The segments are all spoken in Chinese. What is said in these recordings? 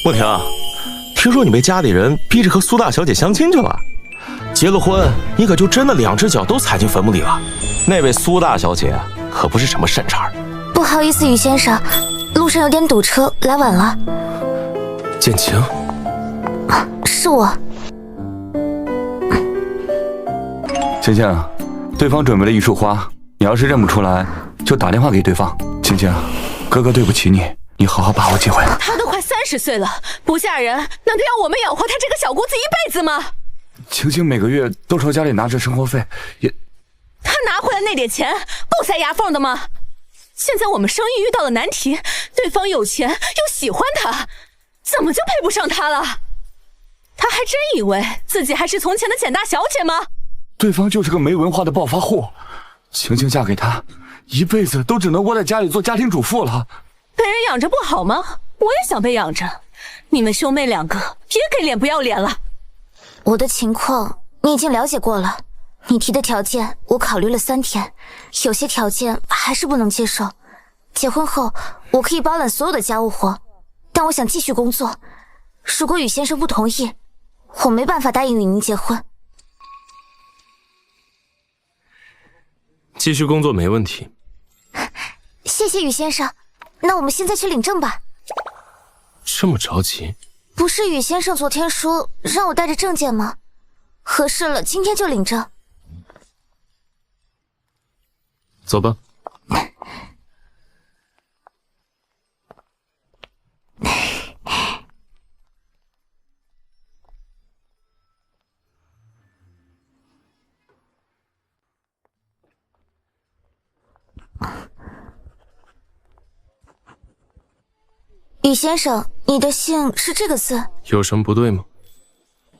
慕婷，听说你被家里人逼着和苏大小姐相亲去了，结了婚，你可就真的2只脚都踩进坟墓里了。那位苏大小姐可不是什么善茬。不好意思，雨先生，路上有点堵车，来晚了。简晴，是我。晴晴，对方准备了一束花，你要是认不出来，就打电话给对方。晴晴，哥哥对不起你，你好好把握机会。他都快30岁了，不嫁人，难道要我们养活他这个小姑子一辈子吗？晴晴每个月都朝家里拿着生活费，也……他拿回来那点钱够塞牙缝的吗？现在我们生意遇到了难题，对方有钱又喜欢他，怎么就配不上他了？他还真以为自己还是从前的简大小姐吗？对方就是个没文化的暴发户，晴晴嫁给他，一辈子都只能窝在家里做家庭主妇了。被人养着不好吗？我也想被养着。你们兄妹2个别给脸不要脸了。我的情况你已经了解过了，你提的条件我考虑了3天，有些条件还是不能接受。结婚后我可以包揽所有的家务活，但我想继续工作。如果雨先生不同意，我没办法答应与您结婚。继续工作没问题。谢谢雨先生，那我们现在去领证吧。这么着急？不是雨先生昨天说让我带着证件吗？合适了，今天就领证。走吧。雨先生，你的姓是这个字？有什么不对吗？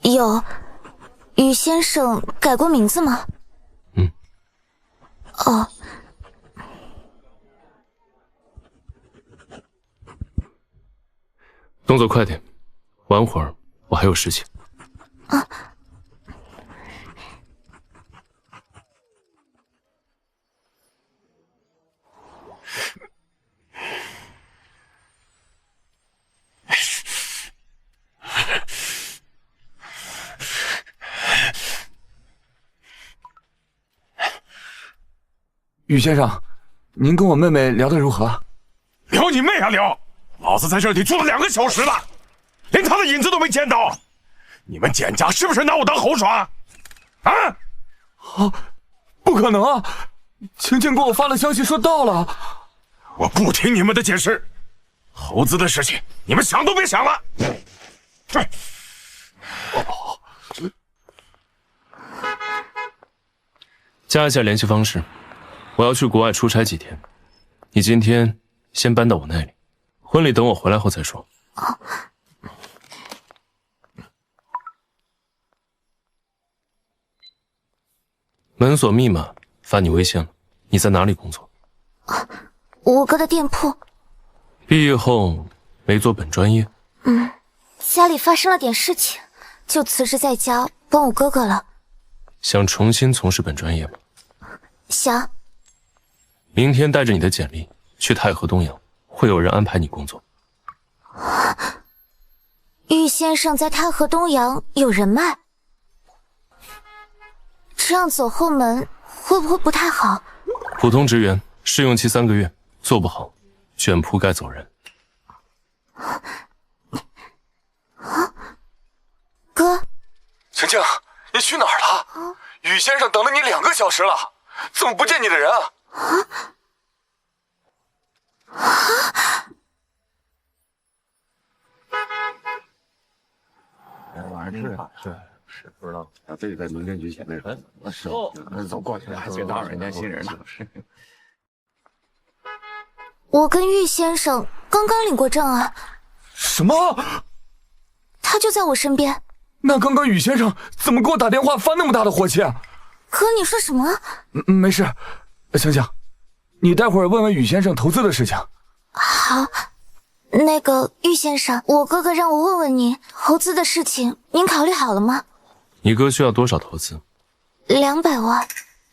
有。雨先生改过名字吗？哦。动作快点，晚会儿我还有事情。啊。雨先生，您跟我妹妹聊得如何？聊你妹啊聊！老子在这里住了2个小时了，连她的影子都没见到。你们简家是不是拿我当猴耍？啊？不可能啊！晴晴给我发了消息说到了。我不听你们的解释，猴子的事情你们想都别想了。加一下联系方式。我要去国外出差几天，你今天先搬到我那里，婚礼等我回来后再说。门锁密码发你微信了，你在哪里工作？我哥的店铺。毕业后没做本专业？家里发生了点事情，就辞职在家帮我哥哥了。想重新从事本专业吗？想。明天带着你的简历去太和东洋，会有人安排你工作。玉先生在太和东洋有人脉，这样走后门会不会不太好？普通职员，试用期3个月，做不好卷铺盖走人。哥，晴晴，你去哪儿了？雨先生等了你2个小时了，怎么不见你的人啊？晚上吃饭，对，是不知道，非得在民政局前面。是，走过去了，还接到人家新人呢。我跟玉先生刚刚领过证啊。什么？他就在我身边。那刚刚雨先生怎么给我打电话发那么大的火气啊？哥，你说什么？没事，晴晴，你待会儿问问雨先生投资的事情。好。那个玉先生，我哥哥让我问问您投资的事情，您考虑好了吗？你哥需要多少投资？200万。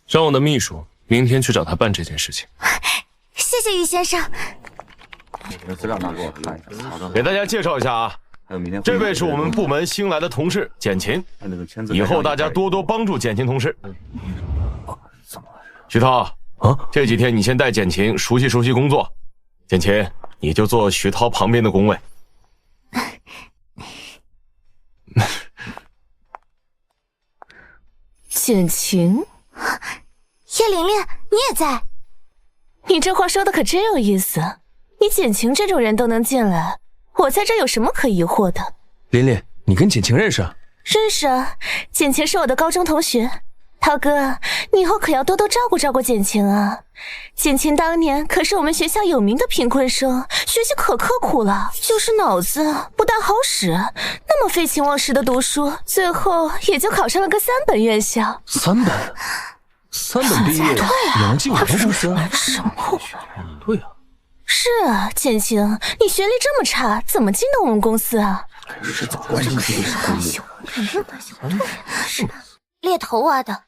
让我的秘书明天去找他办这件事情。谢谢玉先生。资料拿给我看一下。好的。给大家介绍一下啊，这位是我们部门新来的同事简琴，以后大家多多帮助简琴同事。徐涛啊，这几天你先带简琴熟悉熟悉工作，简琴你就坐徐涛旁边的工位。简琴，叶玲玲，你也在？你这话说的可真有意思。你简琴这种人都能进来，我在这有什么可疑惑的？琳琳，你跟简晴认识啊？认识啊，简晴是我的高中同学。涛哥，你以后可要多多照顾照顾简晴啊。简晴当年可是我们学校有名的贫困生，学习可刻苦了，就是脑子不大好使，那么废寝忘食的读书，最后也就考上了个3本院校。3本毕业，也能进我们公司？什么？对啊。是啊，简晴，你学历这么差，怎么进的我们公司啊？猎头挖的。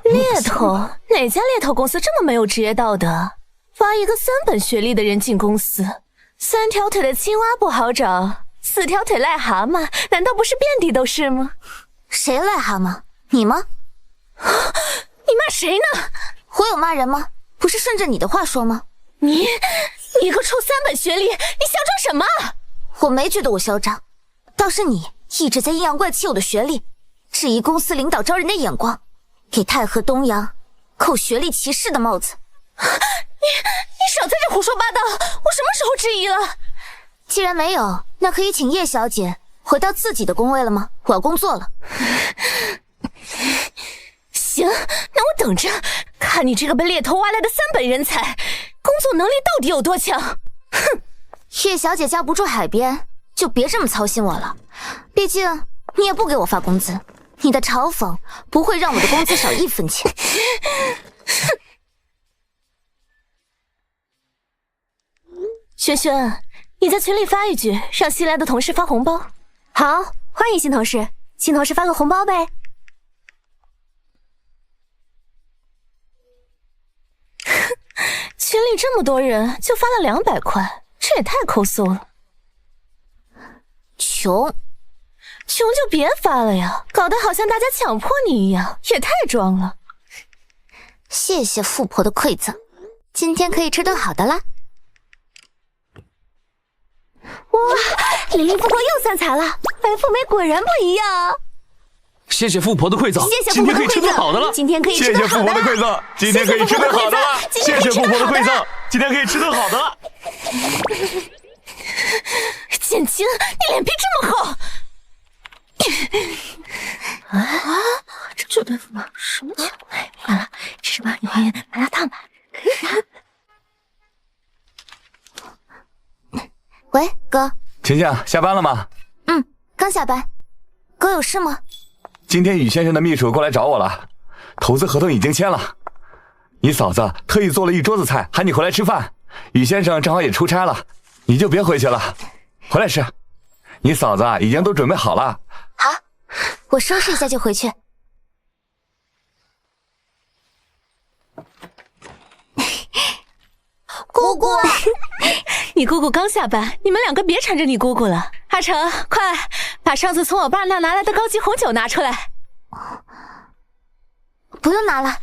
猎头？哪家猎头公司这么没有职业道德？挖一个3本学历的人进公司，3条腿的青蛙不好找，4条腿癞蛤蟆难道不是遍地都是吗？谁癞蛤蟆？你吗？你骂谁呢？我有骂人吗？不是顺着你的话说吗？你个臭3本学历，你嚣张什么？我没觉得我嚣张，倒是你一直在阴阳怪气我的学历，质疑公司领导招人的眼光，给太和东阳扣学历歧视的帽子。你少在这胡说八道！我什么时候质疑了？既然没有，那可以请叶小姐回到自己的工位了吗？我要工作了。行，那我等着看你这个被猎头挖来的3本人才，工作能力到底有多强。哼！叶小姐架不住海边，就别这么操心我了。毕竟你也不给我发工资，你的嘲讽不会让我的工资少1分钱。轩轩，你在群里发一句，让新来的同事发红包。好，欢迎新同事，新同事发个红包呗。群里这么多人，就发了200块，这也太抠搜了。穷就别发了呀，搞得好像大家强迫你一样，也太装了。谢谢富婆的馈赠，今天可以吃顿好的啦。哇，琳琳富婆又散财了，白富美果然不一样。谢谢富婆的馈赠，谢谢富婆的馈赠，今天可以吃顿好的了。今天可以吃顿好的了。谢谢富婆的馈赠，今天可以吃顿好的了。简晴，你脸皮这么厚！这对付吗？什么情况？完了，这是把你还原麻辣烫吧？喂，哥。晴晴，下班了吗？刚下班。哥有事吗？今天宇先生的秘书过来找我了，投资合同已经签了。你嫂子特意做了一桌子菜，喊你回来吃饭。宇先生正好也出差了，你就别回去了，回来吃。你嫂子已经都准备好了。好，我收拾一下就回去。姑姑，你姑姑刚下班，你们2个别缠着你姑姑了。阿成，快把上次从我爸那拿来的高级红酒拿出来。不用拿了，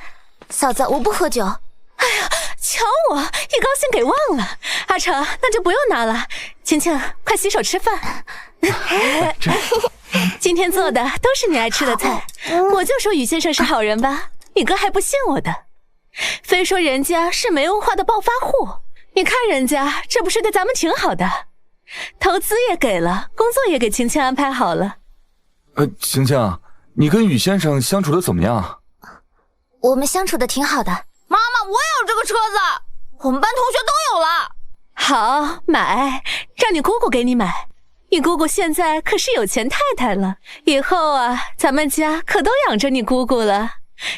嫂子，我不喝酒。哎呀，瞧我一高兴给忘了。阿成，那就不用拿了。晴晴，快洗手吃饭。今天做的都是你爱吃的菜，我就说宇先生是好人吧，你哥还不信我的，非说人家是没文化的暴发户。你看人家这不是对咱们挺好的，投资也给了，工作也给晴晴安排好了。晴晴，你跟宇先生相处的怎么样？我们相处的挺好的。妈妈，我也有这个车子，我们班同学都有了。好，买，让你姑姑给你买。你姑姑现在可是有钱太太了，以后啊，咱们家可都养着你姑姑了。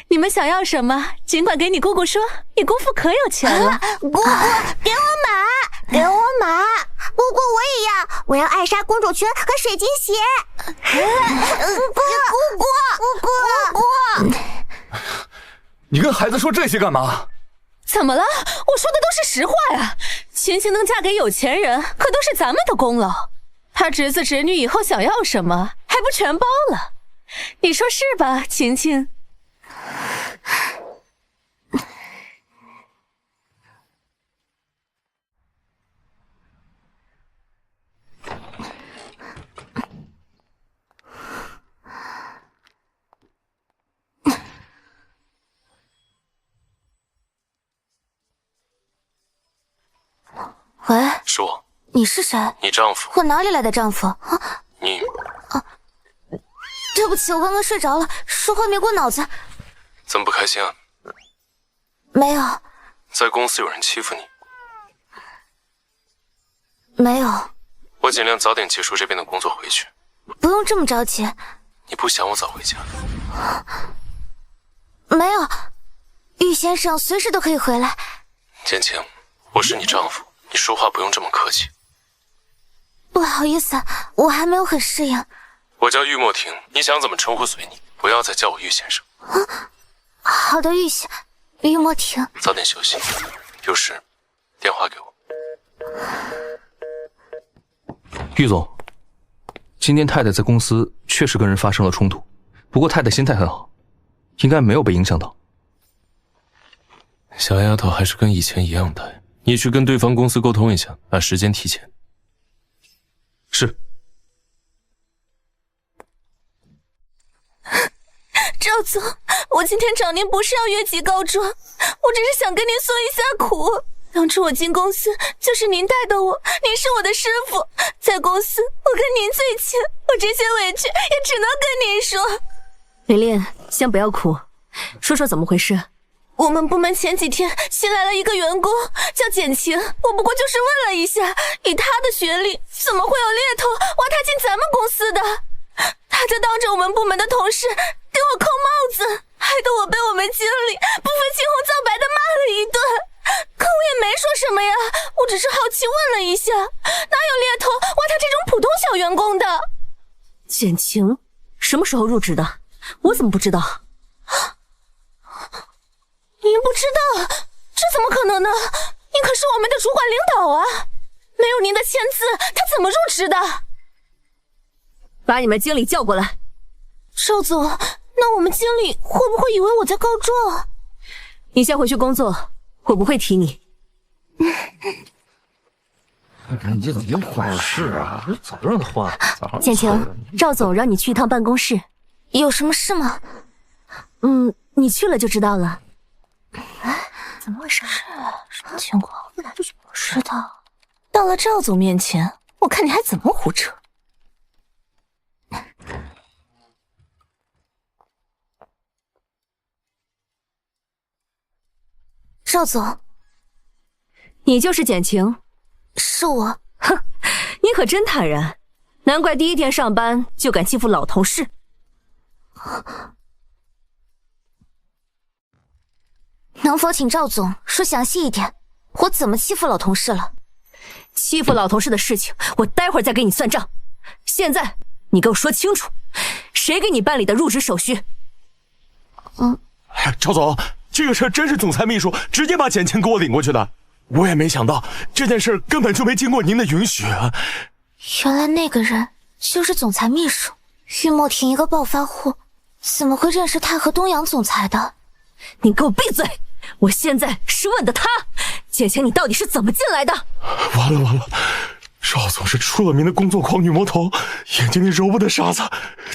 你们想要什么，尽管给你姑姑说，你姑父可有钱了。姑姑，给我买，给我买！姑姑，我也要，我要艾莎公主裙和水晶鞋。姑姑，你跟孩子说这些干嘛？怎么了？我说的都是实话呀，晴晴能嫁给有钱人，可都是咱们的功劳。她侄子侄女以后想要什么，还不全包了？你说是吧，晴晴？喂，是我，你是谁？你丈夫。我哪里来的丈夫？啊，你对不起，我刚刚睡着了，说话没过脑子。怎么不开心啊？没有，在公司有人欺负你。没有。我尽量早点结束这边的工作回去。不用这么着急。你不想我早回家？没有，玉先生随时都可以回来。简晴，我是你丈夫，你说话不用这么客气。不好意思，我还没有很适应。我叫玉墨婷，你想怎么称呼随你，不要再叫我玉先生。好的，玉墨婷。早点休息，有事电话给我。玉总，今天太太在公司确实跟人发生了冲突，不过太太心态很好，应该没有被影响到。小丫头还是跟以前一样的，你去跟对方公司沟通一下，把时间提前。是。赵总，我今天找您不是要越级告状，我只是想跟您诉一下苦。当初我进公司就是您带的我，您是我的师傅，在公司我跟您最亲，我这些委屈也只能跟您说。琳琳，先不要哭，说说怎么回事。我们部门前几天新来了一个员工，叫简晴，我不过就是问了一下，以她的学历，怎么会有猎头挖她进咱们公司的？她就当着我们部门的同事给我扣帽子，害得我被我们经理不分青红皂白的骂了一顿。可我也没说什么呀，我只是好奇问了一下，哪有猎头挖他这种普通小员工的？简晴什么时候入职的？我怎么不知道？您不知道？这怎么可能呢？您可是我们的主管领导啊，没有您的签字，他怎么入职的？把你们经理叫过来。邵总，那我们经理会不会以为我在告状？你先回去工作，我不会提你。你这怎么坏事啊？早让他换。简晴，赵总让你去一趟办公室。有什么事吗？你去了就知道了。怎么回事？什么情况？本来就是不知道。到了赵总面前，我看你还怎么胡扯。赵总，你就是简晴？是我。哼，你可真坦然，难怪第一天上班就敢欺负老同事。能否请赵总说详细一点？我怎么欺负老同事了？欺负老同事的事情，我待会儿再给你算账。现在你给我说清楚，谁给你办理的入职手续？赵总，这个事儿真是总裁秘书直接把简晴给我领过去的，我也没想到这件事根本就没经过您的允许啊！原来那个人就是总裁秘书玉墨婷，一个暴发户，怎么会认识太和东阳总裁的？你给我闭嘴！我现在是问的他，简晴，你到底是怎么进来的？完了，赵总是出了名的工作狂女魔头，眼睛里揉不得沙子，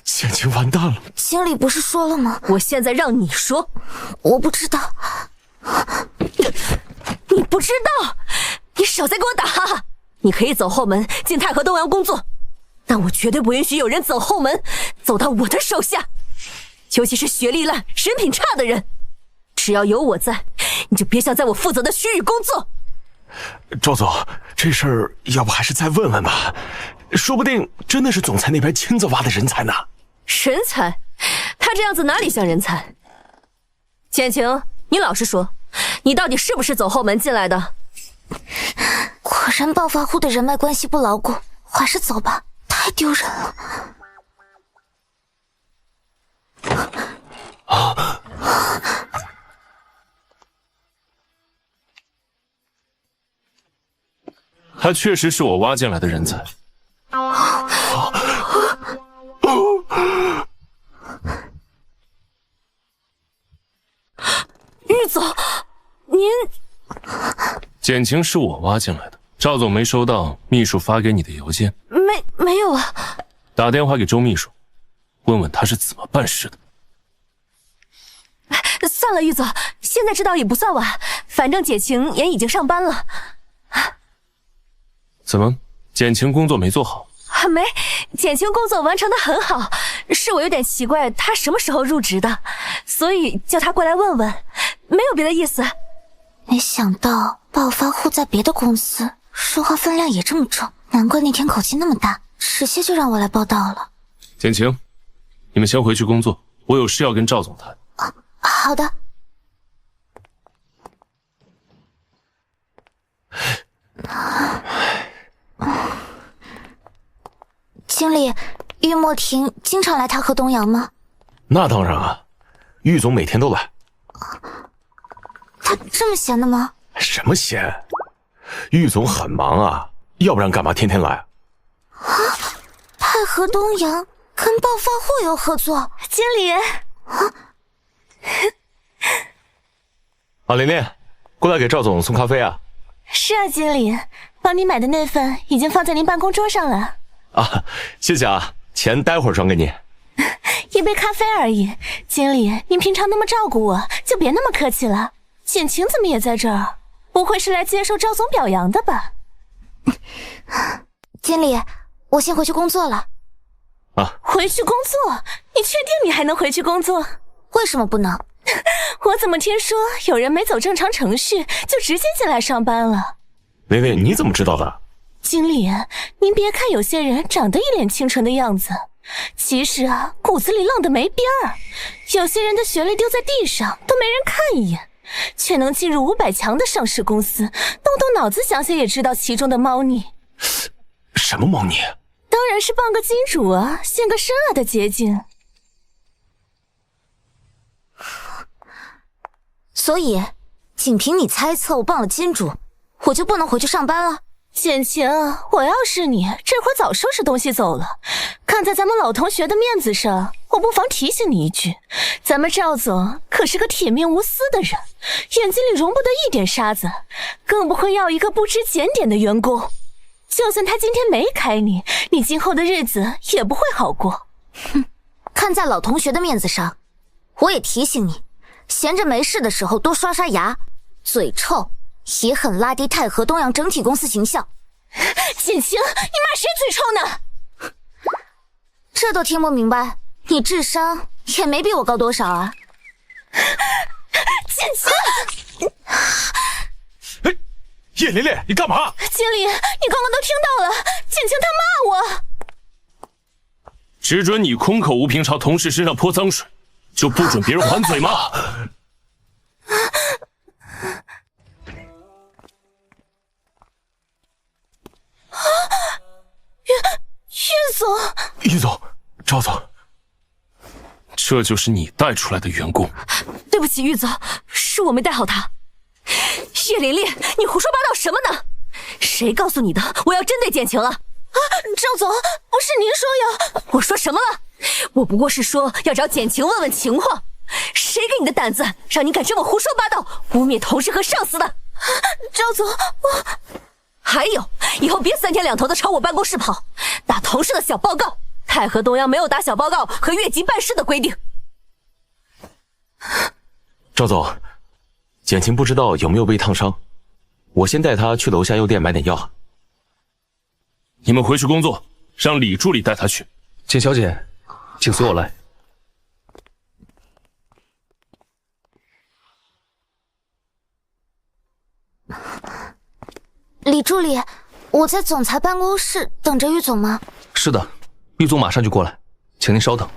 简晴完蛋了。经理不是说了吗？我现在让你说。我不知道。你不知道？你少再给我打哈哈！你可以走后门进太和东阳工作，但我绝对不允许有人走后门走到我的手下，尤其是学历烂、人品差的人。只要有我在，你就别想在我负责的区域工作。赵总，这事儿要不还是再问问吧，说不定真的是总裁那边亲自挖的人才呢。人才？他这样子哪里像人才？简晴，你老实说，你到底是不是走后门进来的？果然暴发户的人脉关系不牢固，还是走吧，太丢人了。他确实是我挖进来的人才。玉总，您简晴是我挖进来的，赵总没收到秘书发给你的邮件？没有啊。打电话给周秘书，问问他是怎么办事的。算了，玉总，现在知道也不算晚，反正简晴也已经上班了。怎么，简晴工作没做好？没，简晴工作完成的很好，是我有点奇怪她什么时候入职的，所以叫她过来问问，没有别的意思。没想到暴发户在别的公司说话分量也这么重，难怪那天口气那么大，直接就让我来报道了。简晴，你们先回去工作，我有事要跟赵总谈。好的。经理，玉墨婷经常来太和东阳吗？那当然啊，玉总每天都来。他这么闲的吗？什么闲？玉总很忙啊，要不然干嘛天天来啊？太和东阳跟暴发户有合作？经理，啊，琳琳，过来给赵总送咖啡啊。是啊，经理，帮你买的那份已经放在您办公桌上了。啊，谢谢啊，钱待会儿转给你。一杯咖啡而已，经理，您平常那么照顾我，就别那么客气了。简晴怎么也在这儿？不会是来接受赵总表扬的吧？经理，我先回去工作了。啊，回去工作？你确定你还能回去工作？为什么不能？我怎么听说有人没走正常程序就直接进来上班了？琳琳，你怎么知道的？经理，您别看有些人长得一脸清纯的样子，其实啊，骨子里愣得没边儿。有些人的学历丢在地上都没人看一眼，却能进入500强的上市公司，动动脑子想想也知道其中的猫腻。什么猫腻？当然是傍个金主啊，献个身啊的捷径。所以，仅凭你猜测我傍了金主，我就不能回去上班了？简晴，我要是你，这会儿早收拾东西走了。看在咱们老同学的面子上，我不妨提醒你一句，咱们赵总可是个铁面无私的人，眼睛里容不得一点沙子，更不会要一个不知检点的员工。就算他今天没开你，你今后的日子也不会好过。哼，看在老同学的面子上，我也提醒你，闲着没事的时候多刷刷牙，嘴臭也很拉低太和东阳整体公司形象。简晴，你骂谁嘴臭呢？这都听不明白，你智商也没比我高多少啊。简晴，哎，叶琳琳，你干嘛？经理，你刚刚都听到了，简晴她骂我。只准你空口无凭朝同事身上泼脏水，就不准别人还嘴吗？岳总，于总，赵总，这就是你带出来的员工。对不起，玉总，是我没带好他。叶琳琳，你胡说八道什么呢？谁告诉你的？我要针对简晴了。啊，赵总，不是您说要……我说什么了？我不过是说要找简晴问问情况。谁给你的胆子，让你敢这么胡说八道，污蔑同事和上司的？赵总，我……还有，以后别3天2头的朝我办公室跑，打同事的小报告。太和东阳没有打小报告和越级办事的规定。赵总，简晴不知道有没有被烫伤，我先带她去楼下药店买点药。你们回去工作，让李助理带她去。简小姐，请随我来。李助理，我在总裁办公室等着玉总吗？是的，玉总马上就过来，请您稍等。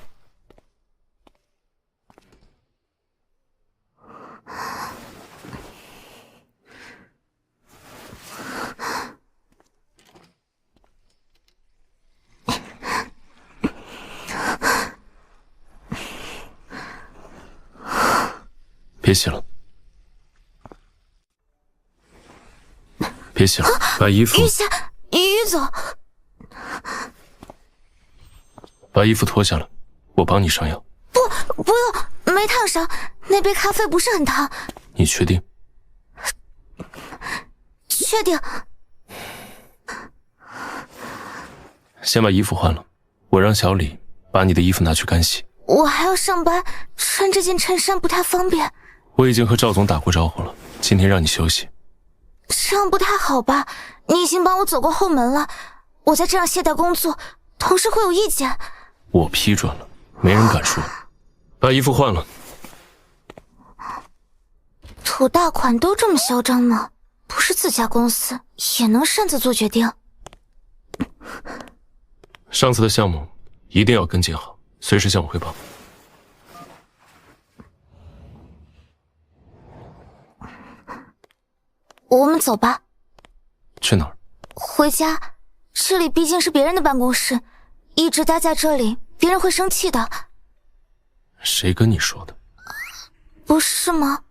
别洗了。别洗了，把衣服。于夏，于总，把衣服脱下来，我帮你上药。不用，没烫伤，那杯咖啡不是很烫。你确定？确定。先把衣服换了，我让小李把你的衣服拿去干洗。我还要上班，穿这件衬衫不太方便。我已经和赵总打过招呼了，今天让你休息。这样不太好吧？你已经帮我走过后门了，我再这样懈怠工作，同事会有意见。我批准了，没人敢说。把衣服换了。土大款都这么嚣张吗？不是自家公司也能擅自做决定？上次的项目一定要跟进好，随时向我汇报。我们走吧。去哪儿？回家。这里毕竟是别人的办公室，一直待在这里，别人会生气的。谁跟你说的？不是吗？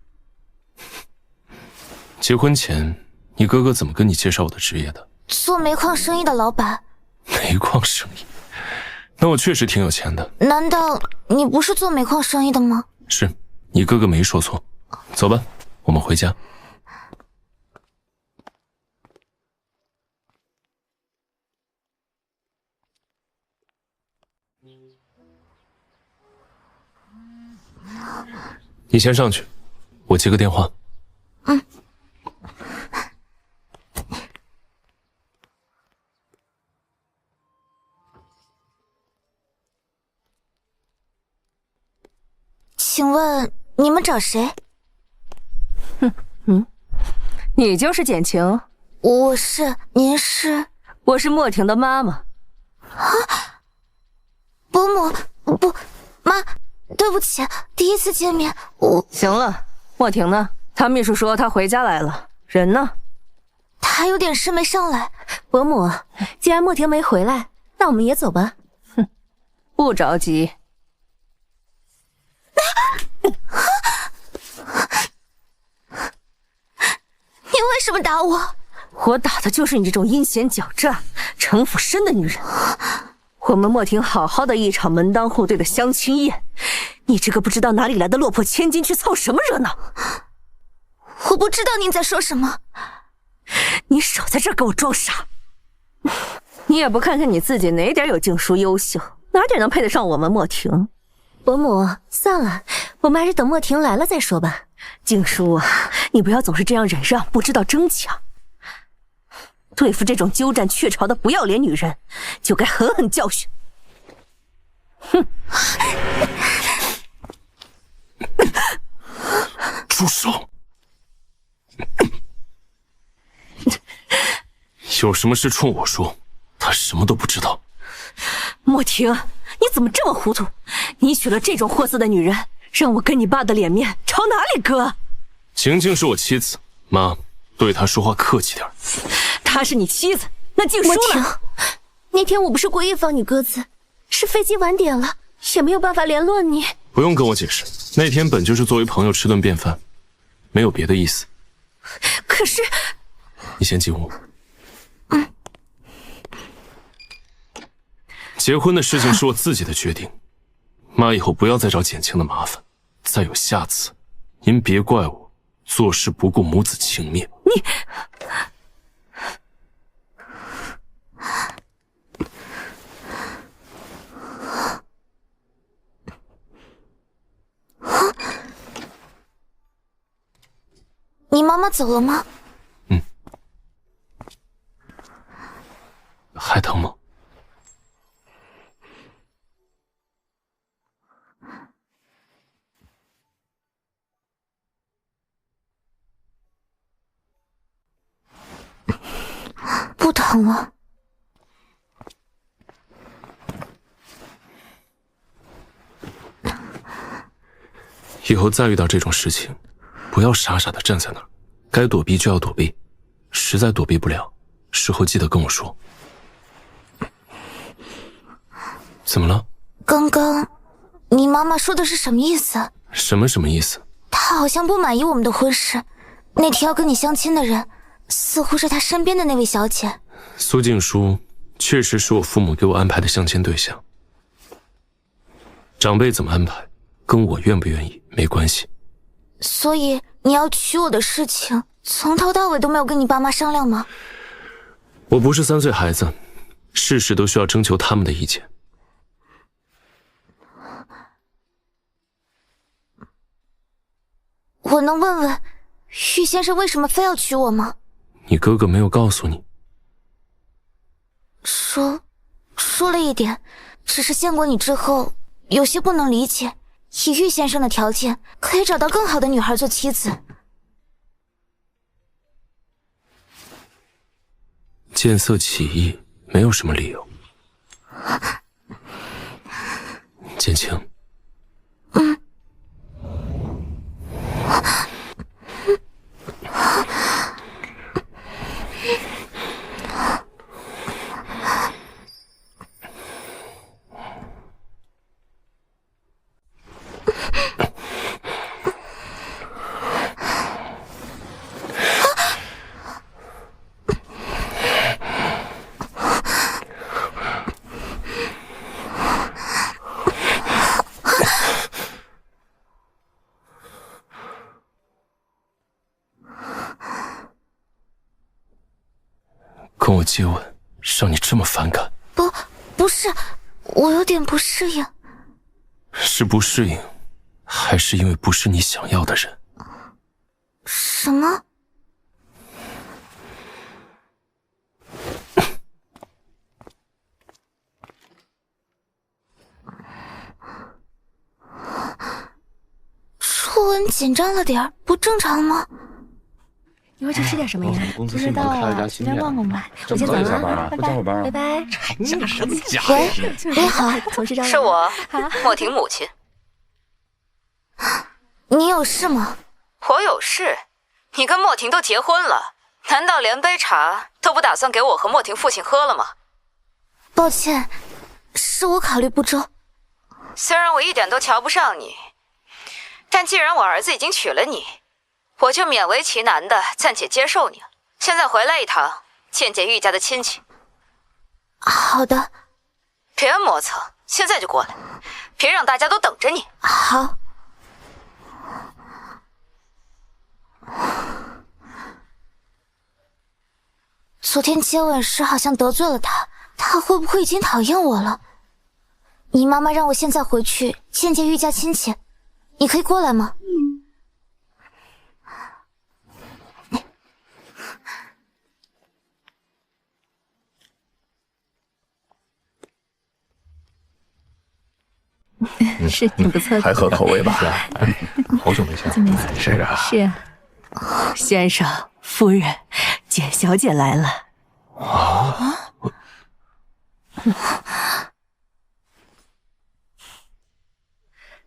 结婚前，你哥哥怎么跟你介绍我的职业的？做煤矿生意的老板。煤矿生意？那我确实挺有钱的。难道你不是做煤矿生意的吗？是，你哥哥没说错。走吧，我们回家。你先上去，我接个电话。嗯。请问你们找谁？你就是简晴？我是，您是？我是莫婷的妈妈。啊！伯母，不，妈，对不起，第一次见面，我……行了，莫婷呢？他秘书说他回家来了，人呢？他有点事没上来。伯母，既然莫婷没回来，那我们也走吧。哼，不着急。你为什么打我？我打的就是你这种阴险狡诈、城府深的女人。我们莫婷好好的一场门当户对的相亲宴，你这个不知道哪里来的落魄千金去凑什么热闹？我不知道您在说什么。你少在这儿给我装傻！你也不看看你自己哪点有静书优秀，哪点能配得上我们莫婷？伯母，算了，我们还是等莫婷来了再说吧。静书啊，你不要总是这样忍让，不知道争抢。对付这种鸠占鹊巢的不要脸女人，就该狠狠教训。哼！住手！有什么事冲我说，他什么都不知道。莫婷，你怎么这么糊涂？你娶了这种货色的女人，让我跟你爸的脸面朝哪里搁？晴晴是我妻子，妈，对她说话客气点。她是你妻子，那静书呢？那天我不是故意放你鸽子，是飞机晚点了，也没有办法联络你。不用跟我解释，那天本就是作为朋友吃顿便饭，没有别的意思。可是，你先进屋。结婚的事情是我自己的决定，妈以后不要再找简晴的麻烦，再有下次，您别怪我做事不顾母子情面。你，你妈妈走了吗？还疼吗？不疼了。以后再遇到这种事情，不要傻傻的站在那儿，该躲避就要躲避，实在躲避不了，事后记得跟我说。怎么了？刚刚你妈妈说的是什么意思？什么意思？她好像不满意我们的婚事，那天要跟你相亲的人似乎是他身边的那位小姐。苏静书确实是我父母给我安排的相亲对象。长辈怎么安排，跟我愿不愿意没关系。所以你要娶我的事情，从头到尾都没有跟你爸妈商量吗？我不是3岁孩子，事事都需要征求他们的意见。我能问问玉先生为什么非要娶我吗？你哥哥没有告诉你？说了一点，只是见过你之后有些不能理解，以玉先生的条件可以找到更好的女孩做妻子。见色起意没有什么理由。简晴，跟我接吻，让你这么反感？不是，我有点不适应。是不适应，还是因为不是你想要的人？什么？初吻紧张了点儿，不正常吗？一会儿去吃点什么呀？公司新开了家新店，逛逛吧。这么早就下班了，不加会班啊？拜拜。加什么加？喂，你好，从市长是我，莫婷母亲。你有事吗？我有事。你跟莫婷都结婚了，难道连杯茶都不打算给我和莫婷父亲喝了吗？抱歉，是我考虑不周。虽然我一点都瞧不上你，但既然我儿子已经娶了你，我就勉为其难的暂且接受你了。现在回来一趟，见见玉家的亲戚。好的。别磨蹭，现在就过来，别让大家都等着你。好。昨天接吻时好像得罪了他，他会不会已经讨厌我了？你妈妈让我现在回去见见玉家亲戚，你可以过来吗？是挺不错的，还合口味吧？好久没见了，是啊，是啊。先生、夫人，简小姐来了。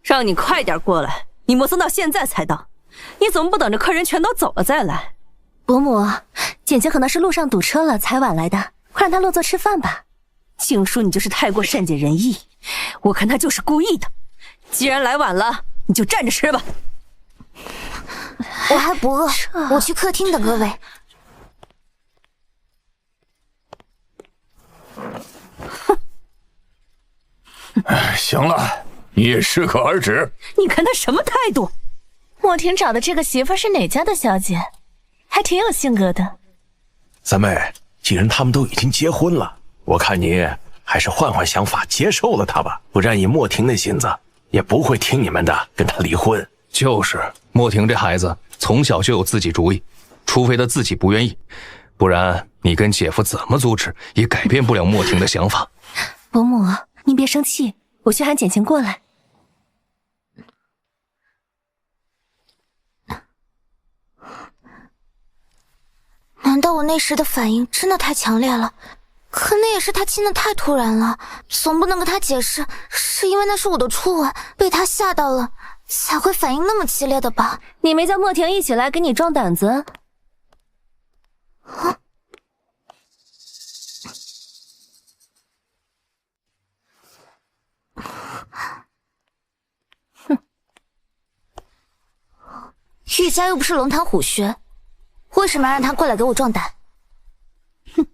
让你快点过来，你磨蹭到现在才到，你怎么不等着客人全都走了再来？伯母，简简可能是路上堵车了才晚来的，快让她落座吃饭吧。静书，你就是太过善解人意，我看他就是故意的。既然来晚了，你就站着吃吧。我还不饿，我去客厅等各位。行了，你也适可而止。你看他什么态度？莫婷找的这个媳妇是哪家的小姐？还挺有性格的。三妹，既然他们都已经结婚了，我看你还是换换想法，接受了他吧，不然以莫婷的心子，也不会听你们的，跟他离婚。就是莫婷这孩子从小就有自己主意，除非他自己不愿意，不然你跟姐夫怎么阻止也改变不了莫婷的想法。伯母，您别生气，我去喊简晴过来。难道我那时的反应真的太强烈了？可那也是他亲的太突然了，总不能跟他解释是因为那是我的初吻，被他吓到了才会反应那么激烈的吧？你没叫莫婷一起来给你壮胆子？玉家又不是龙潭虎穴，为什么要让他过来给我壮胆？哼！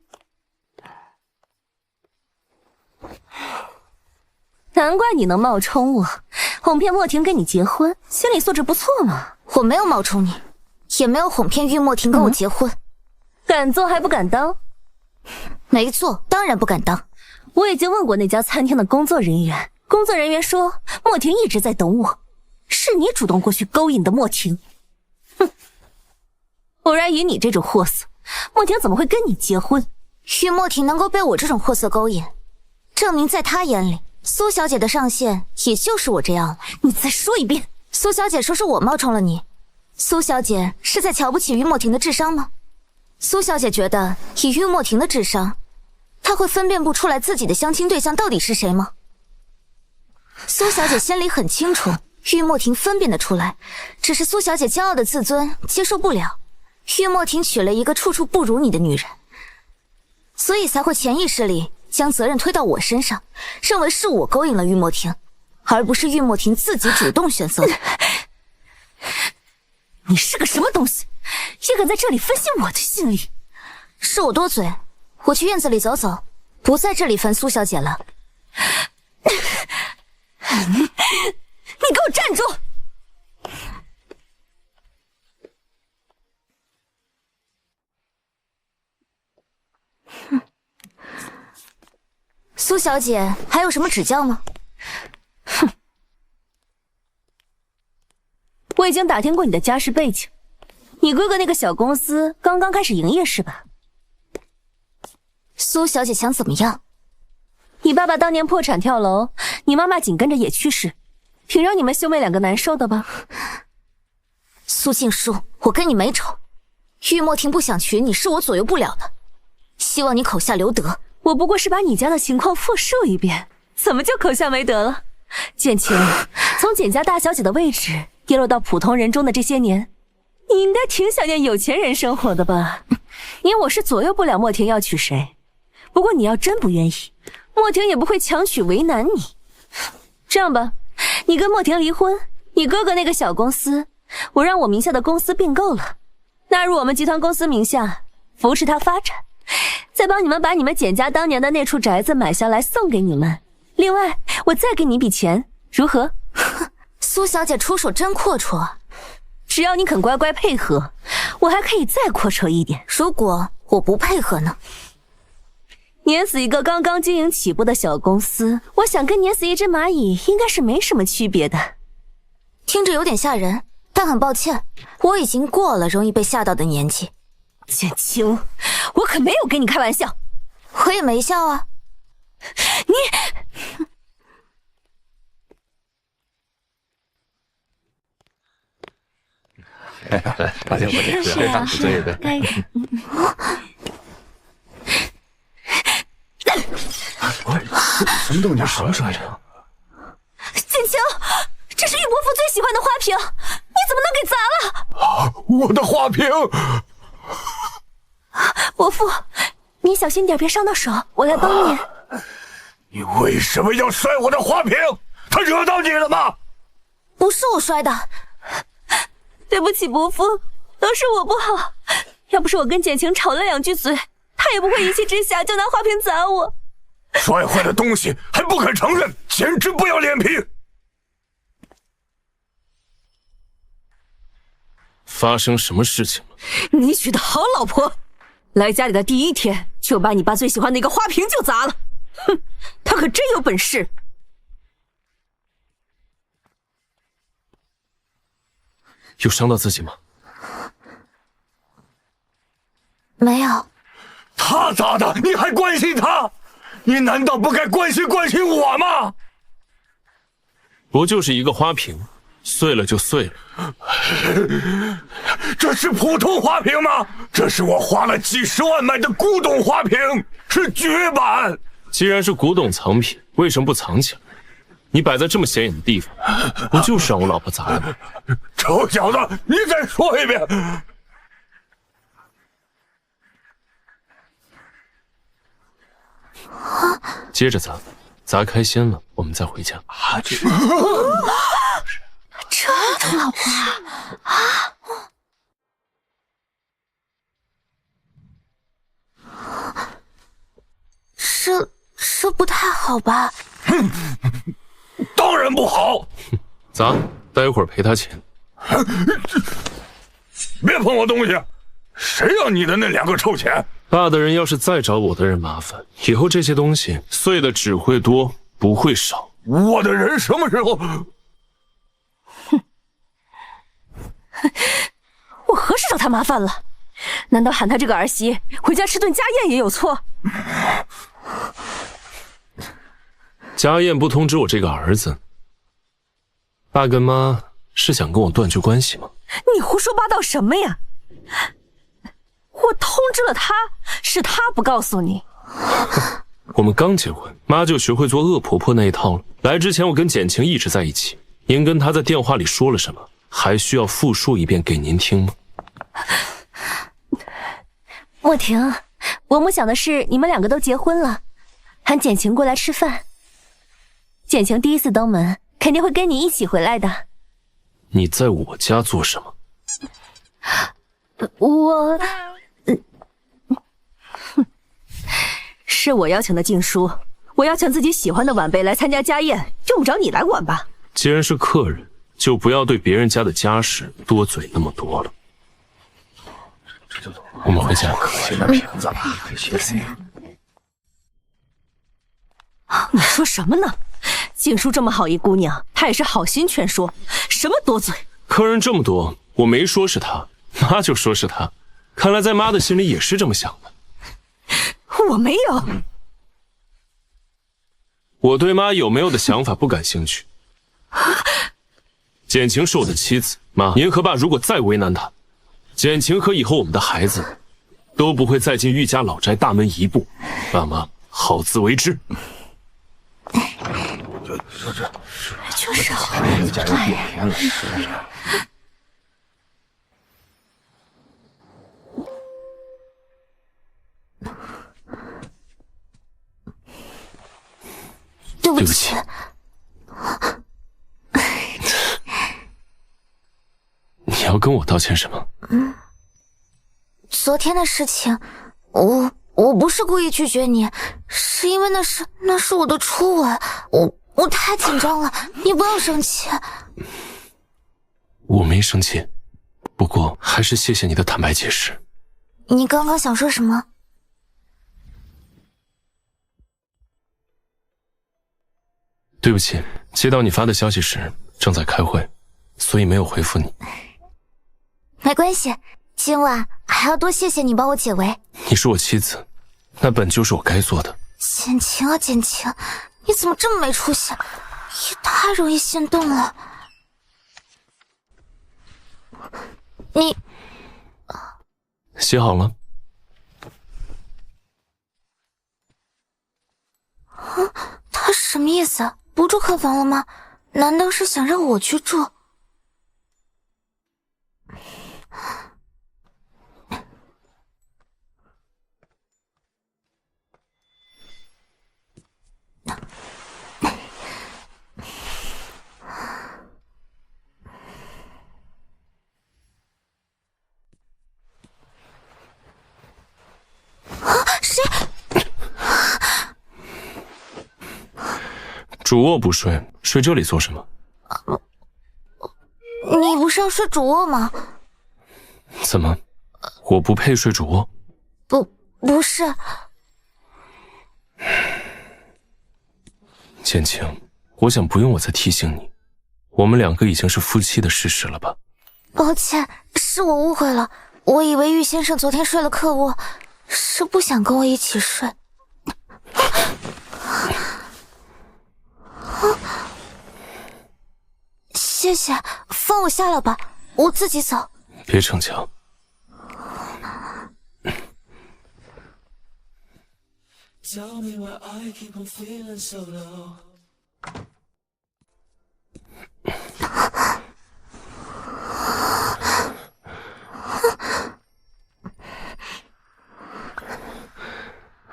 难怪你能冒充我，哄骗莫婷跟你结婚，心理素质不错嘛。我没有冒充你，也没有哄骗玉莫婷跟我结婚。敢做还不敢当？没做，当然不敢当。我已经问过那家餐厅的工作人员，工作人员说莫婷一直在等我，是你主动过去勾引的莫婷。哼！不然以你这种货色，莫婷怎么会跟你结婚？玉莫婷能够被我这种货色勾引，证明在她眼里，苏小姐的上限也就是我这样了。你再说一遍。苏小姐说是我冒充了你，苏小姐是在瞧不起玉莫婷的智商吗？苏小姐觉得以玉莫婷的智商，她会分辨不出来自己的相亲对象到底是谁吗？苏小姐心里很清楚，玉莫婷分辨得出来，只是苏小姐骄傲的自尊接受不了。玉莫婷娶了一个处处不如你的女人，所以才会潜意识里将责任推到我身上，认为是我勾引了玉莫婷，而不是玉莫婷自己主动选择的。你是个什么东西，也敢在这里分析我的心理？是我多嘴，我去院子里走走，不在这里烦苏小姐了。你给我站住！苏小姐还有什么指教吗？哼！我已经打听过你的家世背景，你哥哥那个小公司刚刚开始营业是吧？苏小姐想怎么样？你爸爸当年破产跳楼，你妈妈紧跟着也去世，挺让你们兄妹两个难受的吧？苏静书，我跟你没仇，玉莫婷不想娶你是我左右不了的，希望你口下留德。我不过是把你家的情况复述一遍，怎么就口下没德了？简晴，从简家大小姐的位置跌落到普通人中的这些年，你应该挺想念有钱人生活的吧？你我是左右不了莫婷要娶谁，不过你要真不愿意，莫婷也不会强娶为难你。这样吧，你跟莫婷离婚，你哥哥那个小公司，我让我名下的公司并购了，纳入我们集团公司名下，扶持它发展。再帮你们把你们简家当年的那处宅子买下来送给你们，另外我再给你一笔钱，如何？苏小姐出手真阔绰，只要你肯乖乖配合，我还可以再阔绰一点。如果我不配合呢？碾死一个刚刚经营起步的小公司，我想跟碾死一只蚂蚁应该是没什么区别的。听着有点吓人，但很抱歉，我已经过了容易被吓到的年纪。简晴，我可没有跟你开玩笑。我也没笑啊。你抱歉，该什么动静？什么来着？简晴，这是玉伯父最喜欢的花瓶，你怎么能给砸了？啊！我的花瓶！伯父，你小心点，别伤到手，我来帮你。你为什么要摔我的花瓶？他惹到你了吗？不是我摔的。对不起，伯父，都是我不好。要不是我跟简晴吵了两句嘴，他也不会一气之下就拿花瓶砸我。摔坏的东西还不肯承认，简直不要脸皮！发生什么事情了？你娶的好老婆，来家里的第一天就把你爸最喜欢的一个花瓶就砸了，哼，他可真有本事。有伤到自己吗？没有。他砸的，你还关心他？你难道不该关心关心我吗？不就是一个花瓶，碎了就碎了。这是普通花瓶吗？这是我花了几十万买的古董花瓶，是绝版。既然是古董藏品，为什么不藏起来？你摆在这么显眼的地方，不就是让我老婆砸的吗？臭小子，你再说一遍！接着砸，砸开心了，我们再回家。啊，这这种老婆啊！这不太好吧？当然不好。咋？待会儿赔他钱。别碰我东西！谁要你的那2个臭钱？爸的人要是再找我的人麻烦，以后这些东西碎的只会多，不会少。我的人什么时候？我何时找他麻烦了？难道喊他这个儿媳回家吃顿家宴也有错？家宴不通知我这个儿子，爸跟妈是想跟我断绝关系吗？你胡说八道什么呀？我通知了他，是他不告诉你。我们刚结婚，妈就学会做恶婆婆那一套了。来之前我跟简晴一直在一起，您跟她在电话里说了什么，还需要复述一遍给您听吗？莫婷，伯母想的是你们2个都结婚了，喊简晴过来吃饭。简晴第一次登门，肯定会跟你一起回来的。你在我家做什么？是我邀请的静书，我邀请自己喜欢的晚辈来参加家宴，用不着你来管吧？既然是客人，就不要对别人家的家事多嘴那么多了。我们回家。可惜的瓶子吧，你说什么呢？静书这么好一姑娘，她也是好心劝说，什么多嘴？客人这么多，我没说是她，妈就说是她，看来在妈的心里也是这么想的。我没有。我对妈有没有的想法不感兴趣。简晴是我的妻子，妈，您和爸如果再为难她，简晴和以后我们的孩子都不会再进玉家老宅大门一步，爸妈好自为之。就是玉家又变天了，是不是？对不起。你要跟我道歉什么？昨天的事情，我不是故意拒绝你，是因为那是我的初吻，我太紧张了，你不要生气。我没生气，不过还是谢谢你的坦白解释。你刚刚想说什么？对不起，接到你发的消息时正在开会，所以没有回复你。没关系，今晚还要多谢谢你帮我解围。你是我妻子，那本就是我该做的。简晴啊，简晴，你怎么这么没出息？也太容易心动了。你洗好了？他什么意思？不住客房了吗？难道是想让我去住？谁？主卧不睡，睡这里做什么？你不是要睡主卧吗？怎么，我不配睡主卧？不是。简晴，我想不用我再提醒你，我们2个已经是夫妻的事实了吧？抱歉，是我误会了，我以为玉先生昨天睡了客卧，是不想跟我一起睡。谢谢，放我下了吧，我自己走。别逞强。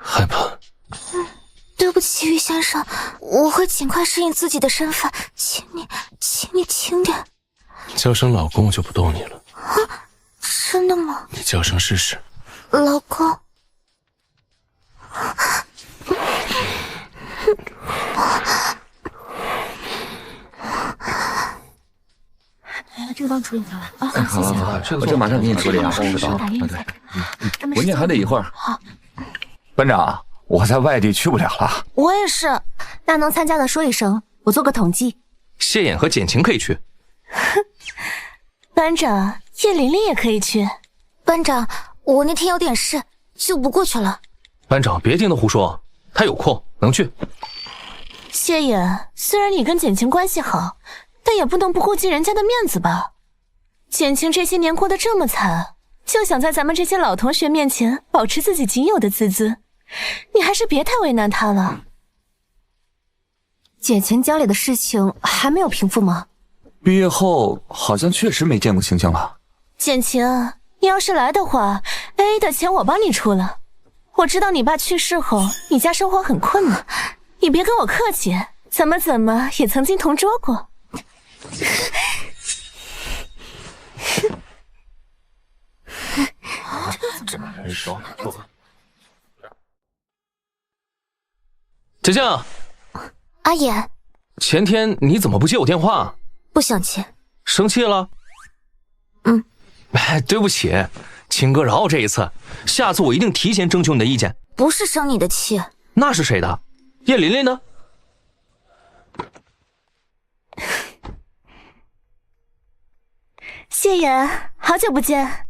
害怕？对不起，玉先生，我会尽快适应自己的身份，请你轻点。叫声老公我就不逗你了。真的吗？你叫声试试。老公。帮处理掉了啊！好了好了，我这马上给你处理啊。知道。对，文件还得一会儿。好，班长，我在外地去不了了。我也是。那能参加的说一声，我做个统计。谢衍和简晴可以去。班长，叶琳琳也可以去。班长，我那天有点事，就不过去了。班长，别听他胡说，他有空能去。谢衍，虽然你跟简晴关系好，但也不能不顾及人家的面子吧？简晴这些年过得这么惨，就想在咱们这些老同学面前保持自己仅有的自尊，你还是别太为难她了。简晴家里的事情还没有平复吗？毕业后好像确实没见过星星了。简晴，你要是来的话 ，AA 的钱我帮你出了。我知道你爸去世后，你家生活很困难，你别跟我客气，怎么也曾经同桌过。晴晴，阿衍，前天你怎么不接我电话？不想接。生气了？对不起，秦哥饶我这一次，下次我一定提前征求你的意见。不是生你的气。那是谁的？叶琳琳呢？谢衍，好久不见。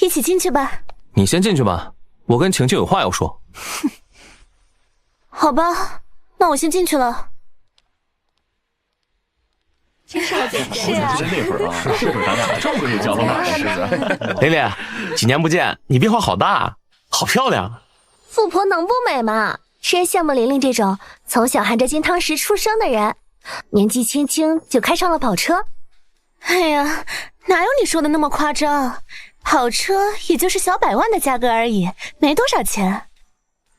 一起进去吧。你先进去吧，我跟晴晴有话要说。好吧，那我先进去了。是啊，那会儿啊，是咱俩终于交到哪儿了？琳琳，几年不见，你变化好大，好漂亮。富婆能不美吗？真羡慕琳琳这种从小含着金汤匙出生的人，年纪轻轻就开上了跑车。哎呀，哪有你说的那么夸张？跑车也就是小100万的价格而已，没多少钱。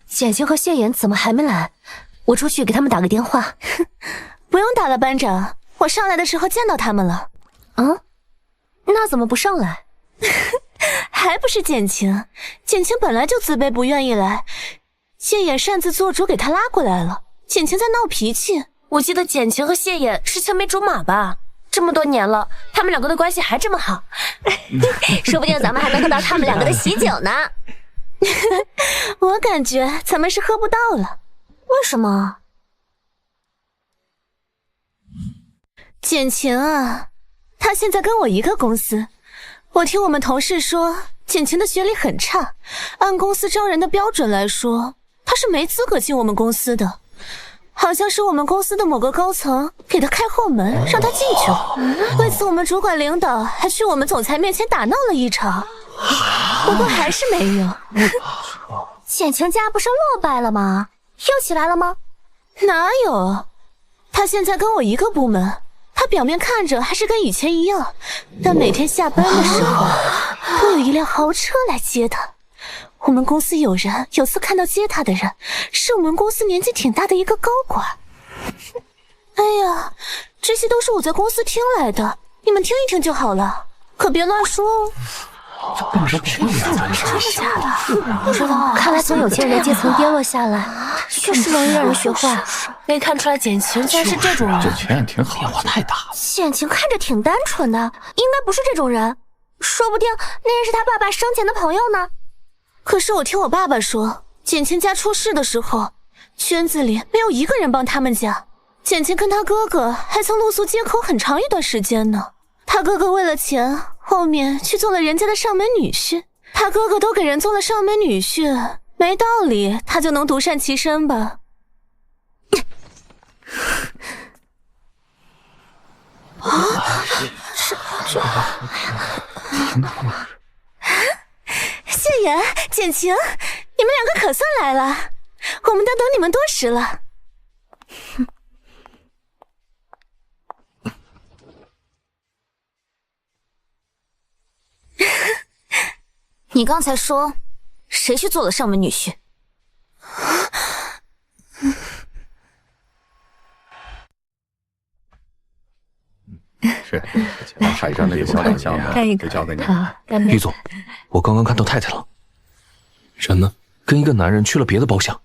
简晴和谢衍怎么还没来？我出去给他们打个电话。不用打了，班长。我上来的时候见到他们了。那怎么不上来？还不是简晴，简晴本来就自卑，不愿意来。谢衍擅自做主给他拉过来了。简晴在闹脾气。我记得简晴和谢衍是青梅竹马吧？这么多年了，他们两个的关系还这么好，说不定咱们还能喝到他们两个的喜酒呢。我感觉咱们是喝不到了。为什么？简晴啊，她现在跟我一个公司。我听我们同事说，简晴的学历很差，按公司招人的标准来说，她是没资格进我们公司的。好像是我们公司的某个高层给她开后门，让她进去了。为此，我们主管领导还去我们总裁面前打闹了一场，不过还是没用。简晴家不是落败了吗？又起来了吗？哪有？她现在跟我一个部门。他表面看着还是跟以前一样，但每天下班的时候都有一辆豪车来接他。我们公司有次看到接他的人是我们公司年纪挺大的一个高管。哎呀，这些都是我在公司听来的，你们听一听就好了，可别乱说哦。真的假的？不知道，看来从有钱人的阶层跌落下来，确实容易让人学坏。没看出来简晴竟然是这种人。这钱也挺好，变化太大了。简晴看着挺单纯的，应该不是这种人，说不定那人是他爸爸生前的朋友呢。可是我听我爸爸说，简晴家出事的时候，圈子里没有一个人帮他们家。简晴跟他哥哥还曾露宿街口很长一段时间呢。他哥哥为了钱，后面去做了人家的上门女婿。他哥哥都给人做了上门女婿，没道理他就能独善其身吧？谢衍、简晴，你们两个可算来了，我们都等你们多时了。你刚才说谁去做了上门女婿？是，差一张那个小长相的，就交给你。于总，我刚刚看到太太了。人呢？跟一个男人去了别的包厢。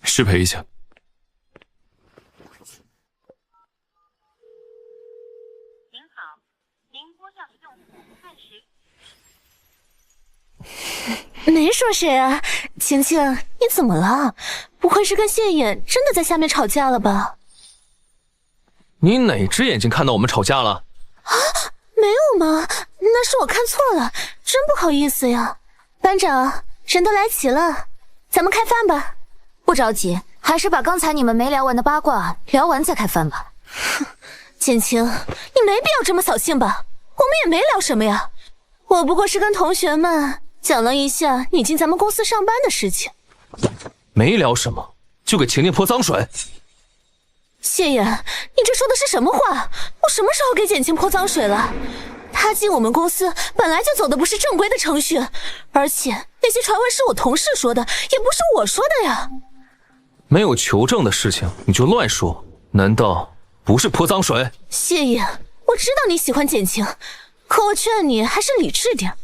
失陪一下。没说谁啊，晴晴，你怎么了？不会是跟谢衍真的在下面吵架了吧？你哪只眼睛看到我们吵架了？啊，没有吗？那是我看错了，真不好意思呀。班长，人都来齐了，咱们开饭吧。不着急，还是把刚才你们没聊完的八卦聊完再开饭吧。简晴，你没必要这么扫兴吧？我们也没聊什么呀，我不过是跟同学们讲了一下你进咱们公司上班的事情。没聊什么，就给晴晴泼脏水。谢衍，你这说的是什么话？我什么时候给简晴泼脏水了？她进我们公司本来就走的不是正规的程序，而且那些传闻是我同事说的，也不是我说的呀。没有求证的事情你就乱说，难道不是泼脏水？谢衍，我知道你喜欢简晴，可我劝你还是理智点，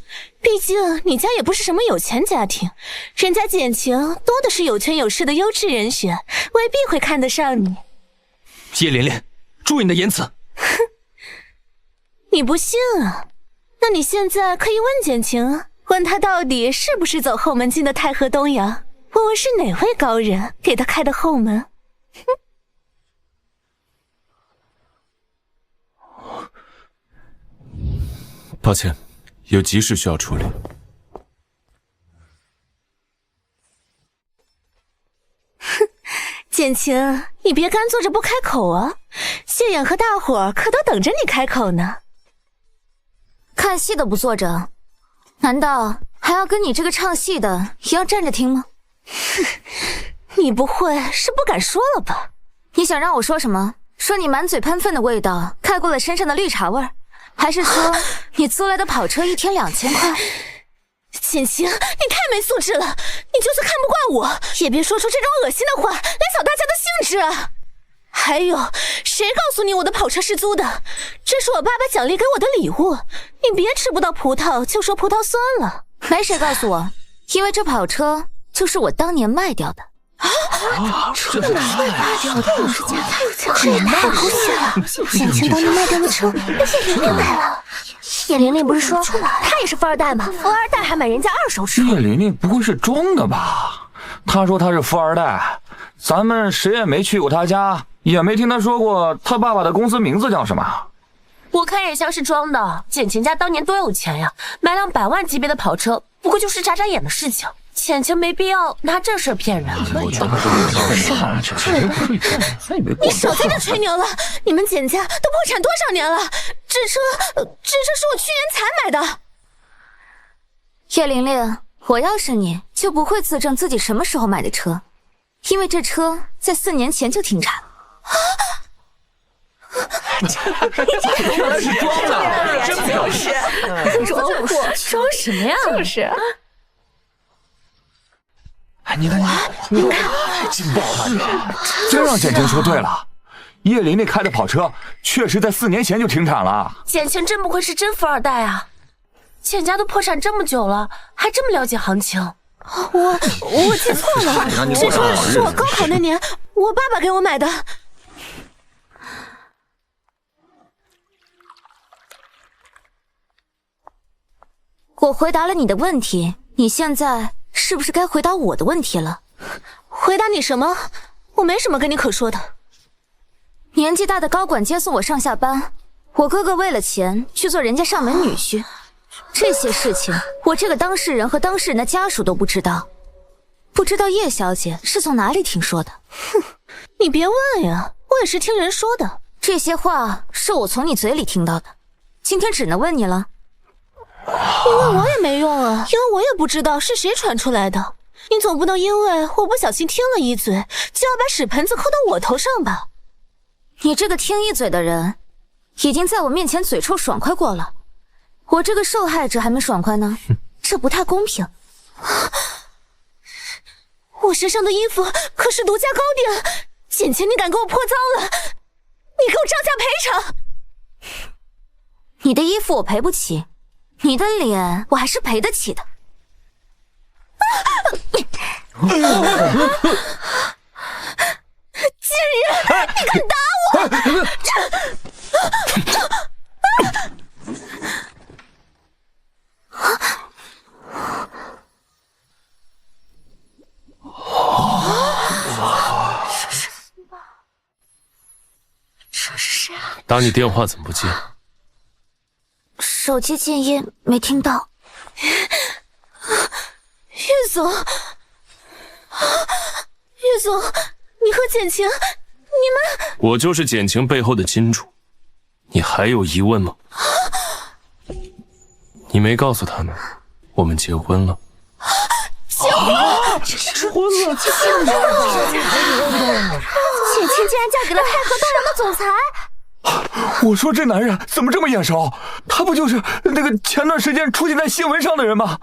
毕竟你家也不是什么有钱家庭，人家简晴多的是有权有势的优质人选，未必会看得上你。叶琳琳，注意你的言辞。哼，你不信啊？那你现在可以问简晴，问她到底是不是走后门进的太和东洋，问问是哪位高人给她开的后门。抱歉，有急事需要处理。哼，简晴，你别干坐着不开口啊！谢衍和大伙儿可都等着你开口呢。看戏的不坐着，难道还要跟你这个唱戏的也要站着听吗？哼，你不会是不敢说了吧？你想让我说什么？说你满嘴喷粪的味道盖过了身上的绿茶味儿？还是说你租来的跑车1天2000块？简晴，你太没素质了！你就是看不惯我，也别说出这种恶心的话来扫大家的兴致啊！还有，谁告诉你我的跑车是租的？这是我爸爸奖励给我的礼物，你别吃不到葡萄就说葡萄酸了。没谁告诉我，因为这跑车就是我当年卖掉的。这个卖掉的这也太狗血了！简晴当年卖掉的车被叶琳琳买了。叶琳琳不是说她也是富二代吗？富二代还买人家二手车？叶琳琳不会是装的吧？她说她是富二代，咱们谁也没去过她家，也没听她说过她爸爸的公司名字叫什么。我看也像是装的。简晴家当年多有钱呀，买辆100万级别的跑车，不过就是眨眨眼的事情。浅晴没必要拿这事骗人。你少在这吹牛了！你们简家都破产多少年了？这车是我去年才买的。叶琳琳，我要是你，就不会自证自己什么时候买的车，因为这车在4年前就停产了。原来是装的，真不是装什么呀？就是。哎，你看，劲爆了！真让简晴说对了，叶琳琳开的跑车确实在4年前就停产了。简晴真不愧是真富二代啊！简家都破产这么久了，还这么了解行情。我记错了，这车是我高考那年我爸爸给我买的。我回答了你的问题，你现在是不是该回答我的问题了？回答你什么？我没什么跟你可说的。年纪大的高管接送我上下班，我哥哥为了钱去做人家上门女婿，这些事情我这个当事人和当事人的家属都不知道。不知道叶小姐是从哪里听说的？哼，你别问呀，我也是听人说的。这些话是我从你嘴里听到的，今天只能问你了。因为我也没用啊，因为我也不知道是谁传出来的。你总不能因为我不小心听了一嘴，就要把屎盆子扣到我头上吧？你这个听一嘴的人，已经在我面前嘴臭爽快过了，我这个受害者还没爽快呢，这不太公平。我身上的衣服可是独家高定，简晴你敢给我泼脏了，你给我照价赔偿。你的衣服我赔不起，你的脸我还是赔得起的。贱人，你敢打我！打你电话怎么不接？手机静音，没听到。岳总，岳总，你和简晴，你们……我就是简晴背后的金主，你还有疑问吗？你没告诉他们，我们结婚了。结婚了！简晴竟然嫁给了太和东洋的总裁。我说这男人怎么这么眼熟？他不就是那个前段时间出现在新闻上的人吗？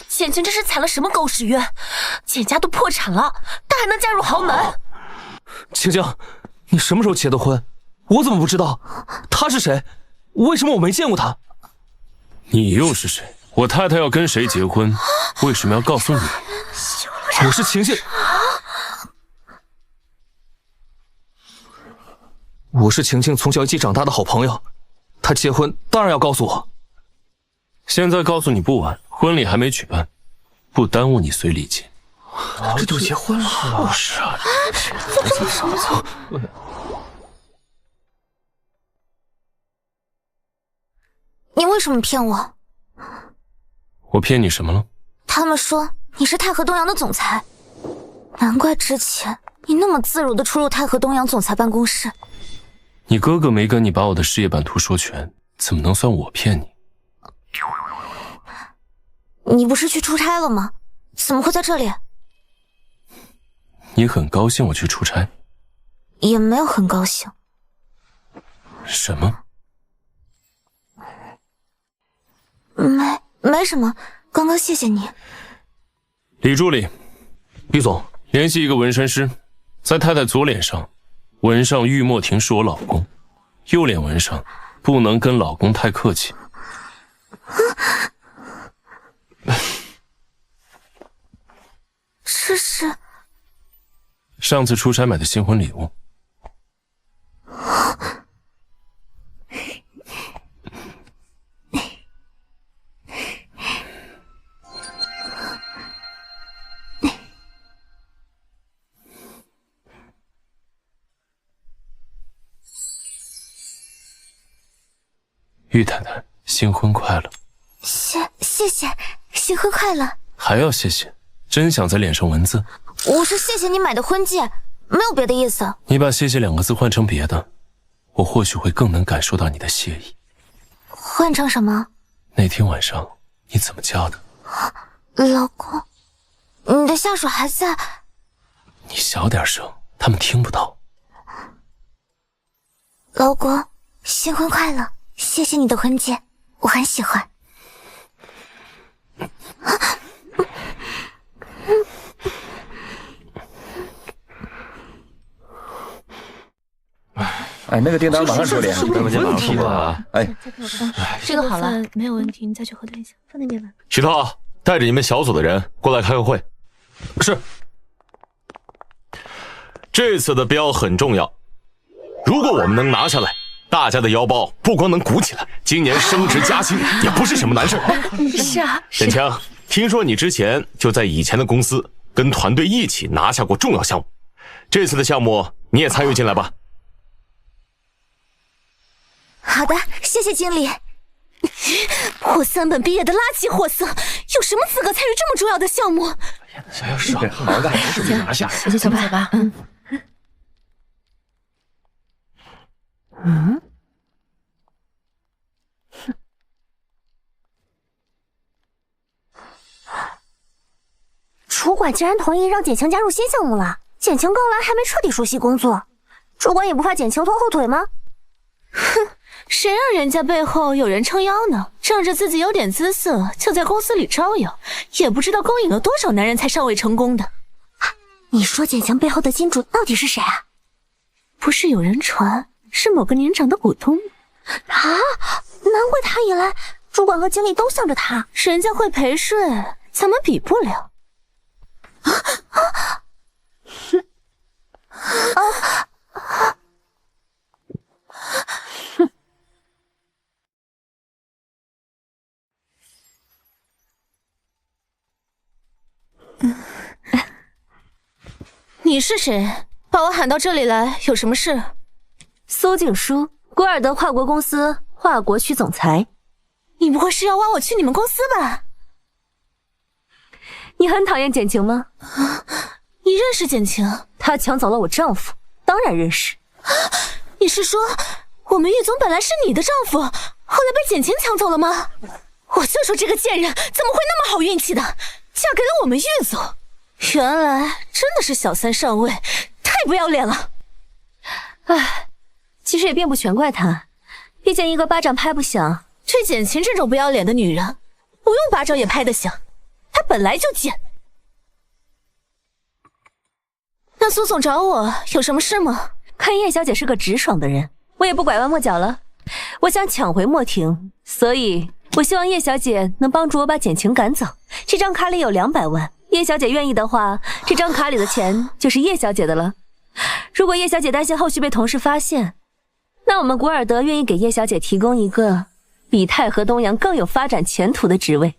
简晴这是踩了什么狗屎运？简家都破产了，他还能嫁入豪门？晴晴，你什么时候结的婚？我怎么不知道？他是谁？为什么我没见过他？你又是谁？我太太要跟谁结婚，为什么要告诉你？我是晴晴，我是晴晴从小一起长大的好朋友，她结婚当然要告诉我。现在告诉你不晚，婚礼还没举办，不耽误你随礼金。这就结婚了？是啊，你为什么骗我？我骗你什么了？他们说你是太和东洋的总裁，难怪之前你那么自如地出入太和东洋总裁办公室。你哥哥没跟你把我的事业版图说全，怎么能算我骗你？你不是去出差了吗？怎么会在这里？你很高兴我去出差？也没有很高兴。什么？没什么，刚刚谢谢你。李助理，毕总，联系一个纹身师，在太太左脸上纹上玉墨婷是我老公，右脸纹上不能跟老公太客气。这是上次出差买的新婚礼物。玉太太，新婚快乐！谢谢，新婚快乐！还要谢谢？真想在脸上纹字？我是谢谢你买的婚戒，没有别的意思。你把谢谢两个字换成别的，我或许会更能感受到你的谢意。换成什么？那天晚上你怎么叫的？老公，你的下属还在。你小点声，他们听不到。老公，新婚快乐！谢谢你的婚戒，我很喜欢。哎，那个订单马上处理，那么就马上付吧。哎，这个好了，没有问题，你再去核对一下，放那边吧。许涛，带着你们小组的人过来开个会。是。这次的标很重要，如果我们能拿下来，大家的腰包不光能鼓起来，今年升职加薪也不是什么难事。是啊，沈强，听说你之前就在以前的公司跟团队一起拿下过重要项目，这次的项目你也参与进来吧。好的，谢谢经理。破三本毕业的垃圾货色，有什么资格参与这么重要的项目？想要少好歹是不拿下？小姐走吧。主管竟然同意让简晴加入新项目了。简晴刚来还没彻底熟悉工作，主管也不怕简晴拖后腿吗？哼，谁让人家背后有人撑腰呢？仗着自己有点姿色，就在公司里招摇，也不知道勾引了多少男人才尚未成功的。你说简晴背后的金主到底是谁啊？不是有人传是某个年长的股东吗？啊，难怪他一来，主管和经理都向着他。人家会陪睡，咱们比不了。你是谁？把我喊到这里来，有什么事？苏静书，古尔德跨国公司华国区总裁。你不会是要挖我去你们公司吧？你很讨厌简晴吗？你认识简晴？她抢走了我丈夫，当然认识。你是说我们玉总本来是你的丈夫，后来被简晴抢走了吗？我就说这个贱人怎么会那么好运气的，嫁给了我们玉总。原来真的是小三上位，太不要脸了。唉，其实也并不全怪她，毕竟一个巴掌拍不响。对简晴这种不要脸的女人，不用巴掌也拍得响，她本来就贱。那苏总找我有什么事吗？看叶小姐是个直爽的人，我也不拐弯抹角了。我想抢回莫婷，所以我希望叶小姐能帮助我把简晴赶走。这张卡里有200万，叶小姐愿意的话，这张卡里的钱就是叶小姐的了。如果叶小姐担心后续被同事发现，那我们古尔德愿意给叶小姐提供一个比太和东阳更有发展前途的职位。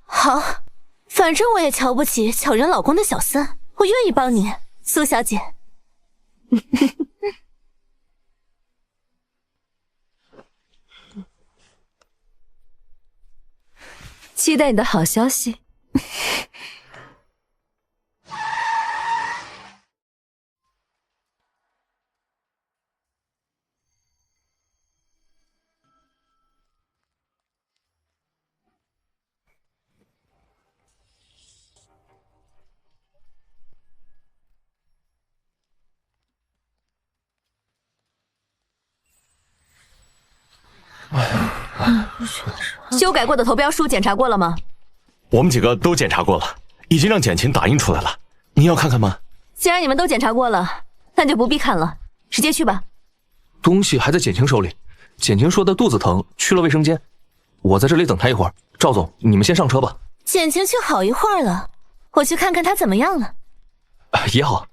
好，反正我也瞧不起抢人老公的小三，我愿意帮你，苏小姐。期待你的好消息。修改过的投标书检查过了吗？我们几个都检查过了，已经让简琴打印出来了。您要看看吗？既然你们都检查过了，那就不必看了，直接去吧。东西还在简晴手里，简晴说她肚子疼，去了卫生间。我在这里等她一会儿。赵总，你们先上车吧。简晴去好一会儿了，我去看看她怎么样了。也好。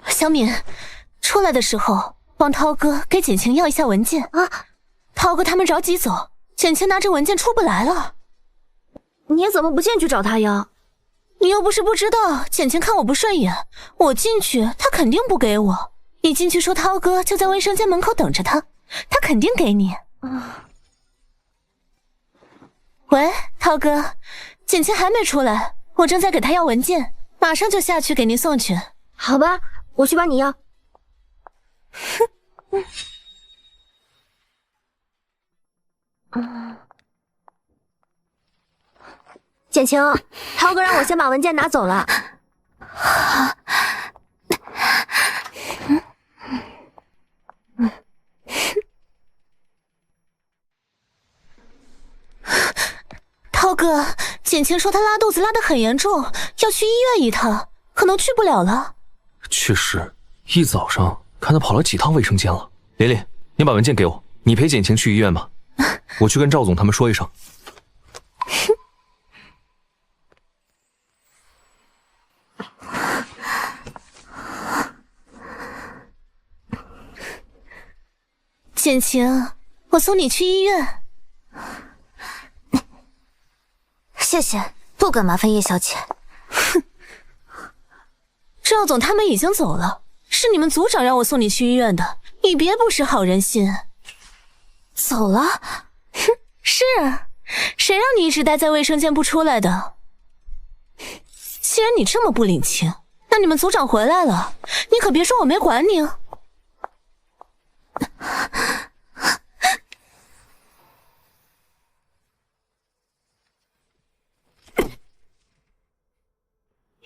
小敏，出来的时候帮涛哥给简晴要一下文件啊。涛哥他们着急走，简晴拿着文件出不来了。你怎么不进去找他呀？你又不是不知道，简晴看我不顺眼，我进去他肯定不给我。你进去说涛哥就在卫生间门口等着他，他肯定给你。喂，涛哥，简晴还没出来，我正在给他要文件，马上就下去给您送去。好吧，我去帮你要。简晴，涛哥让我先把文件拿走了。涛哥，简晴说她拉肚子拉得很严重，要去医院一趟，可能去不了了。确实，一早上看他跑了几趟卫生间了。琳琳，你把文件给我，你陪简晴去医院吧。我去跟赵总他们说一声。简晴，我送你去医院。谢谢，不敢麻烦叶小姐。哼，赵总他们已经走了，是你们组长让我送你去医院的，你别不识好人心。走了？哼，是啊，谁让你一直待在卫生间不出来的？既然你这么不领情，那你们组长回来了，你可别说我没管你哦。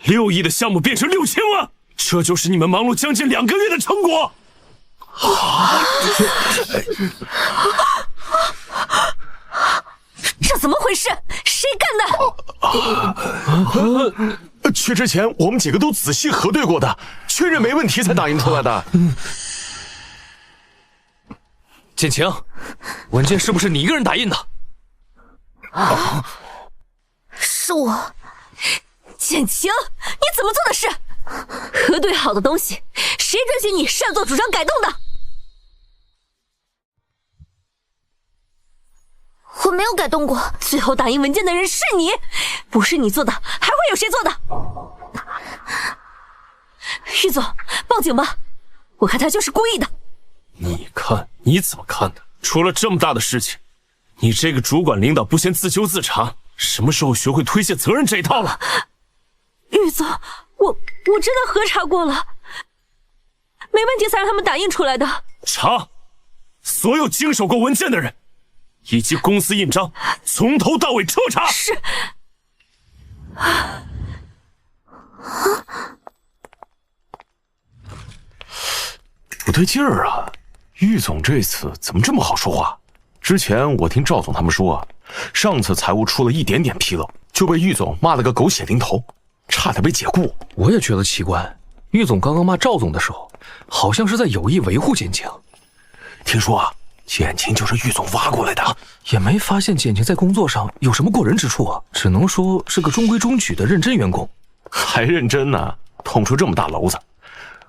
6亿的项目变成6000万，这就是你们忙碌将近2个月的成果。这怎么回事？谁干的？去之前我们几个都仔细核对过的，确认没问题才打印出来的。简晴，文件是不是你一个人打印的？是我。简晴，你怎么做的事？核对好的东西，谁准许你擅作主张改动的？我没有改动过。最后打印文件的人是你，不是你做的，还会有谁做的？玉总，报警吧！我看他就是故意的。你看你怎么看的？出了这么大的事情，你这个主管领导不先自纠自查，什么时候学会推卸责任这一套了？玉总，我真的核查过了，没问题才让他们打印出来的。查所有经手过文件的人，以及公司印章，从头到尾彻查。是。不对劲儿啊！玉总这次怎么这么好说话？之前我听赵总他们说，上次财务出了一点点纰漏，就被玉总骂了个狗血淋头，差点被解雇。我也觉得奇怪，玉总刚刚骂赵总的时候，好像是在有意维护简晴。听说啊，简晴就是玉总挖过来的，也没发现简晴在工作上有什么过人之处啊，只能说是个中规中矩的认真员工。还认真呢，捅出这么大篓子，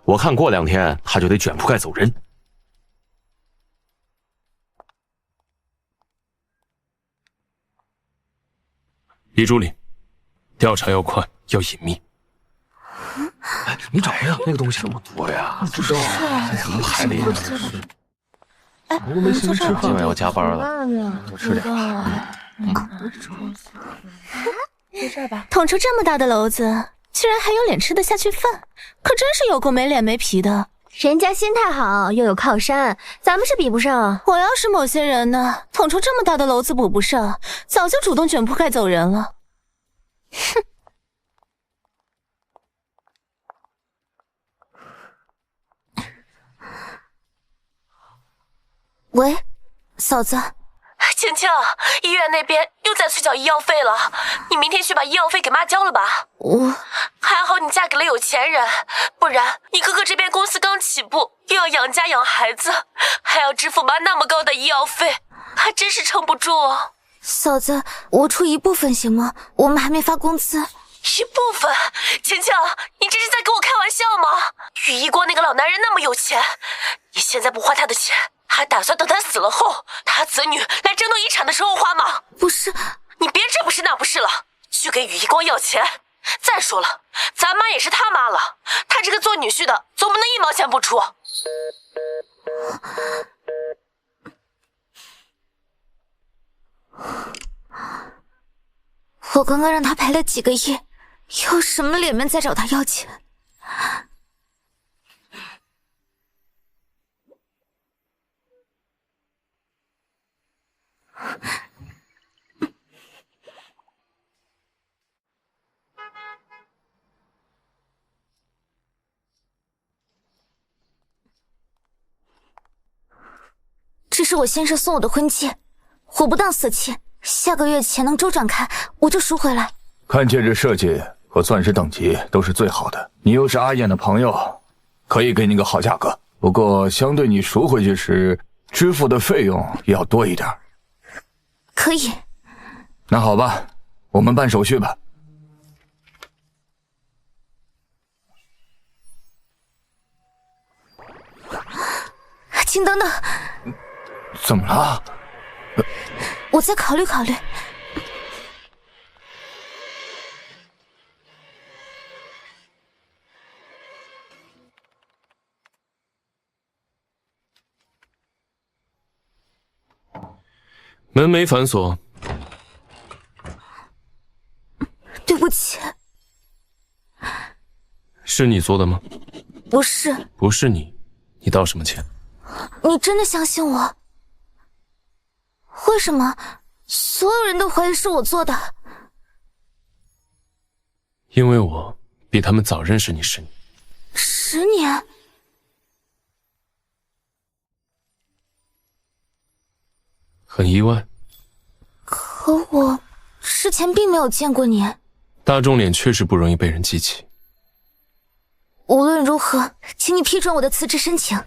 我看过2天他就得卷铺盖走人。李助理，调查要快，要隐秘。哎，你找呀，那个东西这么多呀，不知道怎么排的呀？我都没心思吃饭，今晚要加班了，多吃点。就这儿吧。捅出这么大的篓子，居然还有脸吃得下去饭，可真是有够没脸没皮的。人家心态好，又有靠山，咱们是比不上。我要是某些人呢，捅出这么大的篓子补不上，早就主动卷铺盖走人了。哼！喂，嫂子。晴晴，医院那边又在催缴医药费了，你明天去把医药费给妈交了吧。还好你嫁给了有钱人，不然你哥哥这边公司刚起步，又要养家养孩子，还要支付妈那么高的医药费，还真是撑不住啊。嫂子，我出一部分行吗？我们还没发工资。一部分？晴晴，你这是在跟我开玩笑吗？羽一锅那个老男人那么有钱，你现在不花他的钱，还打算等他死了后，他子女来争夺遗产的时候花吗？不是，你别这不是那不是了，去给羽一光要钱。再说了，咱妈也是他妈了，他这个做女婿的总不能1毛钱不出。我刚刚让他赔了几个亿，有什么脸面再找他要钱？这是我先生送我的婚戒，我不当死契，下个月钱能周转开，我就赎回来。看戒指设计和钻石等级都是最好的，你又是阿燕的朋友，可以给你个好价格。不过相对你赎回去时支付的费用也要多一点。可以。那好吧，我们办手续吧。请等等。怎么了？我再考虑考虑。门没反锁。对不起。是你做的吗？不是。不是你，你道什么歉？你真的相信我？为什么所有人都怀疑是我做的？因为我比他们早认识你10年。10年？很意外。可我之前并没有见过你。大众脸确实不容易被人记起。无论如何，请你批准我的辞职申请。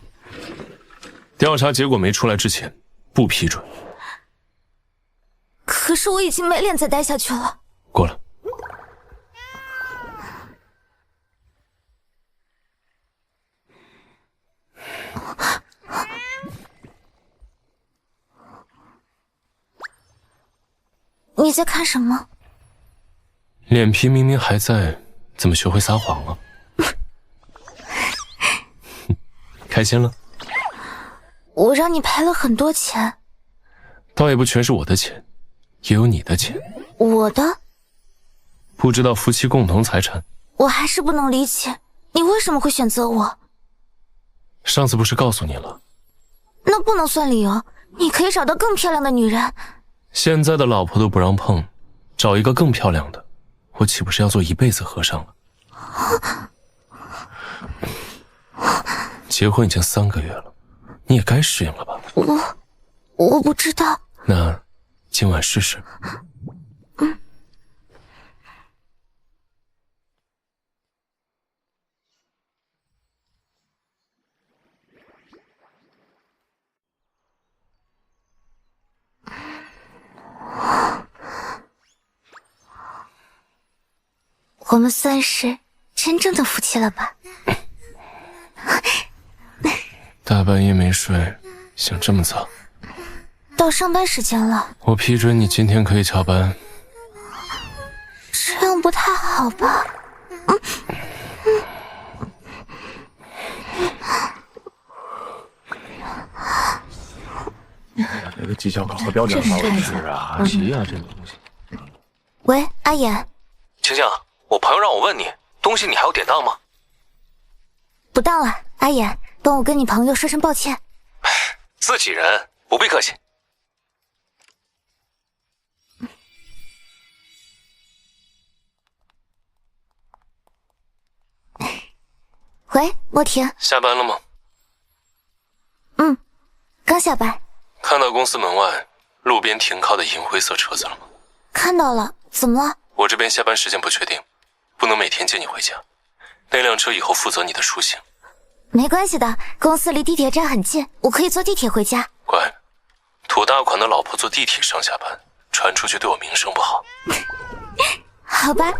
调查结果没出来之前，不批准。可是我已经没脸再待下去了。过来。你在看什么？脸皮明明还在，怎么学会撒谎了？开心了？我让你赔了很多钱。倒也不全是我的钱，也有你的钱。我的？不知道夫妻共同财产。我还是不能理解，你为什么会选择我？上次不是告诉你了？那不能算理由，你可以找到更漂亮的女人。现在的老婆都不让碰，找一个更漂亮的，我岂不是要做一辈子和尚了？结婚已经3个月了，你也该适应了吧？我不知道。那今晚试试。我们算是真正的夫妻了吧？大半夜没睡，醒这么早。到上班时间了。我批准你今天可以翘班。这样不太好吧？这个绩效考核标准好是啊，急啊，这个东西。喂，阿言。晴晴，我朋友让我问你，东西你还要典当吗？不当了，阿言，帮我跟你朋友说声抱歉。自己人，不必客气。喂，莫婷。下班了吗？刚下班。看到公司门外路边停靠的银灰色车子了吗？看到了，怎么了？我这边下班时间不确定，不能每天接你回家。那辆车以后负责你的出行。没关系的，公司离地铁站很近，我可以坐地铁回家。乖，土大款的老婆坐地铁上下班，传出去对我名声不好。好吧。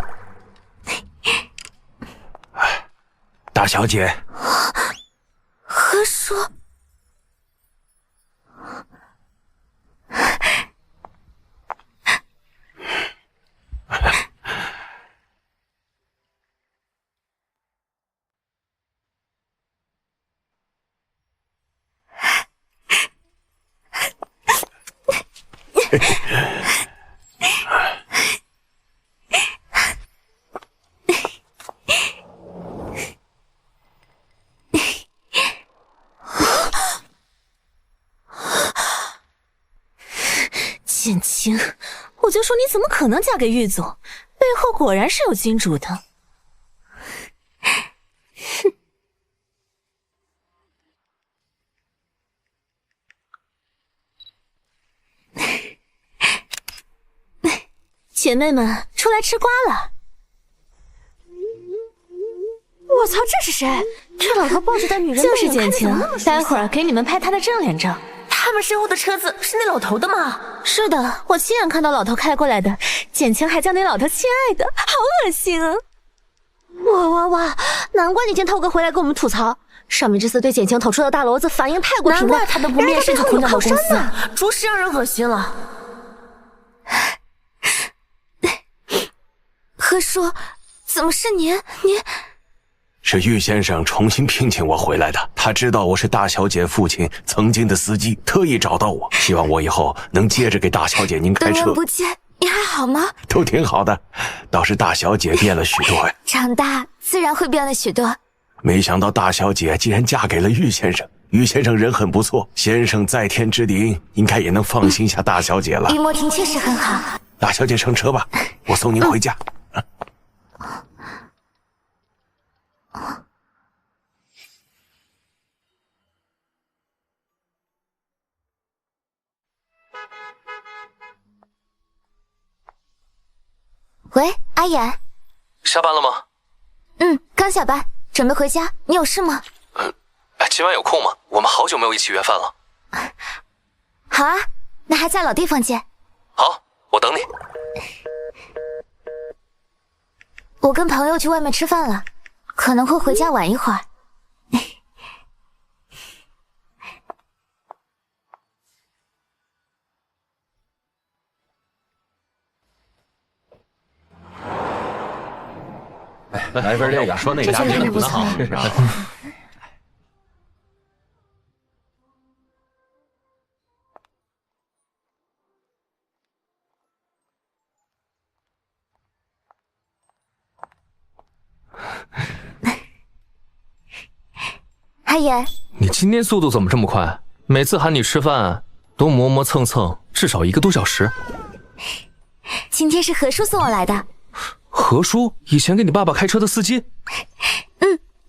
大小姐。何叔。简晴，我就说你怎么可能嫁给玉总，背后果然是有金主的。姐妹们，出来吃瓜了！我操，这是谁？这老头抱着的女人就是简晴，待会儿给你们拍她的正脸照。他们身后的车子是那老头的吗？是的，我亲眼看到老头开过来的。简晴还叫那老头亲爱的，好恶心啊！哇！难怪那天涛哥回来跟我们吐槽，上面这次对简晴投出的大骡子反应太过平淡，难怪他都不面试就回到了公司，着实让人恶心了。何叔，怎么是您？是玉先生重新聘请我回来的，他知道我是大小姐父亲曾经的司机，特意找到我，希望我以后能接着给大小姐您开车。多年不见，你还好吗？都挺好的，倒是大小姐变了许多呀。长大自然会变了许多。没想到大小姐竟然嫁给了玉先生，玉先生人很不错，先生在天之灵，应该也能放心下大小姐了。玉墨婷确实很好。大小姐上车吧，我送您回家。喂，阿言。下班了吗？刚下班，准备回家。你有事吗？今晚有空吗？我们好久没有一起约饭了。好啊，那还在老地方见。好，我等你。我跟朋友去外面吃饭了，可能会回家晚一会儿。来份这个，说那个俩真的不好。阿言，你今天速度怎么这么快？每次喊你吃饭都磨磨蹭蹭，至少1个多小时。今天是何叔送我来的。何叔以前给你爸爸开车的司机。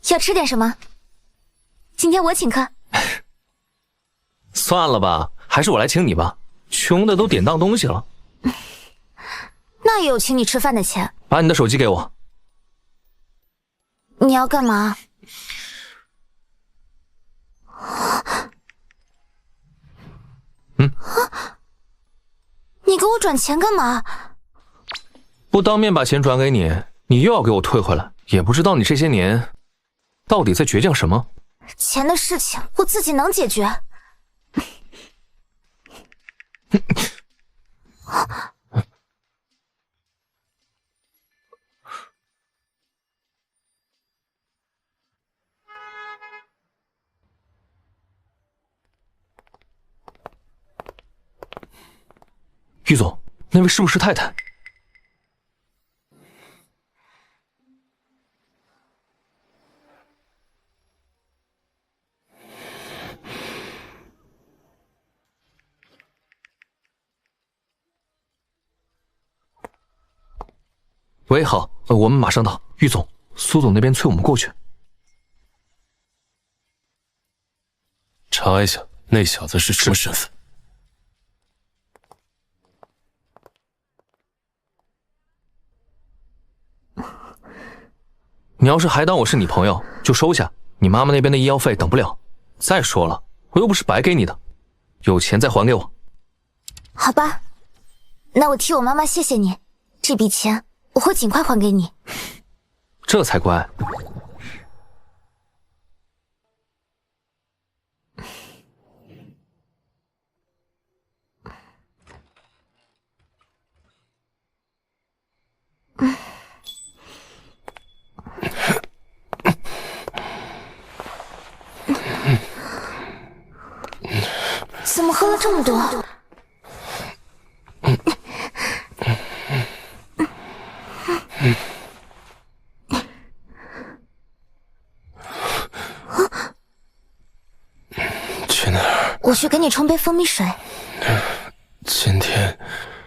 要吃点什么？今天我请客。算了吧，还是我来请你吧，穷的都典当东西了。那也有请你吃饭的钱。把你的手机给我。你要干嘛？你给我转钱干嘛？不当面把钱转给你，你又要给我退回来，也不知道你这些年到底在倔强什么。钱的事情我自己能解决。于总，那位是不是太太？喂，好，我们马上到。于总，苏总那边催我们过去。查一下那小子是什么身份。你要是还当我是你朋友，就收下。你妈妈那边的医药费等不了。再说了，我又不是白给你的，有钱再还给我。好吧，那我替我妈妈谢谢你，这笔钱我会尽快还给你。这才乖。怎么喝了这么多？去哪儿？我去给你冲杯蜂蜜水。今天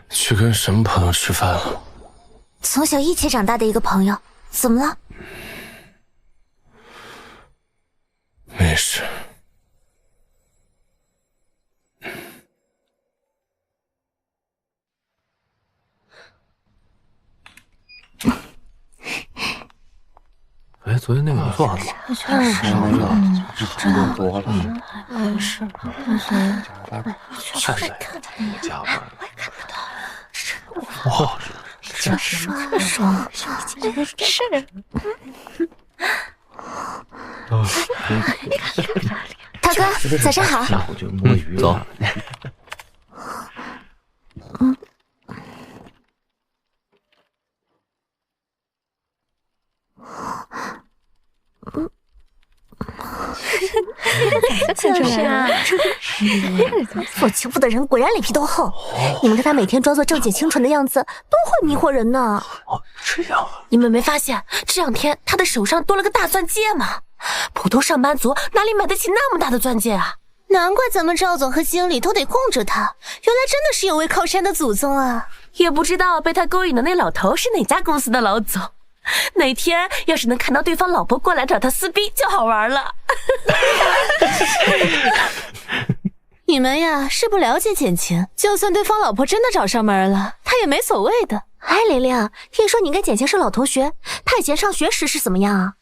去跟什么朋友吃饭了？从小一起长大的一个朋友，怎么了？没事。哎，昨天那个不错啊。吃的多了。是，确实加班。哇，这爽，是。大哥，早上好。那我就摸鱼了。走。就是啊，做情妇的人果然脸皮都厚。你们看他每天装作正经清纯的样子，多会迷惑人呢。这样啊？你们没发现这2天他的手上多了个大钻戒吗？普通上班族哪里买得起那么大的钻戒啊？难怪咱们赵总和经理都得供着他，原来真的是有位靠山的祖宗啊！也不知道被他勾引的那老头是哪家公司的老总。哪天要是能看到对方老婆过来找他撕逼就好玩了。你们呀是不了解简晴，就算对方老婆真的找上门了，他也没所谓的。哎，玲玲，听说你跟简晴是老同学，他以前上学时是怎么样啊？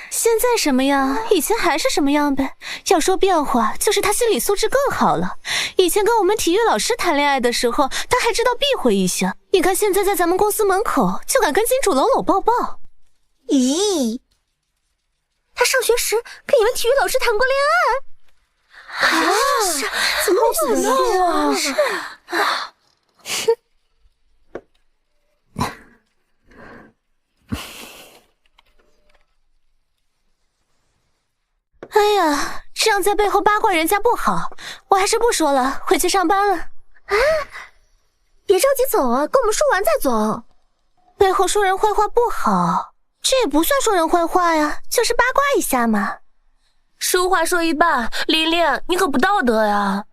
现在什么样，以前还是什么样呗。要说变化，就是他心理素质更好了。以前跟我们体育老师谈恋爱的时候，他还知道避讳一下。你看现在在咱们公司门口，就敢跟金主搂搂抱抱。咦，他上学时跟你们体育老师谈过恋爱？啊？怎么可能啊？是啊。哎呀，这样在背后八卦人家不好，我还是不说了，回去上班了。啊，别着急走啊，跟我们说完再走。背后说人坏话不好，这也不算说人坏话呀，就是八卦一下嘛。说话说一半，琳琳，你可不道德呀。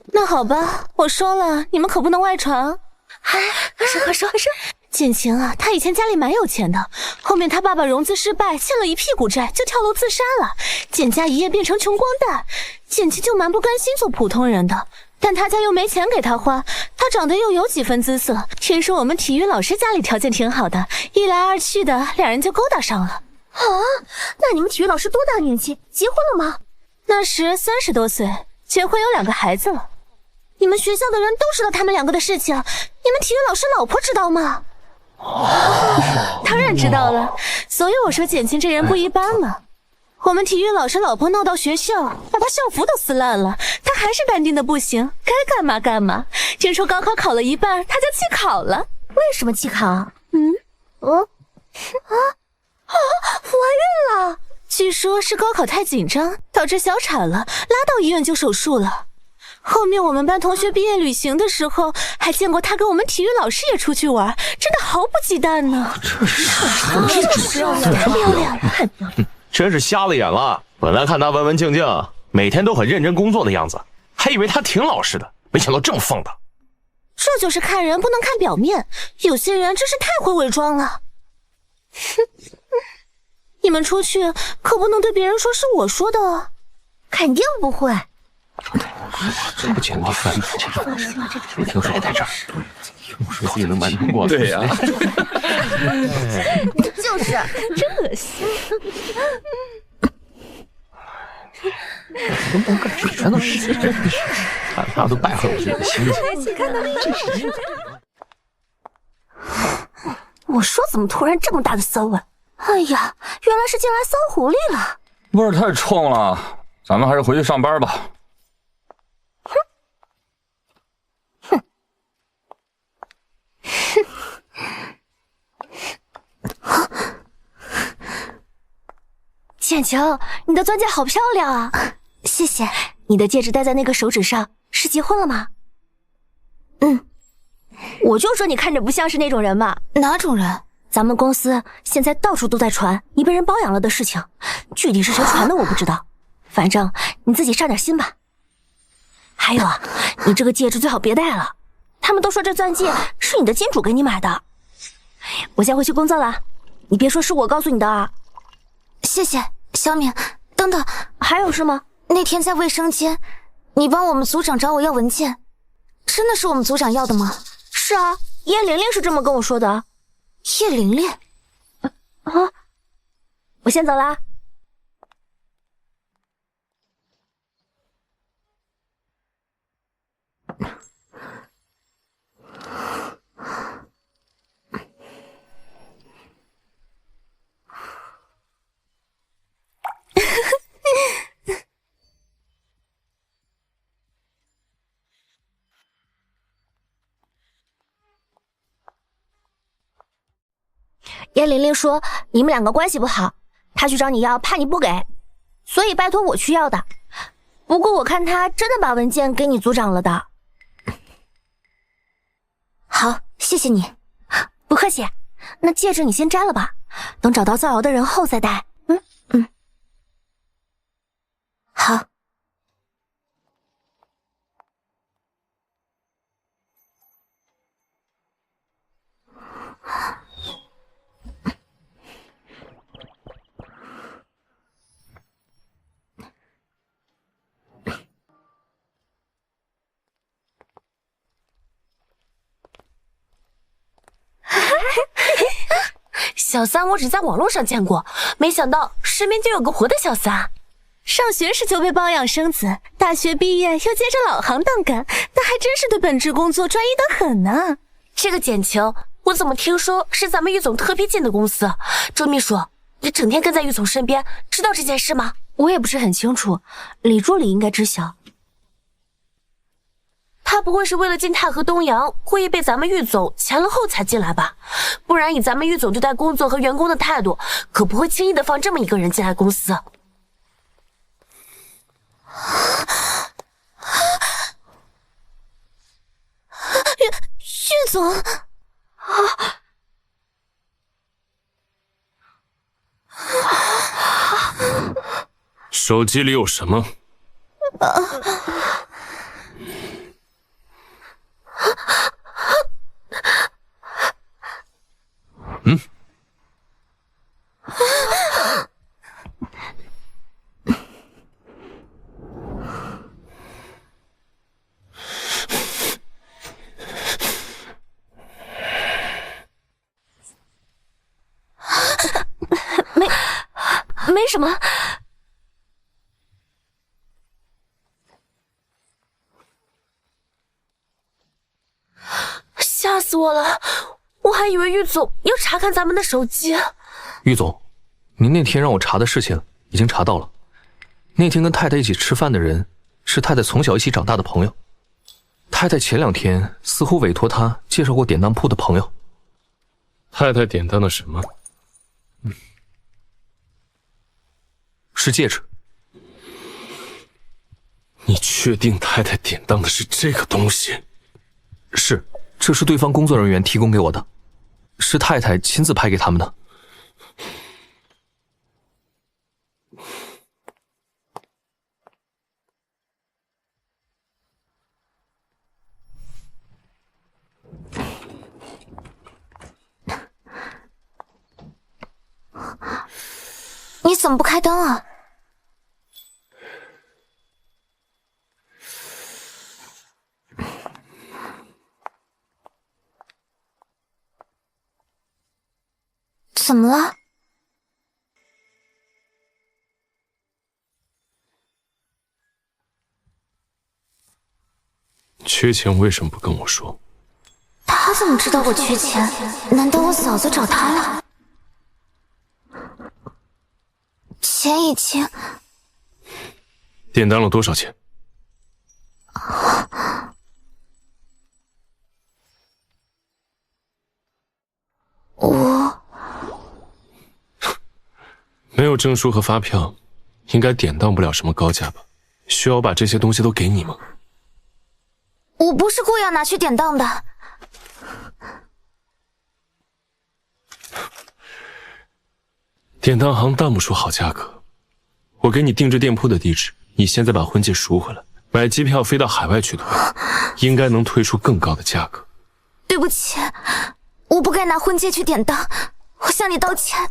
那好吧，我说了，你们可不能外传。快说。简晴啊，他以前家里蛮有钱的，后面他爸爸融资失败，欠了一屁股债，就跳楼自杀了。简家一夜变成穷光蛋，简晴就蛮不甘心做普通人的，但他家又没钱给他花，他长得又有几分姿色，听说我们体育老师家里条件挺好的，一来二去的，两人就勾搭上了。啊，那你们体育老师多大年纪？结婚了吗？那时30多岁，结婚有2个孩子了。你们学校的人都知道他们2个的事情，你们体育老师老婆知道吗？当然知道了，所以我说简晴这人不一般嘛。我们体育老师老婆闹到学校，把他校服都撕烂了，他还是淡定的不行，该干嘛干嘛。听说高考考了一半，他就弃考了。为什么弃考？怀孕了？据说是高考太紧张，导致小产了，拉到医院就手术了。后面我们班同学毕业旅行的时候，还见过他跟我们体育老师也出去玩，真的毫不忌惮呢。太不要脸了！真是瞎了眼了。本来看他文文静静，每天都很认真工作的样子，还以为他挺老实的，没想到这么放荡。这就是看人不能看表面，有些人真是太会伪装了。你们出去可不能对别人说是我说的哦。肯定不会。这不简单，没听说在这儿，我说自己能瞒通过。对呀，就是，真恶心。全都是看他都败坏我自己的心情。我说怎么突然这么大的骚味？哎呀，原来是进来骚狐狸了。味儿太冲了，咱们还是回去上班吧。简晴，你的钻戒好漂亮啊！谢谢。你的戒指戴在那个手指上，是结婚了吗？我就说你看着不像是那种人嘛。哪种人？咱们公司现在到处都在传你被人包养了的事情，具体是谁传的我不知道，反正你自己上点心吧。还有啊，你这个戒指最好别戴了，他们都说这钻戒是你的金主给你买的。我先回去工作了，你别说是我告诉你的啊。谢谢。小敏，等等，还有事吗？那天在卫生间，你帮我们组长找我要文件，真的是我们组长要的吗？是啊，叶玲玲是这么跟我说的。叶玲玲？我先走啦。叶玲玲说你们2个关系不好，她去找你要，怕你不给，所以拜托我去要的。不过我看她真的把文件给你组长了的。好，谢谢你。不客气。那戒指你先摘了吧，等找到造谣的人后再戴。好。小三我只在网络上见过，没想到身边就有个活的小三。上学时就被包养生子，大学毕业又接着老行当干，那还真是对本职工作专一得很呢。这个简晴，我怎么听说是咱们郁总特别近的公司？周秘书，你整天跟在郁总身边，知道这件事吗？我也不是很清楚，李助理应该知晓。他不会是为了进太和东阳，故意被咱们郁总前了后才进来吧？不然以咱们郁总对待工作和员工的态度，可不会轻易的放这么一个人进来公司。玉总手机里有什么？嗯。没什么。吓死我了！我还以为玉总要查看咱们的手机。玉总，您那天让我查的事情已经查到了。那天跟太太一起吃饭的人是太太从小一起长大的朋友。太太前2天似乎委托他介绍过典当铺的朋友。太太典当的什么？是戒指。你确定太太典当的是这个东西？是，这是对方工作人员提供给我的，是太太亲自拍给他们的。你怎么不开灯啊？怎么了？缺钱为什么不跟我说？他怎么知道我缺钱？难道我嫂子找他了？钱已经……典当了多少钱？我没有证书和发票，应该典当不了什么高价吧？需要我把这些东西都给你吗？我不是故意要拿去典当的。典当行当不出好价格，我给你定制店铺的地址，你现在把婚戒赎回来，买机票飞到海外去退，应该能退出更高的价格。对不起，我不该拿婚戒去典当，我向你道歉。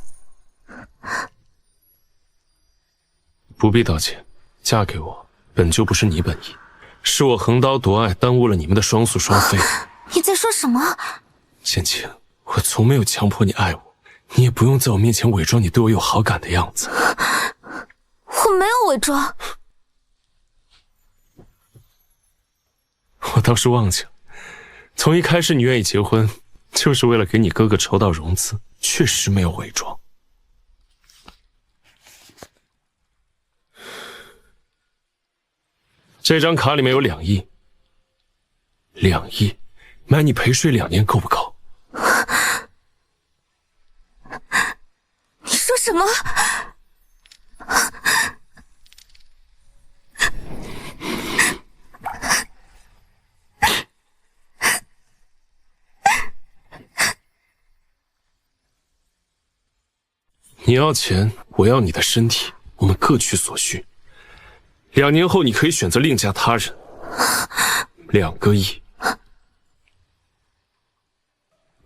不必道歉，嫁给我本就不是你本意，是我横刀夺爱，耽误了你们的双宿双飞。你在说什么？简晴，我从没有强迫你爱我，你也不用在我面前伪装你对我有好感的样子。我没有伪装。我倒是忘记了，从一开始你愿意结婚，就是为了给你哥哥筹到融资，确实没有伪装。这张卡里面有2亿，2亿，买你陪睡2年够不够？你说什么？你要钱，我要你的身体，我们各取所需。2年后，你可以选择另嫁他人。2个亿，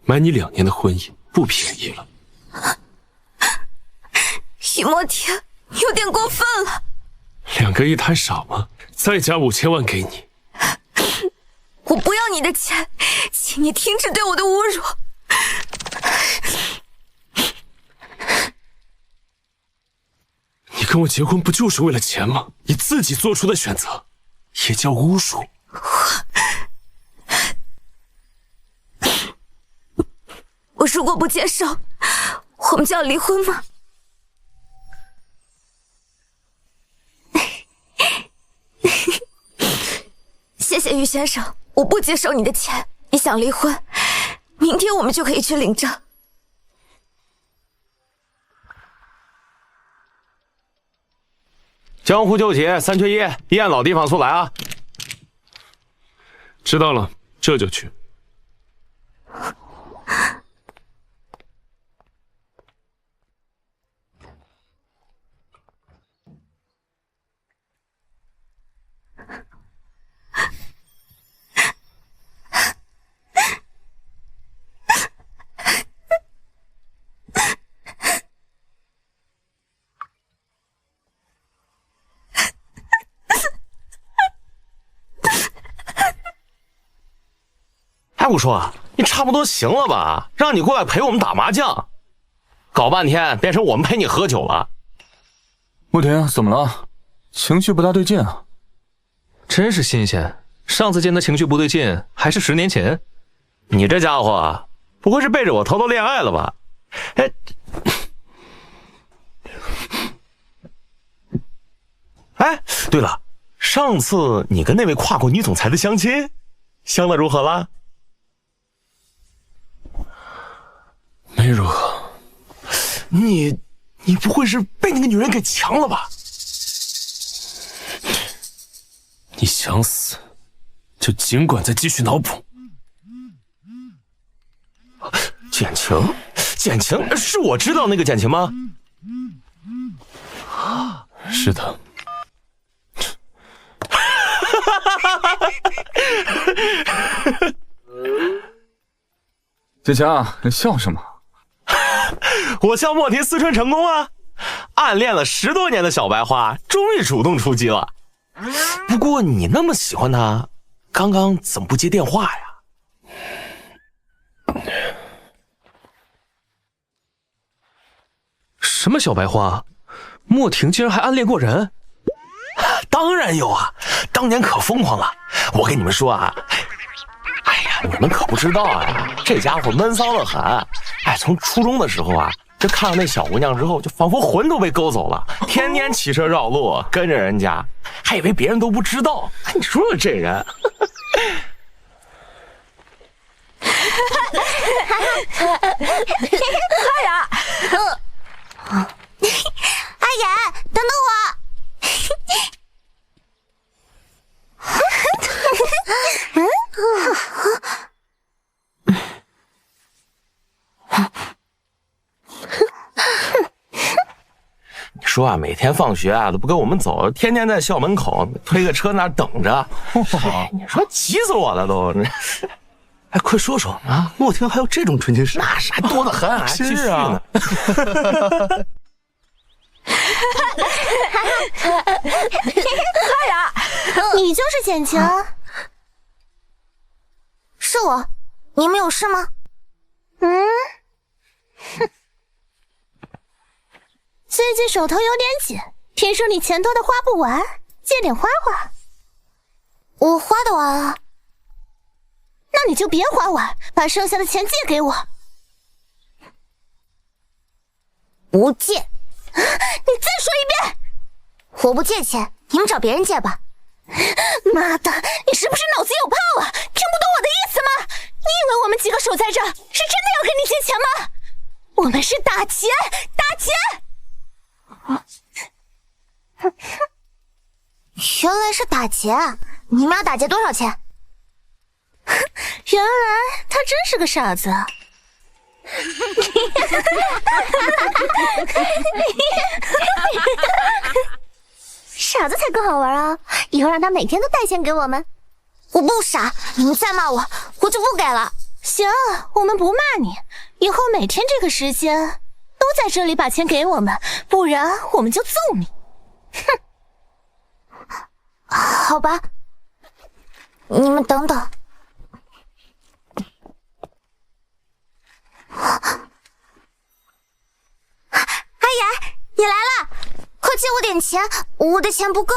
买你2年的婚姻，不便宜了。尹墨婷，你有点过分了。 2个亿太少吗？再加5000万给你。我不要你的钱，请你停止对我的侮辱。你跟我结婚不就是为了钱吗？你自己做出的选择，也叫侮辱。我如果不接受，我们就要离婚吗？谢谢于先生，我不接受你的钱。你想离婚，明天我们就可以去领证。江湖救急3缺1，一按老地方速来啊！知道了，这就去。哎，我说你差不多行了吧？让你过来陪我们打麻将，搞半天变成我们陪你喝酒了。穆婷，怎么了？情绪不大对劲啊。真是新鲜，上次见他情绪不对劲还是10年前。你这家伙不会是背着我偷偷恋爱了吧？哎，对了，上次你跟那位跨国女总裁的相亲，相得如何了？没如何。你不会是被那个女人给强了吧？你想死，就尽管再继续脑补。简晴，是我知道那个简晴吗？是的。姐强，你笑什么？我向莫婷思春成功啊！暗恋了10多年的小白花终于主动出击了。不过你那么喜欢她，刚刚怎么不接电话呀？什么小白花？莫婷竟然还暗恋过人？当然有啊，当年可疯狂了。我跟你们说啊，哎呀，你们可不知道啊，这家伙闷骚得很。哎，从初中的时候啊，就看到那小姑娘之后，就仿佛魂都被勾走了，天天骑车绕路，跟着人家，还以为别人都不知道。你说说这人。阿雅，阿雅，等等我。你说啊，每天放学啊都不跟我们走，天天在校门口推个车那儿等着。你说急死我了都。哎，快说说啊！莫婷还有这种纯情史？那是还多得很，还继续呢。阿雅，你就是简晴？是我，你们有事吗？最近手头有点紧，听说你钱多的花不完，借点花花。我花得完啊。那你就别花完，把剩下的钱借给我。不借。你再说一遍。我不借钱，你们找别人借吧。妈的，你是不是脑子有泡啊？听不懂我的意思吗？你以为我们几个守在这是真的要跟你借钱吗？我们是打劫，打劫！原来是打劫啊！你们要打劫多少钱？原来他真是个傻子。傻子才更好玩啊！以后让他每天都带钱给我们。我不傻，你们再骂我，我就不给了。行，我们不骂你，以后每天这个时间都在这里把钱给我们，不然我们就揍你。哼，好吧，你们等等。阿雅，你来了，快借我点钱，我的钱不够。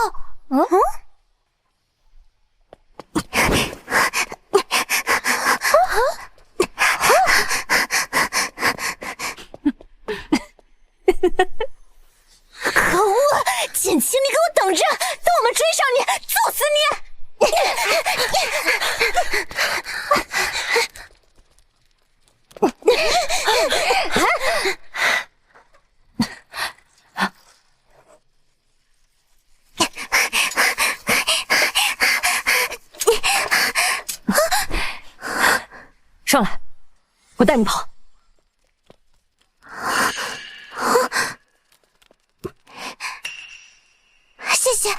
可恶！简晴，你给我等着，等我们追上你，揍死你！上来，我带你跑。谢谢。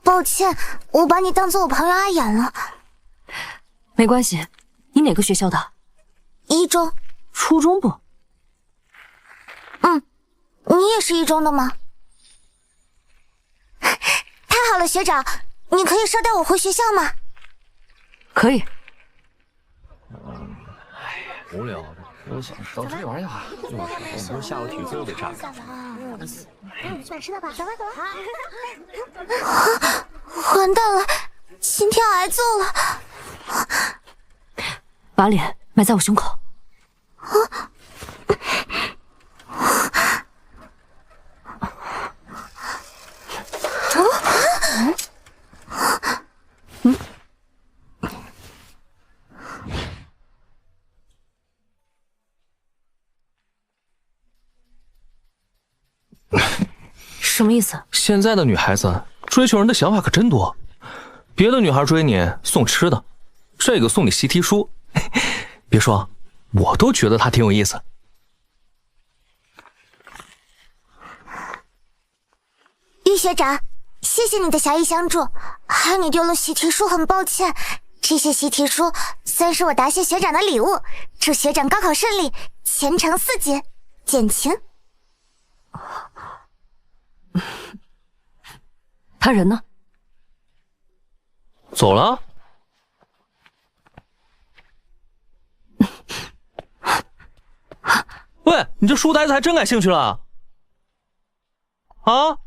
抱歉，我把你当做我朋友阿眼了。没关系，你哪个学校的？一中。初中不？你也是一中的吗？太好了，学长，你可以捎带我回学校吗？可以。无聊的，我想找出去玩去吧。就是，我们不是下午体育课都得上。我们去买吃的吧，走吧走吧。完蛋了，心跳挨揍了。把脸埋在我胸口。什么意思？现在的女孩子追求人的想法可真多，别的女孩追你送吃的，这个送你习题书，别说，我都觉得她挺有意思。玉学长，谢谢你的侠义相助，害你丢了习题书，很抱歉。这些习题书算是我答谢学长的礼物，祝学长高考顺利，前程似锦。简晴。他人呢？走了。喂，你这书呆子还真感兴趣了？啊？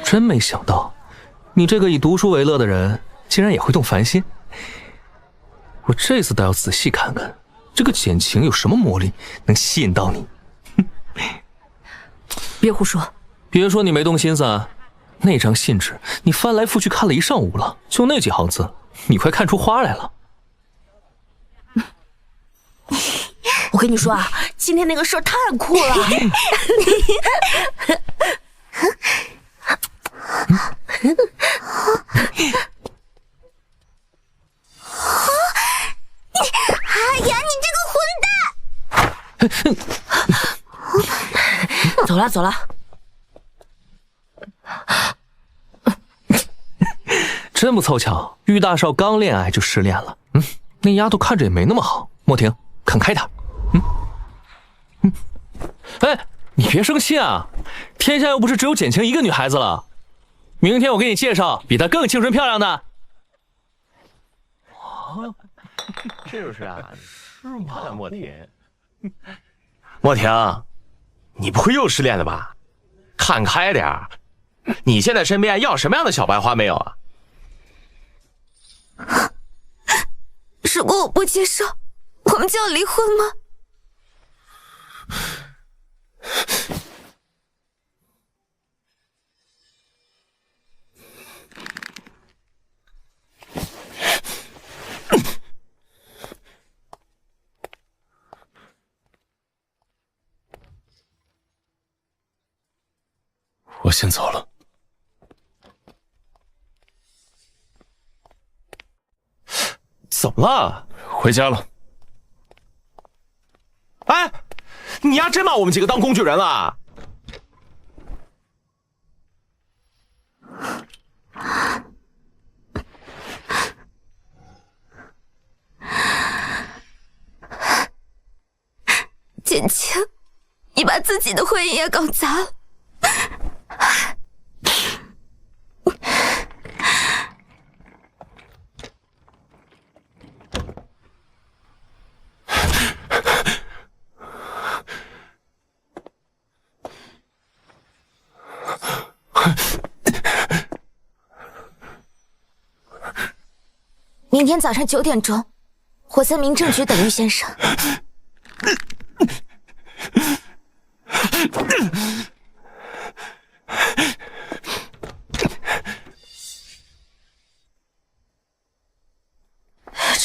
真没想到，你这个以读书为乐的人，竟然也会动凡心。我这次倒要仔细看看，这个简晴有什么魔力能吸引到你。别胡说！别说你没动心思，那张信纸你翻来覆去看了一上午了，就那几行字，你快看出花来了。我跟你说啊，今天那个事儿太酷了。哎呀，你这个混蛋！走了走了。真不凑巧，玉大少刚恋爱就失恋了。那丫头看着也没那么好。莫婷，看开点。哎，你别生气啊！天下又不是只有简晴一个女孩子了。明天我给你介绍比她更青春漂亮的。是不是啊？是吗？莫婷，莫婷，你不会又失恋了吧？看开点儿，你现在身边要什么样的小白花没有啊？如果我不接受，我们就要离婚吗？我先走了。怎么了？回家了。哎，你丫真把我们几个当工具人了？简晴，你把自己的婚姻也搞砸了。明天早上9点钟，我在民政局等玉先生。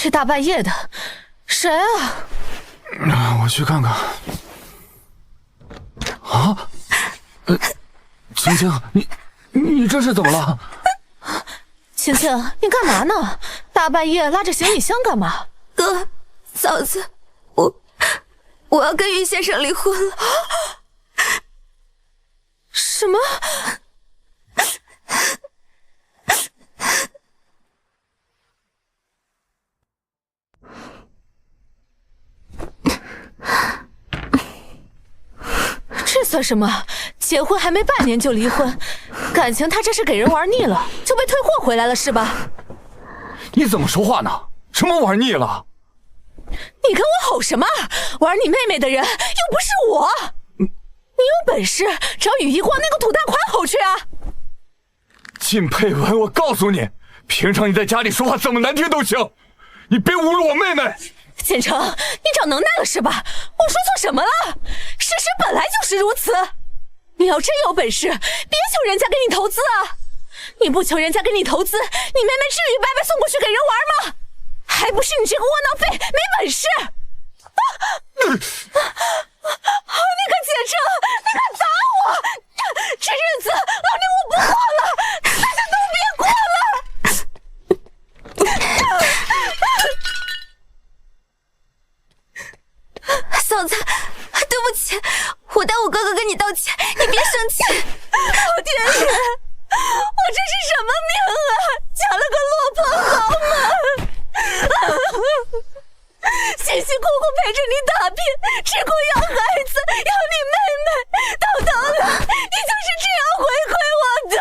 这大半夜的，谁啊？我去看看。啊，晴晴，你这是怎么了？晴晴，你干嘛呢？大半夜拉着行李箱干嘛？哥，嫂子，我要跟玉先生离婚了。什么？这算什么？结婚还没半年就离婚，感情他这是给人玩腻了，就被退货回来了是吧？你怎么说话呢？什么玩腻了？你跟我吼什么？玩你妹妹的人又不是我。你有本事找羽衣光那个土大款吼去啊！靳佩文，我告诉你，平常你在家里说话怎么难听都行，你别侮辱我妹妹。建成，你长能耐了是吧？我说错什么了？事实本来就是如此。你要真有本事，别求人家给你投资啊！你不求人家给你投资，你妹妹至于白白送过去给人玩吗？还不是你这个窝囊废没本事！你可建成，你敢打我！这日子老娘我不过了，大家都别过了！嫂子，对不起，我代我哥哥跟你道歉，你别生气。老天爷，我这是什么命啊？嫁了个落魄好马，辛辛苦苦陪着你打拼，吃苦养孩子，养你妹妹，到头来你就是这样回馈我的。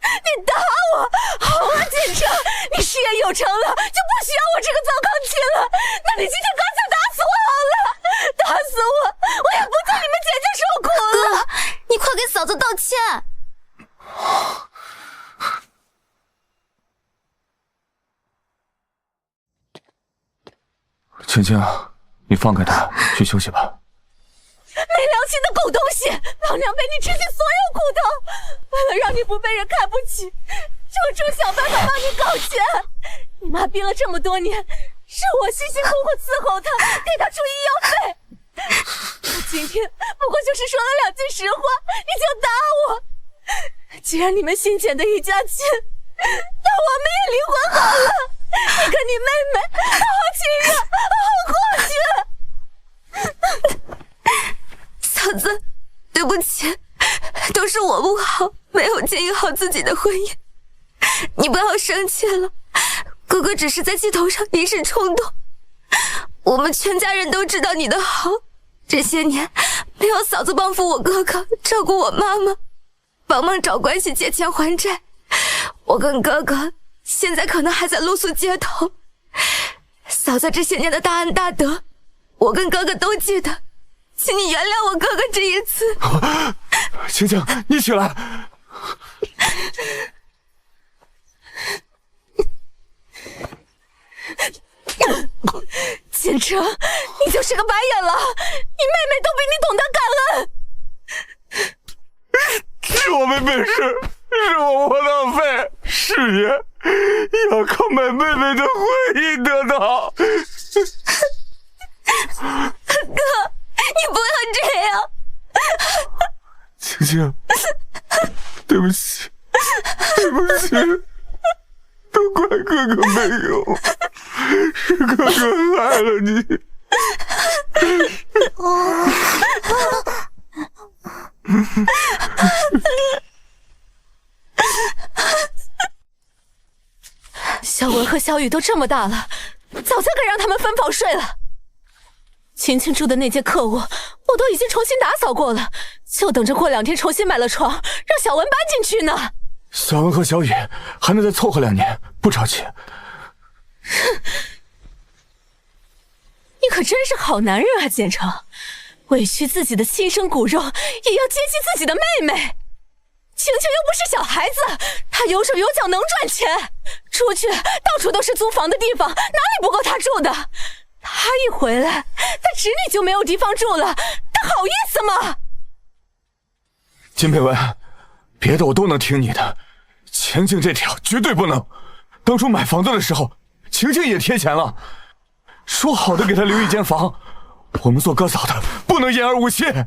你打我，好啊，建成，你事业有成了，就不需要我这个糟糠妻了。那你今天干脆打死我好了，打死我，我也不在你们姐姐受苦了。哥，你快给嫂子道歉。晴晴，你放开他，去休息吧。没良心的狗东西！老娘陪你吃尽所有苦头，为了让你不被人看不起，处处想办法帮你搞钱。你妈病了这么多年，是我辛辛苦苦伺候她，给她出医药费。今天不过就是说了2句实话，你就打我。既然你们新捡的一家亲，那我们也离婚好了。你跟你妹妹好好亲热，好好过去。嫂子，对不起，都是我不好，没有经营好自己的婚姻。你不要生气了，哥哥只是在气头上一时冲动。我们全家人都知道你的好，这些年没有嫂子帮扶我哥哥，照顾我妈妈，帮忙找关系借钱还债，我跟哥哥现在可能还在露宿街头。嫂子这些年的大恩大德，我跟哥哥都记得，请你原谅我哥哥这一次。晴晴，你起来。建成，你就是个白眼狼，你妹妹都比你懂得感恩。是我没本事，是我窝囊废，事业要靠买妹妹的婚姻得到。哥，你不要这样。晴晴，对不起，对不起，都怪哥哥没有，是哥哥害了你。小文和小雨都这么大了，早就该让他们分房睡了。青青住的那间客屋，我都已经重新打扫过了，就等着过2天重新买了床，让小文搬进去呢。小文和小雨还能再凑合2年，不着急。你可真是好男人啊，简城，委屈自己的亲生骨肉，也要接济自己的妹妹。晴晴又不是小孩子，她有手有脚能赚钱，出去到处都是租房的地方，哪里不够她住的？她一回来，她侄女就没有地方住了，她好意思吗？金佩文，别的我都能听你的，晴晴这条绝对不能。当初买房子的时候，晴晴也贴钱了，说好的给她留一间房，我们做哥嫂的不能言而无信。我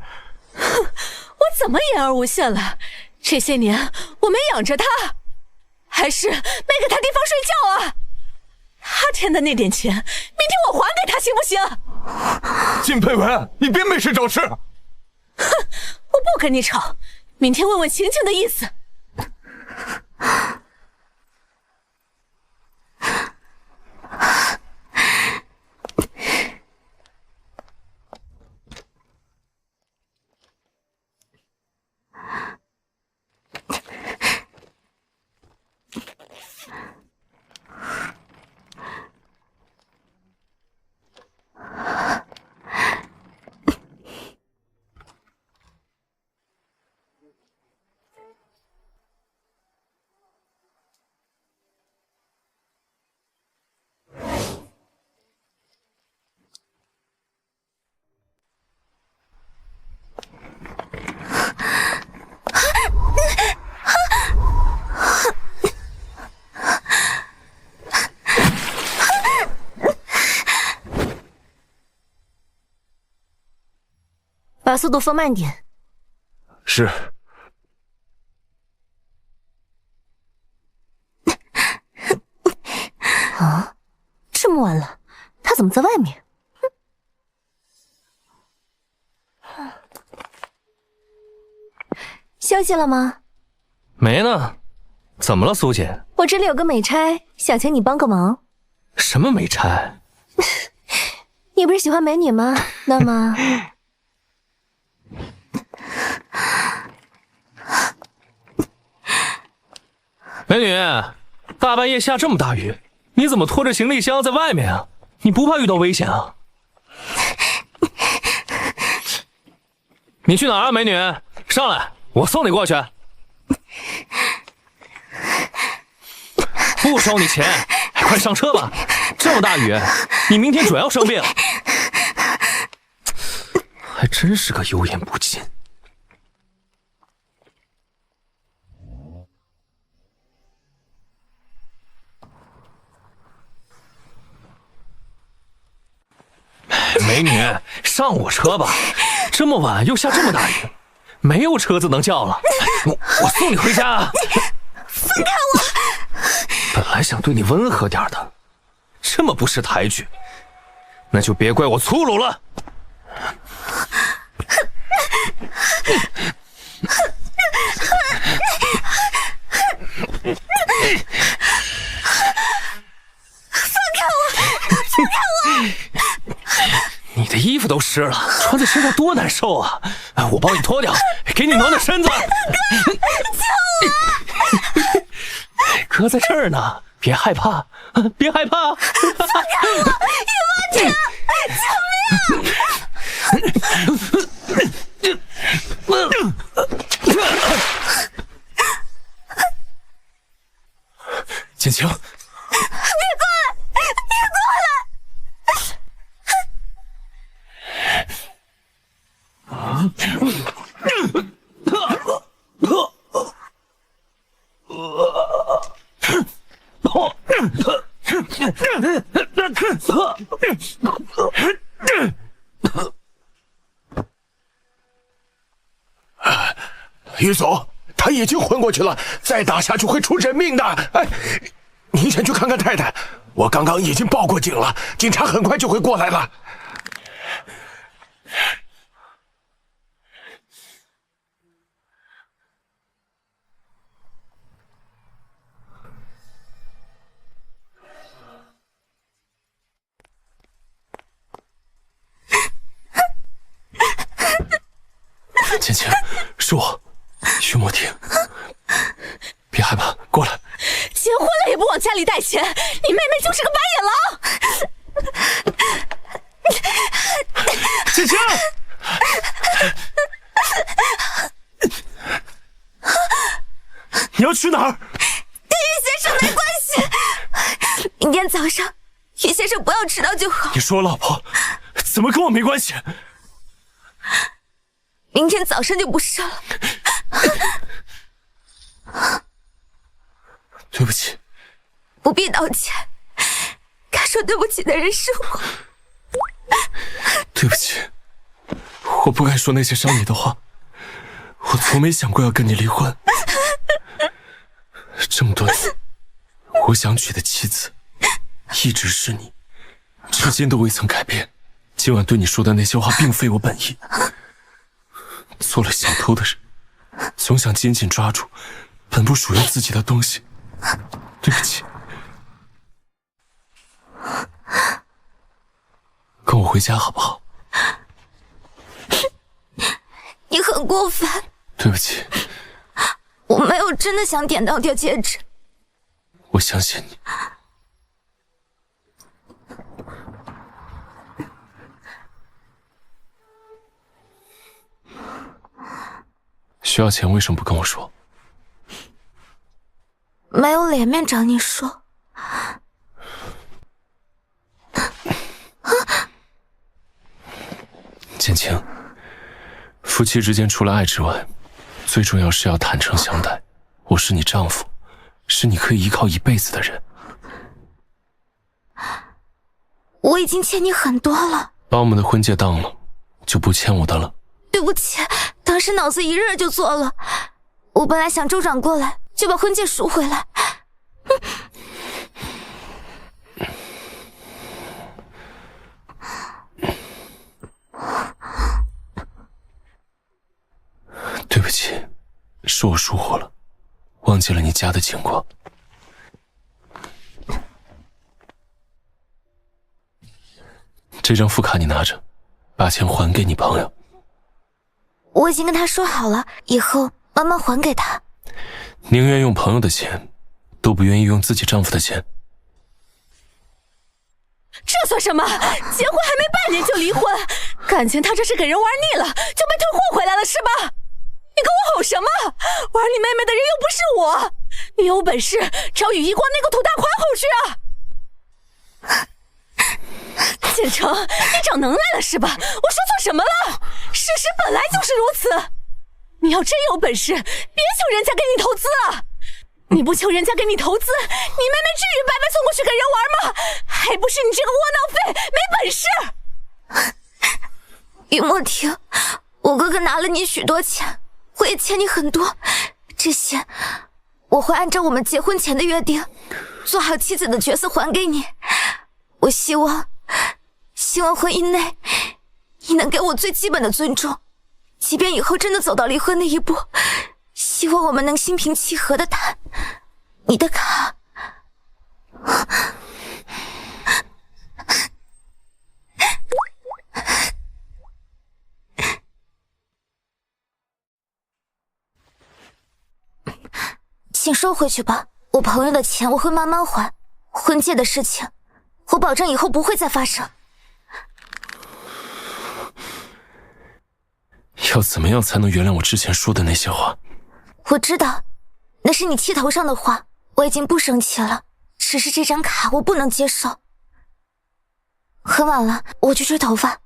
怎么言而无信了？这些年我没养着她，还是没给她地方睡觉啊？她添的那点钱，明天我还给她行不行？金佩文，你别没事找事。哼，我不跟你吵，明天问问晴晴的意思。把速度放慢点。是。啊，这么晚了，他怎么在外面？休息了吗？没呢。怎么了，苏姐？我这里有个美差，想请你帮个忙。什么美差？你不是喜欢美女吗？那么美女，大半夜下这么大雨，你怎么拖着行李箱在外面啊？你不怕遇到危险啊？你去哪儿啊，美女？上来，我送你过去。不收你钱，快上车吧！这么大雨，你明天准要生病。还真是个油盐不进。美女，上我车吧！这么晚又下这么大雨，没有车子能叫了。我送你回家。放开我！本来想对你温和点的，这么不识抬举，那就别怪我粗鲁了。放开我！放开我！你的衣服都湿了，穿在身上多难受啊！我帮你脱掉，给你暖暖身子。救我！哥在这儿呢，别害怕，别害怕。放开我！雨蛙姐，救命！简晴，别过来！别过来！于总，他已经昏过去了，再打下去会出人命的。哎，您先去看看太太，我刚刚已经报过警了，警察很快就会过来了。浅浅，是我，于墨婷，别害怕，过来。结婚了也不往家里带钱，你妹妹就是个白眼狼。浅浅，你要去哪儿？跟于先生没关系。明天早上，于先生不要迟到就好。你说我老婆，怎么跟我没关系？明天早上就不是了。对不起。不必道歉，该说对不起的人是我。对不起，我不该说那些伤你的话。我从没想过要跟你离婚。这么多年，我想娶的妻子一直是你，至今都未曾改变。今晚对你说的那些话并非我本意。做了小偷的人，总想紧紧抓住本不属于自己的东西。对不起，跟我回家好不好？你很过分。对不起，我没有真的想点到掉戒指。我相信你。需要钱为什么不跟我说？没有脸面找你说。简晴，夫妻之间除了爱之外，最重要是要坦诚相待。我是你丈夫，是你可以依靠一辈子的人。我已经欠你很多了。把我们的婚戒当了，就不欠我的了。对不起，当时脑子一热就做了。我本来想周转过来，就把婚戒赎回来。对不起，是我疏忽了，忘记了你家的情况。这张副卡你拿着，把钱还给你朋友。我已经跟他说好了，以后慢慢还给他。宁愿用朋友的钱，都不愿意用自己丈夫的钱。这算什么？结婚还没半年就离婚，感情他这是给人玩腻了，就被退货回来了是吧？你跟我吼什么？玩你妹妹的人又不是我，你有本事找羽衣光那个土大款吼去啊！简城，你长能耐了是吧？我说错什么了？事实本来就是如此。你要真有本事，别求人家给你投资了。你不求人家给你投资，你妹妹至于白白送过去给人玩吗？还不是你这个窝囊废，没本事！于墨婷，我哥哥拿了你许多钱，我也欠你很多，这些我会按照我们结婚前的约定，做好妻子的角色还给你。我希望婚姻内你能给我最基本的尊重，即便以后真的走到离婚那一步，希望我们能心平气和的谈。你的卡。请收回去吧，我朋友的钱我会慢慢还，婚戒的事情我保证以后不会再发生。要怎么样才能原谅我之前说的那些话？我知道，那是你气头上的话，我已经不生气了，只是这张卡我不能接受。很晚了，我去吹头发。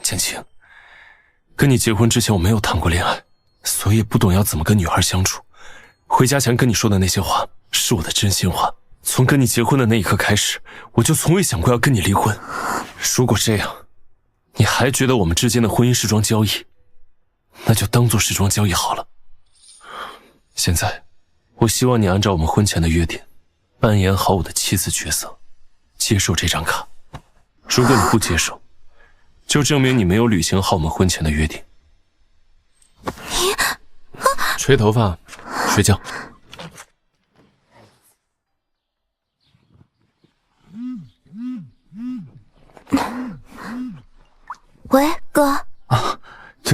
简晴，跟你结婚之前我没有谈过恋爱，所以不懂要怎么跟女孩相处。回家前跟你说的那些话是我的真心话，从跟你结婚的那一刻开始，我就从未想过要跟你离婚。如果这样，你还觉得我们之间的婚姻是桩交易，那就当做是桩交易好了。现在，我希望你按照我们婚前的约定，扮演好我的妻子角色，接受这张卡。如果你不接受，就证明你没有履行好我们婚前的约定。吹头发，睡觉。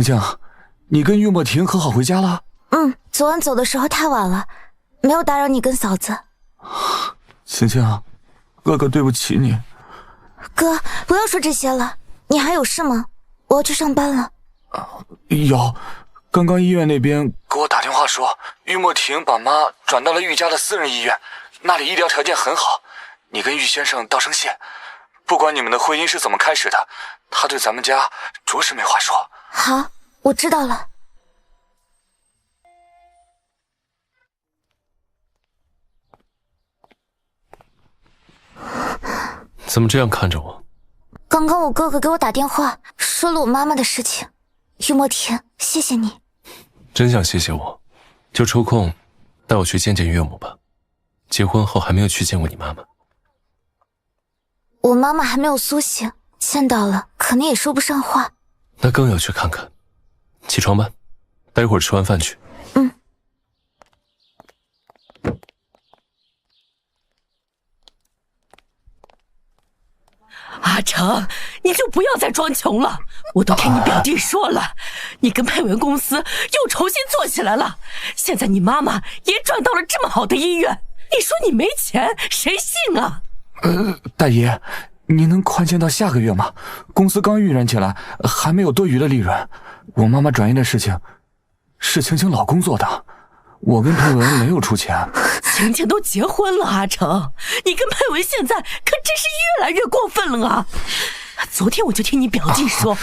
晴晴，你跟玉墨婷和好回家了？昨晚走的时候太晚了，没有打扰你跟嫂子。晴晴，哥哥对不起你。哥，不要说这些了，你还有事吗？我要去上班了。有，刚刚医院那边给我打电话说，玉墨婷把妈转到了玉家的私人医院，那里医疗条件很好。你跟玉先生道声谢，不管你们的婚姻是怎么开始的，他对咱们家着实没话说。好，我知道了。怎么这样看着我？刚刚我哥哥给我打电话，说了我妈妈的事情。玉墨婷，谢谢你。真想谢谢我，就抽空带我去见见岳母吧。结婚后还没有去见过你妈妈。我妈妈还没有苏醒，见到了可能也说不上话。那更要去看看。起床吧，待会儿吃完饭去。阿成，你就不要再装穷了。我都跟你表弟说了，你跟佩文公司又重新做起来了。现在你妈妈也转到了这么好的医院，你说你没钱，谁信啊？大爷，您能宽限到下个月吗？公司刚运转起来，还没有多余的利润。我妈妈转院的事情是晴晴老公做的，我跟佩文没有出钱。晴晴都结婚了，阿成，你跟佩文现在可真是越来越过分了啊！昨天我就听你表弟说，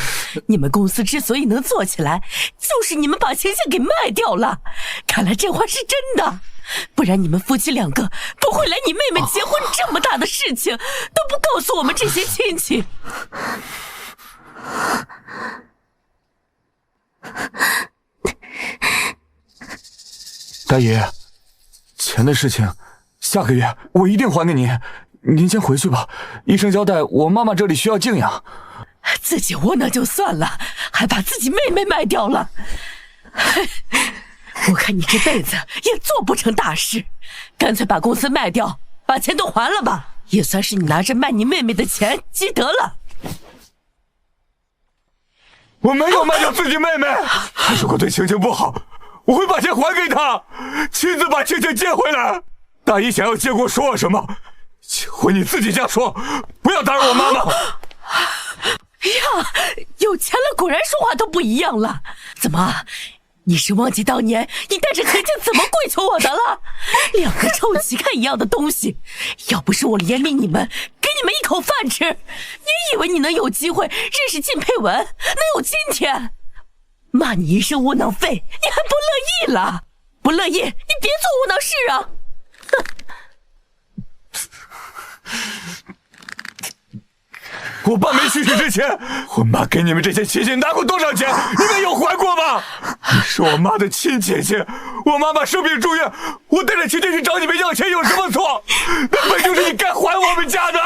你们公司之所以能做起来，就是你们把晴晴给卖掉了。看来这话是真的，不然你们夫妻两个不会来你妹妹结婚这么大的事情都不告诉我们这些亲戚。大爷，钱的事情下个月我一定还给您，您先回去吧。医生交代我妈妈这里需要静养。自己窝囊就算了，还把自己妹妹卖掉了。我看你这辈子也做不成大事，干脆把公司卖掉，把钱都还了吧，也算是你拿着卖你妹妹的钱积德了。我没有卖掉自己妹妹，如果对晴晴不好，我会把钱还给她，亲自把晴晴接回来。大姨想要结果说我什么，请回你自己家说，不要打扰我妈妈。呀，有钱了果然说话都不一样了。怎么，你是忘记当年你带着晴晴怎么跪求我的了？两个臭乞丐一样的东西，要不是我怜悯你们，给你们一口饭吃，你以为你能有机会认识靳佩文，能有今天？骂你一声窝囊废，你还不乐意了？不乐意，你别做窝囊事啊！我爸没去世之前，我妈给你们这些亲戚拿过多少钱？你们有还过吗？你是我妈的亲姐姐，我妈妈生病住院，我带着晴晴去找你们要钱有什么错？那本就是你该还我们家的。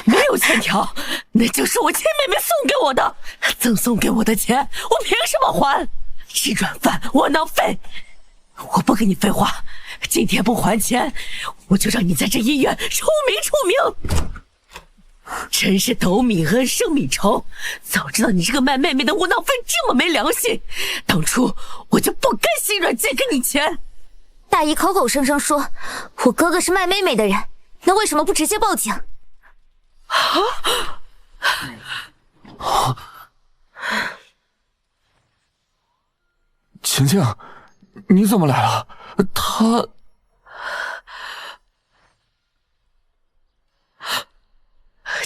没有欠条，那就是我亲妹妹送给我的，赠送给我的钱，我凭什么还？吃软饭，窝囊废！我不跟你废话，今天不还钱，我就让你在这医院出名。真是斗米恩，升米仇！早知道你这个卖妹妹的窝囊废这么没良心，当初我就不该心软借给你钱。大姨口口声声说我哥哥是卖妹妹的人，那为什么不直接报警？晴晴，你怎么来了？他……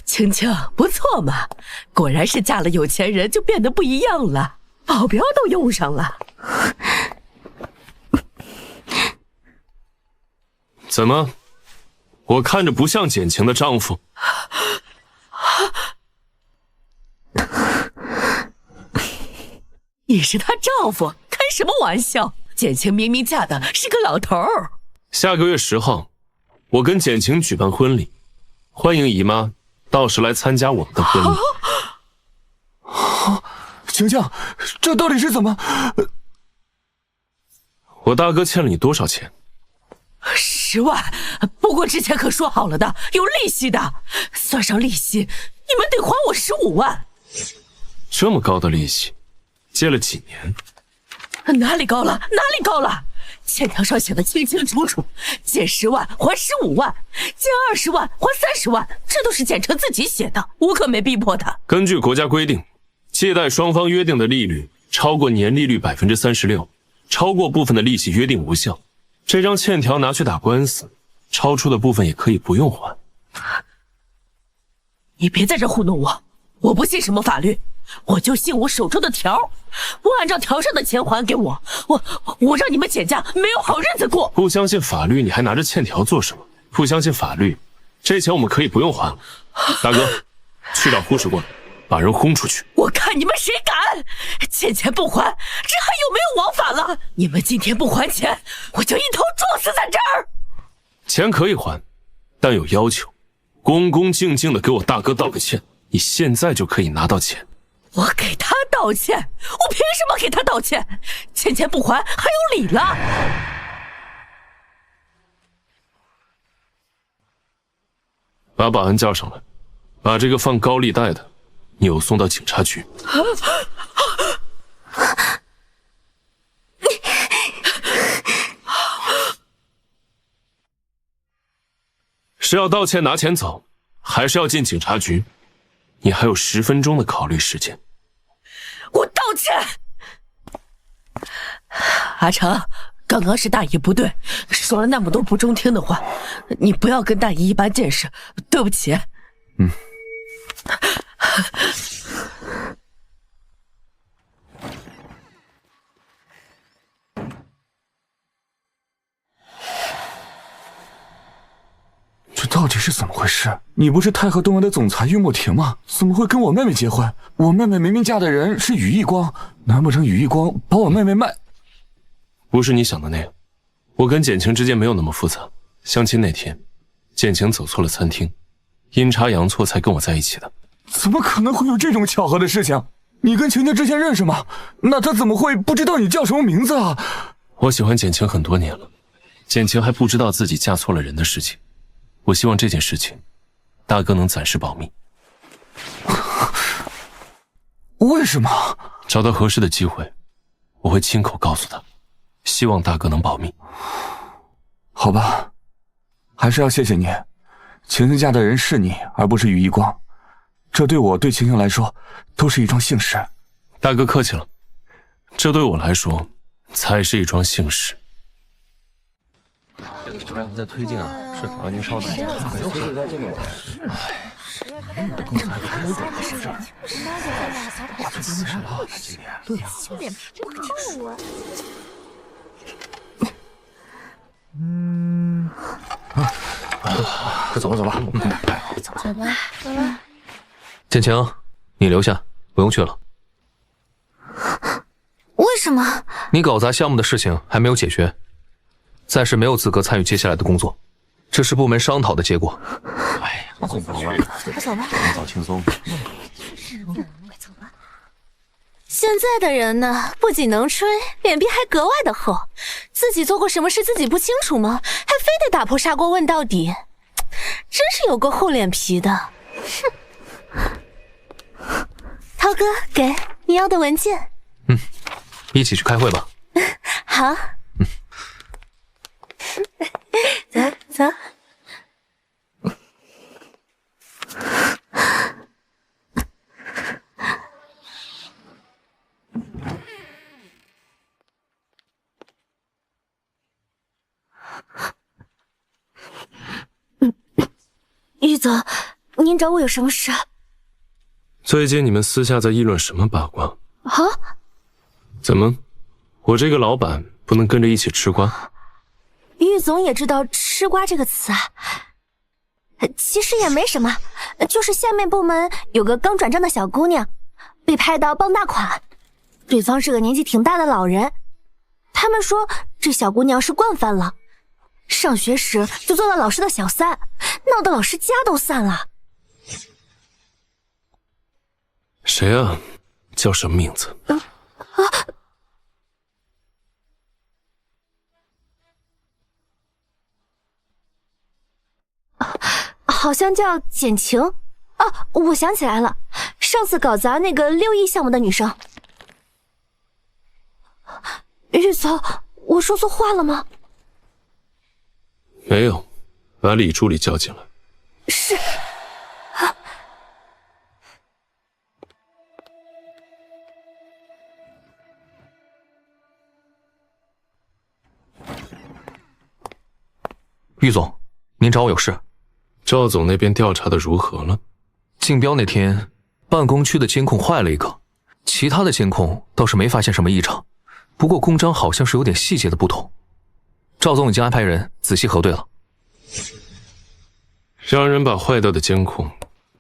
晴晴不错嘛，果然是嫁了有钱人就变得不一样了，保镖都用上了。怎么？我看着不像简晴的丈夫。你是她丈夫，开什么玩笑？简晴明明嫁的是个老头儿。下个月10号，我跟简晴举办婚礼，欢迎姨妈到时来参加我们的婚礼。晴晴，这到底是怎么？我大哥欠了你多少钱？10万，不过之前可说好了的，有利息的，算上利息，你们得还我15万。这么高的利息，借了几年？哪里高了？哪里高了？欠条上写的清清楚楚，借10万还15万，借20万还30万，这都是简成自己写的，我可没逼迫他。根据国家规定，借贷双方约定的利率超过年利率36%，超过部分的利息约定无效。这张欠条拿去打官司，超出的部分也可以不用还。你别在这糊弄我，我不信什么法律，我就信我手中的条。不按照条上的钱还给我，我让你们简家没有好日子过。不相信法律，你还拿着欠条做什么？不相信法律，这钱我们可以不用还。大哥，去找护士过来，把人轰出去。我看你们谁敢！欠钱不还，这还有没有王法了？你们今天不还钱，我就一头撞死在这儿。钱可以还，但有要求，恭恭敬敬的给我大哥道个歉。你现在就可以拿到钱。我给他道歉？我凭什么给他道歉？欠钱不还还有理了？把保安叫上来，把这个放高利贷的扭送到警察局。是要道歉拿钱走，还是要进警察局？你还有10分钟的考虑时间。我道歉。阿成，刚刚是大姨不对，说了那么多不中听的话，你不要跟大姨一般见识，对不起。这到底是怎么回事？你不是太和东湾的总裁玉墨婷吗？怎么会跟我妹妹结婚？我妹妹明明嫁的人是羽翼光，难不成羽翼光把我妹妹卖？不是你想的那样，我跟简晴之间没有那么复杂。相亲那天，简晴走错了餐厅，阴差阳错才跟我在一起的。怎么可能会有这种巧合的事情？你跟晴晴之前认识吗？那她怎么会不知道你叫什么名字啊？我喜欢简晴很多年了，简晴还不知道自己嫁错了人的事情。我希望这件事情，大哥能暂时保密。为什么？找到合适的机会，我会亲口告诉他，希望大哥能保密。好吧，还是要谢谢你。晴晴嫁的人是你，而不是羽翼光，这对我对晴晴来说都是一桩幸事。大哥客气了，这对我来说才是一桩幸事。在推进啊，是啊，您稍等。快走吧，走吧。走吧，走吧。简晴，你留下，不用去了。为什么？你搞砸项目的事情还没有解决，暂时没有资格参与接下来的工作，这是部门商讨的结果。哎呀，走吧，快走吧，早轻松。快走吧。现在的人呢，不仅能吹，脸皮还格外的厚。自己做过什么事自己不清楚吗？还非得打破砂锅问到底，真是有个厚脸皮的。哼！涛哥，给你要的文件。一起去开会吧。好。走走。玉总，您找我有什么事？最近你们私下在议论什么八卦？啊？怎么，我这个老板不能跟着一起吃瓜？玉总也知道“吃瓜”这个词啊？其实也没什么，就是下面部门有个刚转正的小姑娘，被派到傍大款，对方是个年纪挺大的老人。他们说这小姑娘是惯犯了，上学时就做了老师的小三，闹得老师家都散了。谁啊？叫什么名字？好像叫简晴。哦，我想起来了，上次搞砸那个6亿项目的女生。玉总，我说错话了吗？没有，把李助理叫进来。是。玉总，您找我有事？赵总那边调查的如何了？竞标那天，办公区的监控坏了一个，其他的监控倒是没发现什么异常，不过公章好像是有点细节的不同。赵总已经安排人仔细核对了，让人把坏掉的监控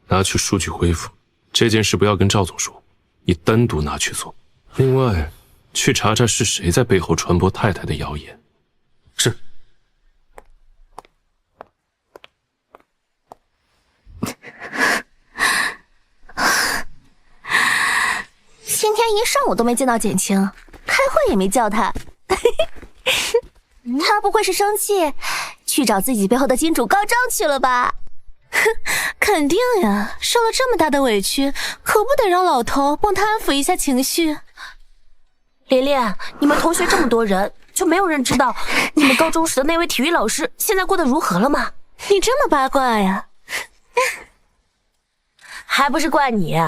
拿去数据恢复。这件事不要跟赵总说，你单独拿去做。另外，去查查是谁在背后传播太太的谣言。是。今天一上午都没见到简晴，开会也没叫他。他不会是生气，去找自己背后的金主告状去了吧？哼，肯定呀，受了这么大的委屈，可不得让老头帮他安抚一下情绪。琳琳，你们同学这么多人，就没有人知道你们高中时的那位体育老师现在过得如何了吗？你这么八卦呀？还不是怪你，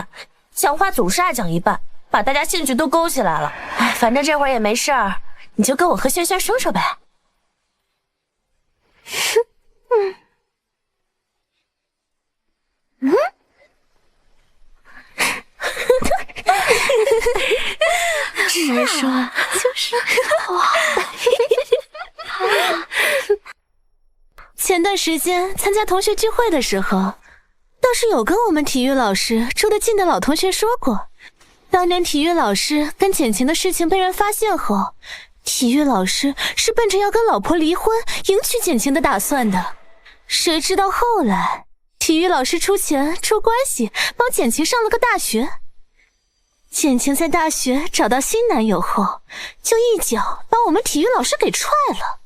讲话总是爱讲一半，把大家兴趣都勾起来了。哎，反正这会儿也没事儿，你就跟我和轩轩说说呗。只能说就是哇。前段时间参加同学聚会的时候，倒是有跟我们体育老师住得近的老同学说过，当年体育老师跟简晴的事情被人发现后，体育老师是奔着要跟老婆离婚迎娶简晴的打算的。谁知道后来体育老师出钱出关系帮简晴上了个大学，简晴在大学找到新男友后，就一脚把我们体育老师给踹了。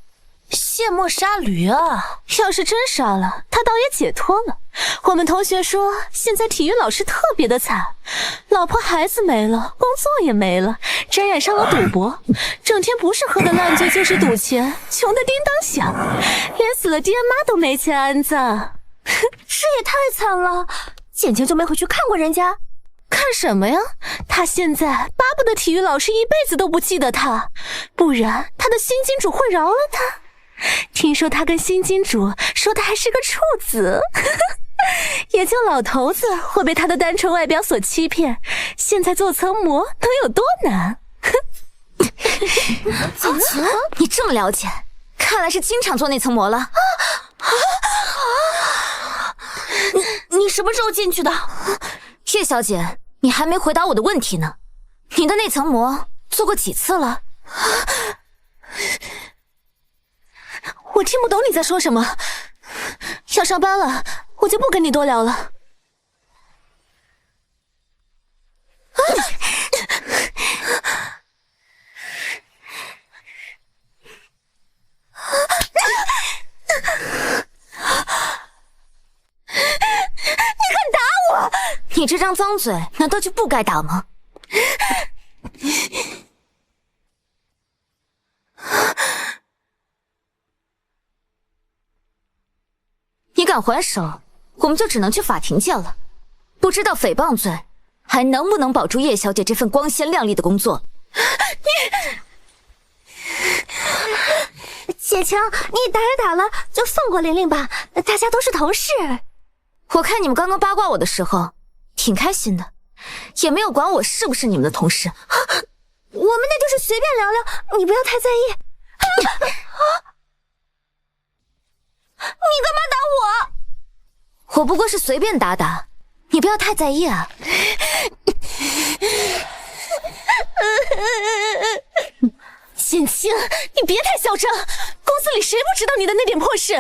卸磨杀驴啊！要是真杀了，他倒也解脱了。我们同学说，现在体育老师特别的惨，老婆孩子没了，工作也没了，沾染上了赌博，整天不是喝的烂醉就是赌钱，穷的叮当响，连死了爹妈都没钱安葬。这也太惨了！简晴就没回去看过人家？看什么呀？他现在巴不得体育老师一辈子都不记得他，不然他的新金主会饶了他。听说他跟新金主说他还是个处子，也就老头子会被他的单纯外表所欺骗，现在做层膜能有多难？简晴，你这么了解，看来是经常做那层膜了。你什么时候进去的？叶小姐，你还没回答我的问题呢。你的那层膜做过几次了？我听不懂你在说什么。要上班了，我就不跟你多聊了。你这张脏嘴难道就不该打吗？你敢还手，我们就只能去法庭见了。不知道诽谤罪还能不能保住叶小姐这份光鲜亮丽的工作？简晴，你打也打了，就放过玲玲吧，大家都是同事。我看你们刚刚八卦我的时候挺开心的，也没有管我是不是你们的同事。我们那就是随便聊聊，你不要太在意。你干嘛打我？我不过是随便打打，你不要太在意啊。简晴，你别太嚣张，公司里谁不知道你的那点破事？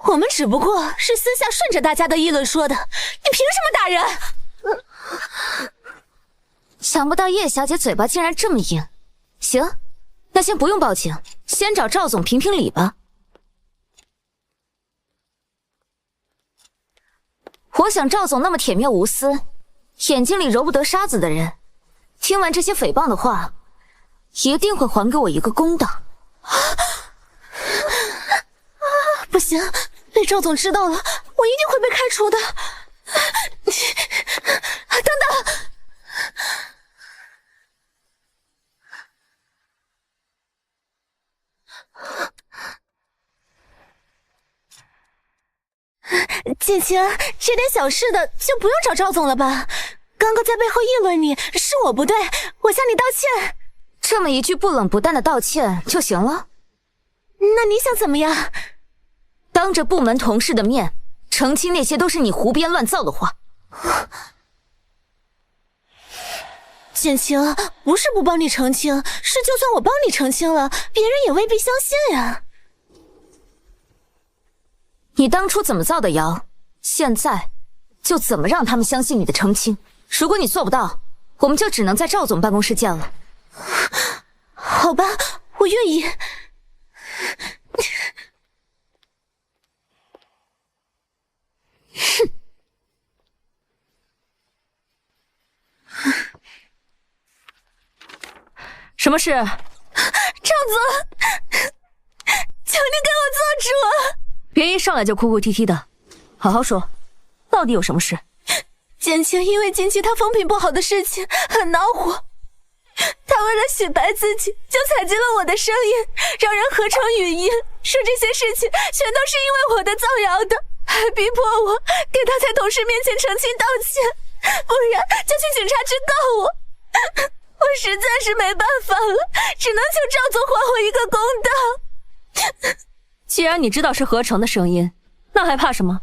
我们只不过是私下顺着大家的议论说的，你凭什么打人？想不到叶小姐嘴巴竟然这么硬。行，那先不用报警，先找赵总评评理吧。我想赵总那么铁面无私，眼睛里揉不得沙子的人，听完这些诽谤的话，一定会还给我一个公道。不行，被赵总知道了，我一定会被开除的。等等。简晴，这点小事的就不用找赵总了吧？刚刚在背后议论你，是我不对，我向你道歉。这么一句不冷不淡的道歉就行了？那你想怎么样？当着部门同事的面澄清那些都是你胡编乱造的话。简晴，不是不帮你澄清，是就算我帮你澄清了，别人也未必相信呀。你当初怎么造的谣，现在就怎么让他们相信你的澄清。如果你做不到，我们就只能在赵总办公室见了。好吧，我愿意。哼。什么事？赵总，求你给我做主！别一上来就哭哭啼啼的，好好说，到底有什么事？简晴因为近期她风评不好的事情很恼火，她为了洗白自己，就采集了我的声音，让人合成语音，说这些事情全都是因为我的造谣的，还逼迫我给她在同事面前澄清道歉，不然就去警察局告我。我实在是没办法了，只能求赵总还我一个公道。既然你知道是合成的声音，那还怕什么？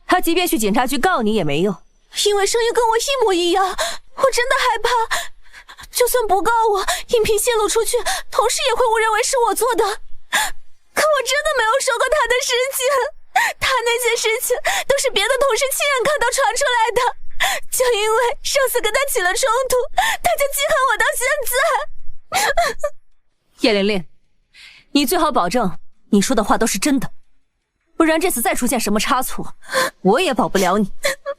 他即便去警察局告你也没用，因为声音跟我一模一样，我真的害怕。就算不告我，音频泄露出去，同事也会误认为是我做的。可我真的没有说过他的事情，他那些事情都是别的同事亲眼看到传出来的。就因为上司跟他起了冲突，他就记恨我到现在。叶琳琳，你最好保证你说的话都是真的，不然这次再出现什么差错，我也保不了你。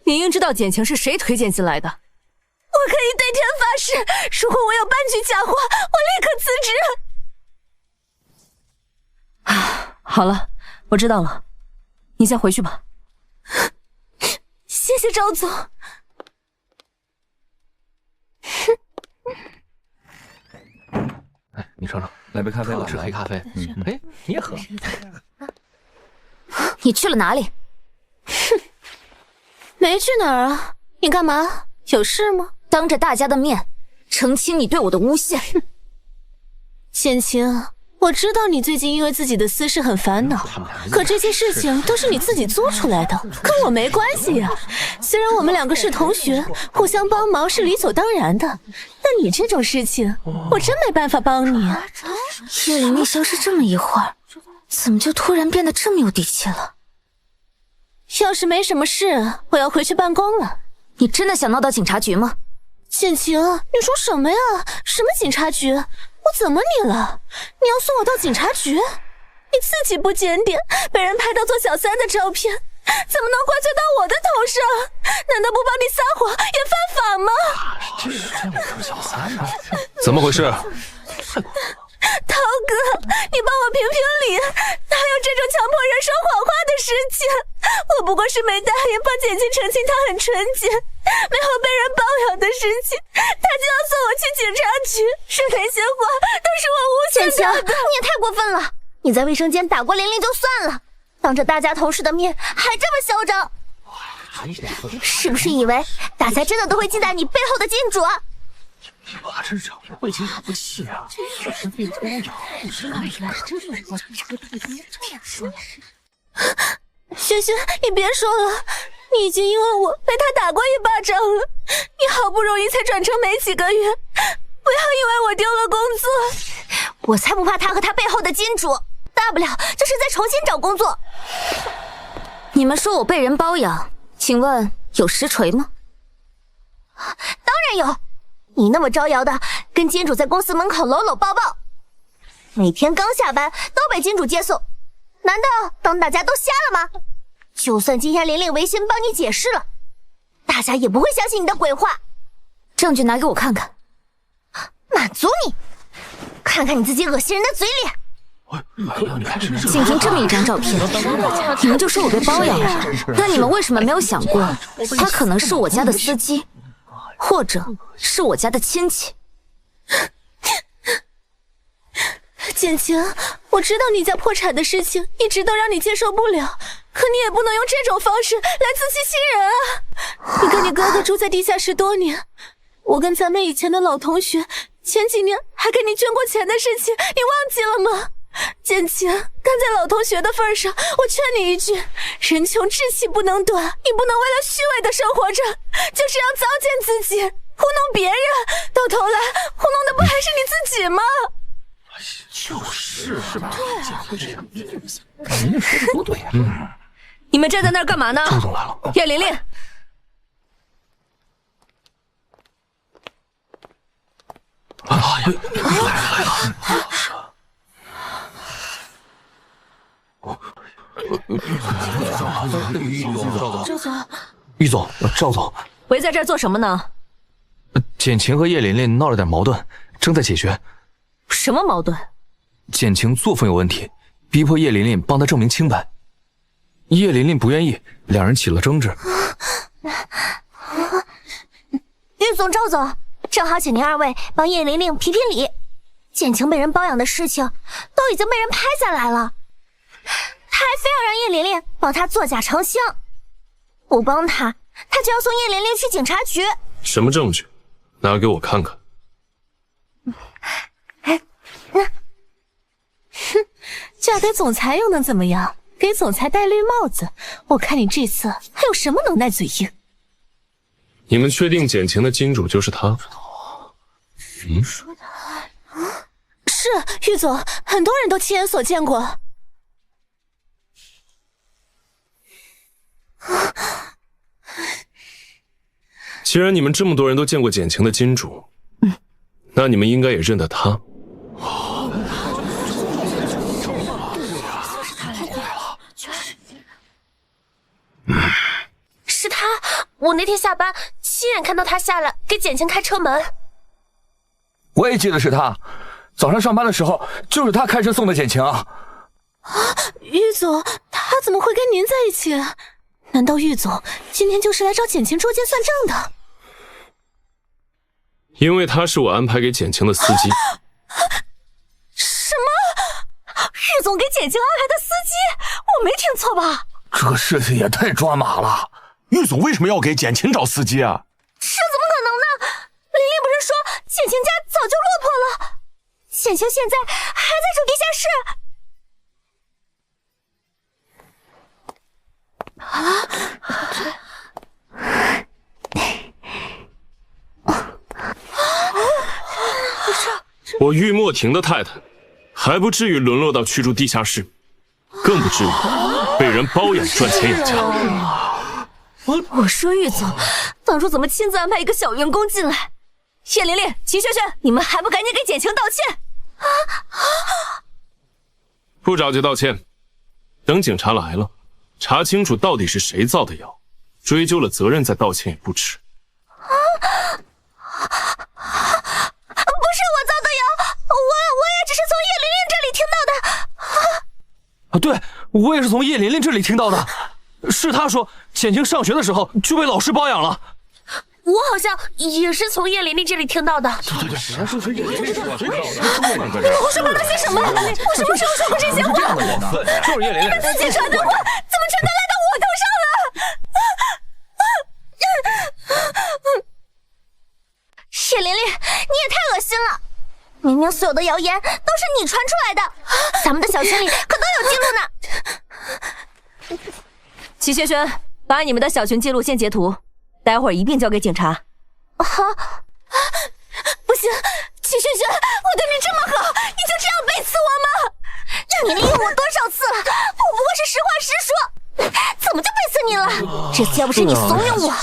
你应知道简晴是谁推荐进来的。我可以对天发誓，如果我有半句假话，我立刻辞职。好了，我知道了，你先回去吧。谢谢赵总。哎，你尝尝，来杯咖啡，好吃黑咖啡。哎，你也喝。你去了哪里？哼，没去哪儿啊？你干嘛？有事吗？当着大家的面澄清你对我的诬陷。简晴，我知道你最近因为自己的私事很烦恼，可这些事情都是你自己做出来的，跟我没关系呀。虽然我们两个是同学，互相帮忙是理所当然的，但你这种事情，我真没办法帮你啊。叶琳琳消失这么一会儿，怎么就突然变得这么有底气了？要是没什么事，我要回去办公了。你真的想闹到警察局吗？简晴，你说什么呀？什么警察局？我怎么你了？你要送我到警察局？你自己不检点，被人拍到做小三的照片，怎么能怪罪到我的头上？难道不帮你撒谎也犯法吗？这是真的是小三啊？怎么回事？涛哥，你帮我评评理，哪有这种强迫人说谎话的事情？我不过是没答应帮简晴澄清她很纯洁，没有被人包养的事情，她就要送我去警察局，说那些话都是我诬陷她的。简晴，你也太过分了！你在卫生间打过琳琳就算了，当着大家同事的面还这么嚣张，是不是以为大家真的都会记在你背后的金主？我这是为情养不气啊！这是被包养，轩轩，你别说了，你已经因为我被他打过一巴掌了。你好不容易才转正没几个月，不要因为我丢了工作。我才不怕他和他背后的金主，大不了就是再重新找工作。你们说我被人包养，请问有实锤吗？当然有。你那么招摇的跟金主在公司门口搂搂抱抱，每天刚下班都被金主接送，难道当大家都瞎了吗？就算今天琳琳违心帮你解释了，大侠也不会相信你的鬼话。证据拿给我看看。满足你，看看你自己恶心人的嘴脸。仅凭这么一张照片，你们就说我被包养了？那你们为什么没有想过，他可能是我家的司机，或者是我家的亲戚？简晴，我知道你家破产的事情一直都让你接受不了，可你也不能用这种方式来自欺欺人啊！你跟你哥哥住在地下室多年，我跟咱们以前的老同学，前几年还给你捐过钱的事情，你忘记了吗？简晴，看在老同学的份上，我劝你一句，人穷志气不能短，你不能为了虚伪的生活着，就这样糟践自己，糊弄别人，到头来糊弄的不还是你自己吗？就是吧？对，人家说的多对呀。你们站在那儿干嘛呢？周总来了，叶琳琳。来了。于总，赵总，围在这儿做什么呢？简晴和叶琳琳闹了点矛盾，正在解决。什么矛盾？简晴作风有问题，逼迫叶琳琳帮她证明清白。叶琳琳不愿意，两人起了争执。于总、赵总，正好请您二位帮叶琳琳评评理。简晴被人包养的事情都已经被人拍下来了，他还非要让叶琳琳帮他作假成性，不帮他，他就要送叶琳琳去警察局。什么证据？拿给我看看。嫁给总裁又能怎么样？给总裁戴绿帽子，我看你这次还有什么能耐嘴硬？你们确定简晴的金主就是他？是，玉总，很多人都亲眼所见过。既然你们这么多人都见过简晴的金主，那你们应该也认得他。是他，我那天下班亲眼看到他下来给简晴开车门。我也记得是他，早上上班的时候就是他开车送的简晴啊。玉总，他怎么会跟您在一起？难道玉总今天就是来找简晴捉奸算账的？因为他是我安排给简晴的司机。什么？玉总给简晴安排的司机？我没听错吧？这事情也太抓马了！玉总为什么要给简晴找司机啊？这怎么可能呢？琳琳不是说简晴家早就落魄了？简晴现在还在住地下室。我玉墨婷的太太，还不至于沦落到去住地下室，更不至于被人包养赚钱养家。我说玉总，当初怎么亲自安排一个小员工进来？叶琳琳、齐轩轩，你们还不赶紧给简晴道歉？不着急道歉，等警察来了，查清楚到底是谁造的谣，追究了责任再道歉也不迟。不是我造的谣，我也只是从叶琳琳这里听到的。对，我也是从叶琳琳这里听到的，是她说简晴上学的时候就被老师包养了。我好像也是从叶琳琳这里听到的。对，人家说是叶琳琳这边听到的。你们胡说八道些什么？我什么时候说过这些话？就是叶琳琳，你们自己传的话，怎么全都赖到我头上了？叶琳琳，你也太恶心了！明明所有的谣言都是你传出来的，咱们的小群里可都有记录呢。齐轩轩，把你们的小群记录先截图，待会儿一并交给警察。好，不行，齐轩轩，我对你这么好，你就这样背刺我吗？你利用我多少次了？我不过是实话实说，怎么就背刺你了？这次要不是你怂恿我，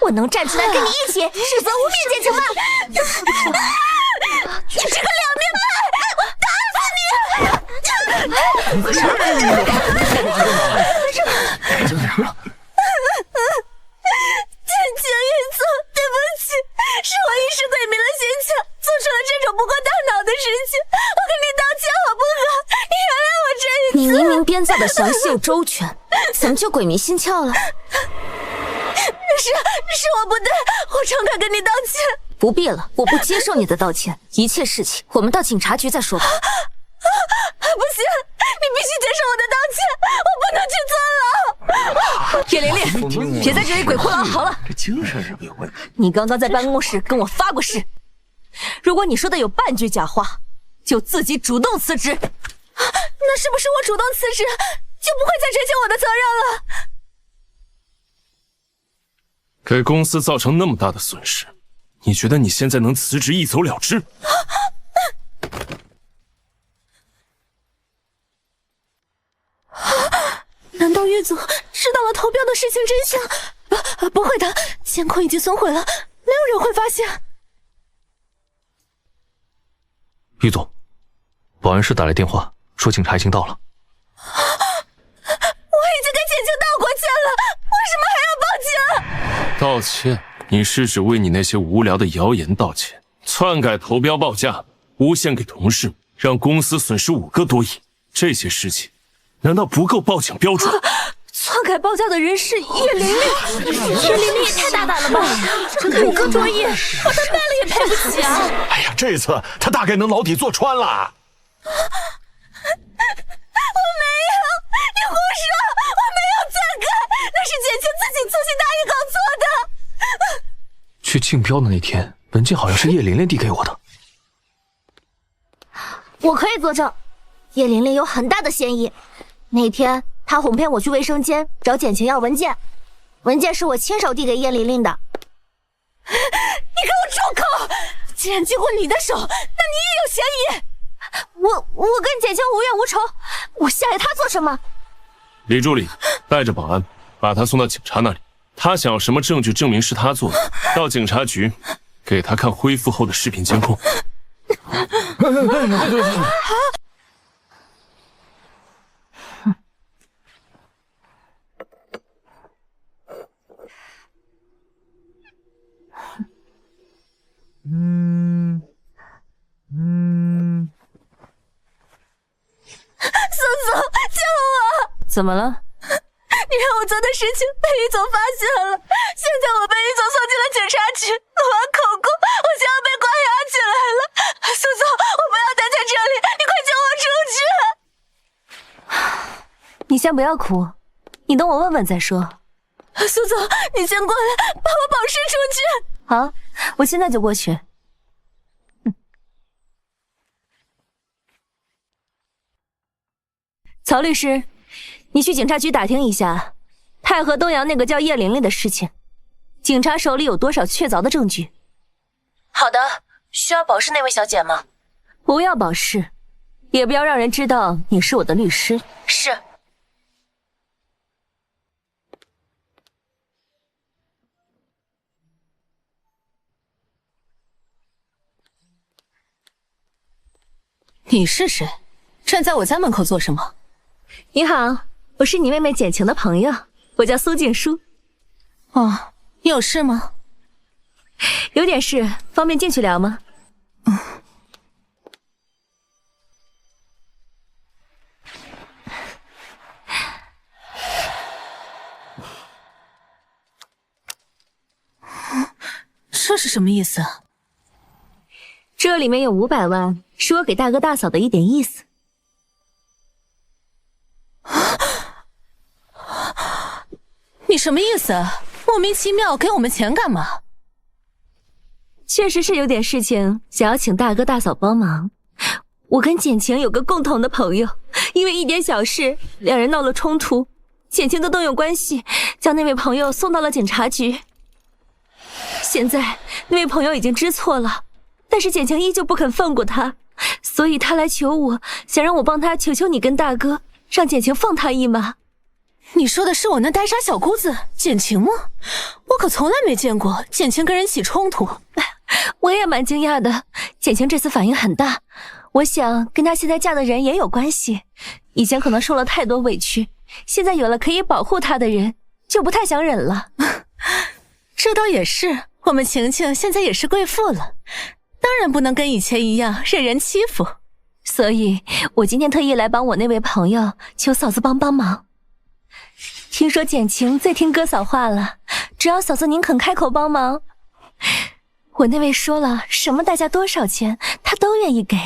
我能站出来跟你一起指责污蔑简晴吗？你这个两面派，打死你！简晴。你明明编造的详细又周全，怎么就鬼迷心窍了？是我不对，我诚恳跟你道歉。不必了，我不接受你的道歉。一切事情我们到警察局再说吧。不行，你必须接受我的道歉，我不能去坐牢。叶玲玲，别在这里鬼哭狼嚎了。这精神是不是有问题？你刚刚在办公室跟我发过誓，如果你说的有半句假话，就自己主动辞职。那是不是我主动辞职，就不会再追究我的责任了？给公司造成那么大的损失，你觉得你现在能辞职一走了之？难道狱总知道了投标的事情真相？不会的，监控已经损毁了，没有人会发现。狱总，保安室打来电话，说警察已经到了。我已经给简晴道过歉了，为什么还要报警？道歉？你是指为你那些无聊的谣言道歉？篡改投标报价，诬陷给同事，让公司损失5个多亿，这些事情难道不够报警标准？篡改报价的人是叶玲玲，叶玲玲也太大胆了吧！5个多亿，我他卖了也赔不起啊！哎呀，这次他大概能牢底坐穿了。我没有，你胡说，我没有篡改，那是简晴自己粗心大意搞错的。去竞标的那天，文件好像是叶玲玲递给我的。我可以作证，叶玲玲有很大的嫌疑。那天她哄骗我去卫生间找简晴要文件，文件是我亲手递给叶玲玲的。你给我住口！既然经过你的手，那你也有嫌疑。我跟简晴无冤无仇，我吓唬她做什么？李助理，带着保安把他送到警察那里。他想要什么证据证明是他做的，到警察局给他看恢复后的视频监控。苏总，救我！怎么了？你让我做的事情被于总发现了，现在我被于总送进了警察局，录完口供，我就要被关押起来了。苏总，我不要待在这里，你快救我出去！你先不要哭，你等我问问再说。苏总，你先过来，把我保释出去。好，我现在就过去。曹律师，你去警察局打听一下太和东阳那个叫叶玲玲的事情，警察手里有多少确凿的证据？好的，需要保释那位小姐吗？不要保释，也不要让人知道你是我的律师。是。你是谁？站在我家门口做什么？你好，我是你妹妹简晴的朋友，我叫苏静书。哦，你有事吗？有点事，方便进去聊吗？这是什么意思？这里面有500万，是我给大哥大嫂的一点意思。你什么意思？莫名其妙给我们钱干嘛？确实是有点事情想要请大哥大嫂帮忙。我跟简晴有个共同的朋友，因为一点小事两人闹了冲突，简晴的动用关系将那位朋友送到了警察局。现在那位朋友已经知错了，但是简晴依旧不肯放过他，所以他来求我，想让我帮他求求你跟大哥，让简晴放他一马。你说的是我那呆傻小姑子简晴吗？我可从来没见过简晴跟人起冲突。我也蛮惊讶的，简晴这次反应很大，我想跟她现在嫁的人也有关系。以前可能受了太多委屈，现在有了可以保护她的人，就不太想忍了。这倒也是，我们晴晴现在也是贵妇了，当然不能跟以前一样任人欺负。所以我今天特意来帮我那位朋友求嫂子帮帮忙。听说简晴最听哥嫂话了，只要嫂子您肯开口帮忙，我那位说了什么代价多少钱他都愿意给。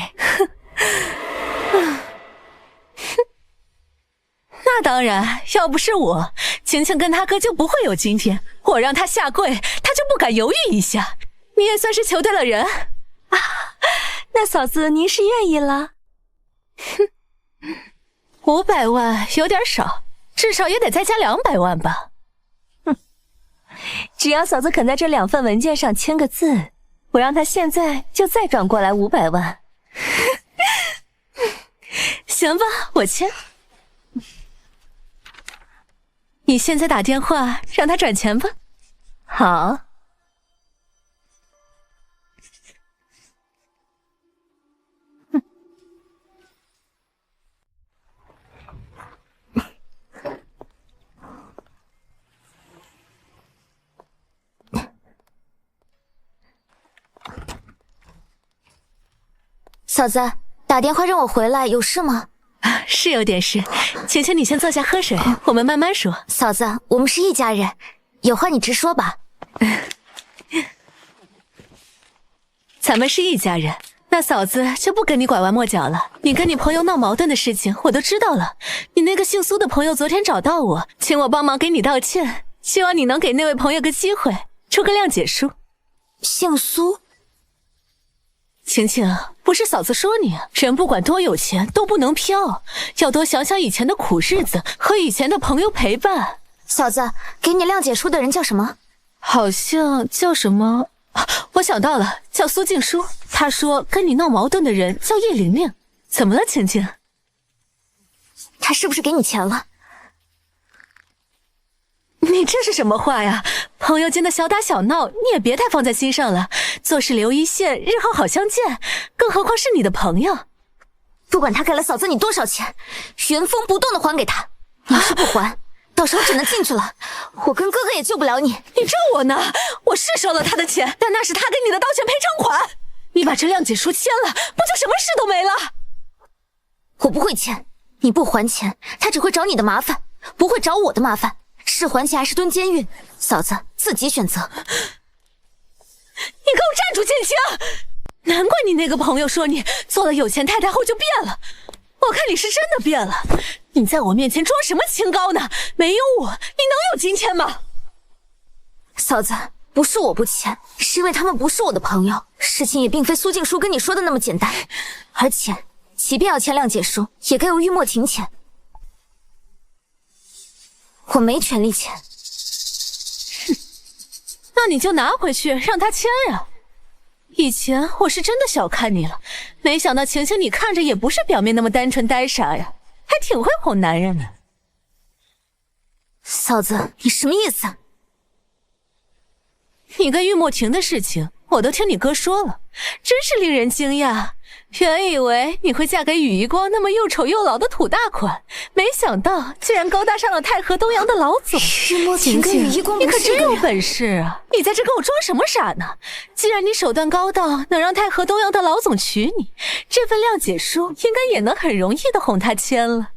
那当然，要不是我，晴晴跟他哥就不会有今天。我让他下跪，他就不敢犹豫一下。你也算是求对了人啊。那嫂子您是愿意了？500万有点少，至少也得再加200万吧。只要嫂子肯在这2份文件上签个字，我让他现在就再转过来500万。行吧，我签。你现在打电话让他转钱吧。好。嫂子，打电话让我回来，有事吗？是有点事，晴晴你先坐下喝水，我们慢慢说。嫂子，我们是一家人，有话你直说吧。咱们是一家人，那嫂子就不跟你拐弯抹角了。你跟你朋友闹矛盾的事情我都知道了，你那个姓苏的朋友昨天找到我，请我帮忙给你道歉，希望你能给那位朋友个机会，出个谅解书。姓苏？晴晴，不是嫂子说你，人不管多有钱都不能飘，要多想想以前的苦日子和以前的朋友陪伴。嫂子，给你谅解书的人叫什么？好像叫什么，我想到了，叫苏静书。他说跟你闹矛盾的人叫叶玲玲。怎么了，晴晴？他是不是给你钱了？你这是什么话呀？朋友间的小打小闹，你也别太放在心上了。做事留一线，日后好相见。更何况是你的朋友。不管他给了嫂子你多少钱，原封不动的还给他。你要是不还，到时候只能进去了。我跟哥哥也救不了你。你咒我呢？我是收了他的钱，但那是他给你的道歉赔偿款。你把这谅解书签了，不就什么事都没了？我不会签，你不还钱，他只会找你的麻烦，不会找我的麻烦。是还钱还是蹲监狱，嫂子自己选择。你给我站住，建清！难怪你那个朋友说你做了有钱太太后就变了，我看你是真的变了。你在我面前装什么清高呢？没有我，你能有今天吗？嫂子，不是我不签，是因为他们不是我的朋友。事情也并非苏静书跟你说的那么简单，而且即便要签谅解书，也该由玉墨庭签。我没权利签。那你就拿回去让他签呀。以前我是真的小看你了，没想到晴晴你看着也不是表面那么单纯呆傻呀，还挺会哄男人的。嫂子，你什么意思？你跟玉墨庭的事情我都听你哥说了，真是令人惊讶。原以为你会嫁给羽一光那么又丑又老的土大款，没想到竟然勾搭上了太和东洋的老总。玉墨庭跟羽一光，你可真有本事啊！你在这跟我装什么傻呢？既然你手段高到能让太和东洋的老总娶你，这份谅解书应该也能很容易的哄他签了。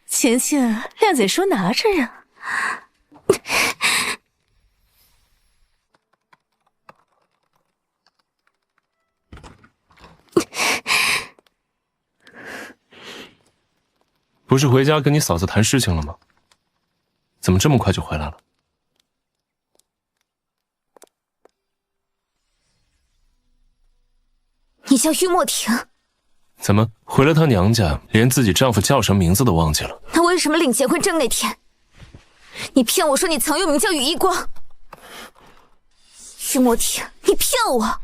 晴晴，谅解书拿着呀。不是回家跟你嫂子谈事情了吗？怎么这么快就回来了？你叫玉墨庭？怎么回了趟娘家，连自己丈夫叫什么名字都忘记了？那为什么领结婚证那天，你骗我说你曾有名叫羽一光？玉墨庭，你骗我！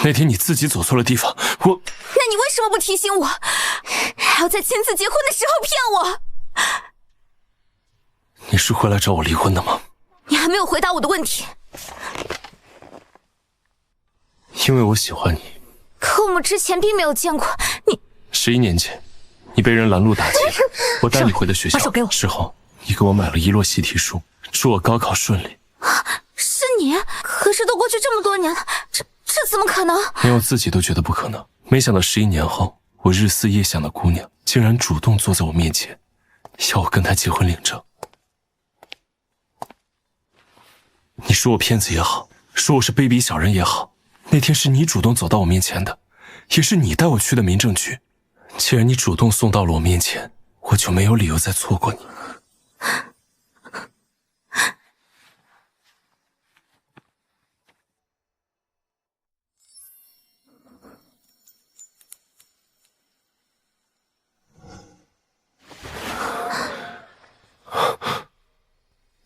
那天你自己走错了地方，我……那你为什么不提醒我？还要在签字结婚的时候骗我？你是回来找我离婚的吗？你还没有回答我的问题。因为我喜欢你。可我们之前并没有见过你。11年前，你被人拦路打劫，我带你回的学校。把手给我。事后，你给我买了一摞习题书，祝我高考顺利。是你？可是都过去这么多年了，这怎么可能？连我自己都觉得不可能。没想到11年后，我日思夜想的姑娘竟然主动坐在我面前，要我跟她结婚领证。你说我骗子也好，说我是卑鄙小人也好，那天是你主动走到我面前的，也是你带我去的民政局。既然你主动送到了我面前，我就没有理由再错过你。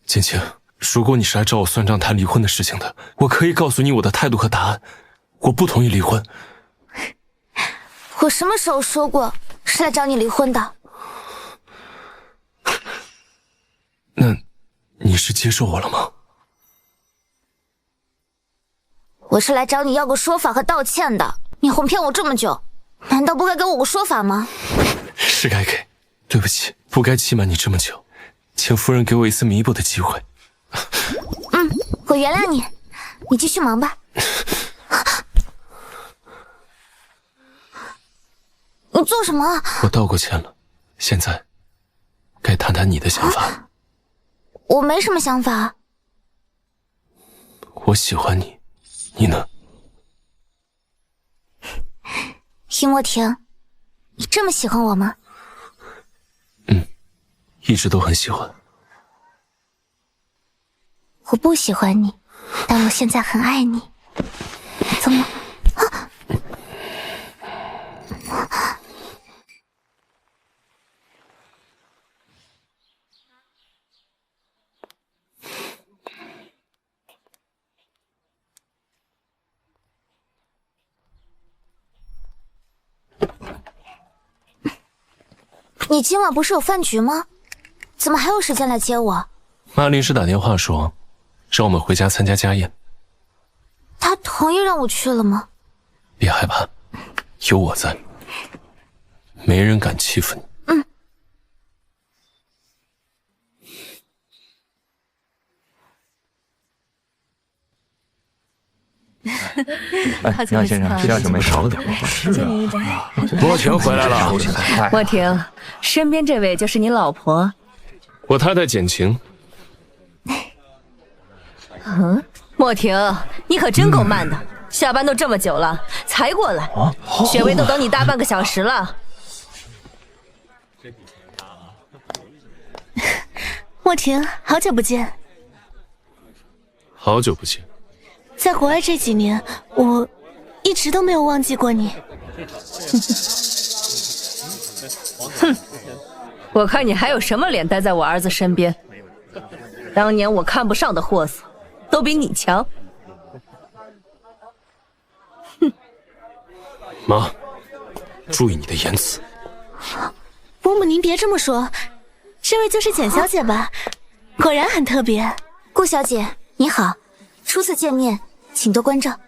简晴，如果你是来找我算账谈离婚的事情的，我可以告诉你我的态度和答案。我不同意离婚。我什么时候说过是来找你离婚的？那你是接受我了吗？我是来找你要个说法和道歉的。你哄骗我这么久，难道不该给我个说法吗？是该给，对不起，不该欺瞒你这么久，请夫人给我一次弥补的机会。我原谅你，你继续忙吧。你做什么啊？我道过歉了，现在该谈谈你的想法。我没什么想法。我喜欢你，你呢？易莫婷，你这么喜欢我吗？一直都很喜欢。我不喜欢你，但我现在很爱你。怎么？你今晚不是有饭局吗？怎么还有时间来接我？妈临时打电话说，让我们回家参加家宴。他同意让我去了吗？别害怕，有我在，没人敢欺负你。哎，杨先生，需要什么？少了点吧。是啊，莫婷回来了。莫婷，身边这位就是你老婆。我太太简晴。莫婷，你可真够慢的，下班都这么久了才过来，雪薇都等你大半个小时了。莫婷，好久不见。好久不见。在国外这几年，我一直都没有忘记过你。哼，我看你还有什么脸待在我儿子身边？当年我看不上的货色，都比你强。哼，妈，注意你的言辞。伯母，您别这么说，这位就是简小姐吧？果然很特别。顾小姐，你好，初次见面，请多关照。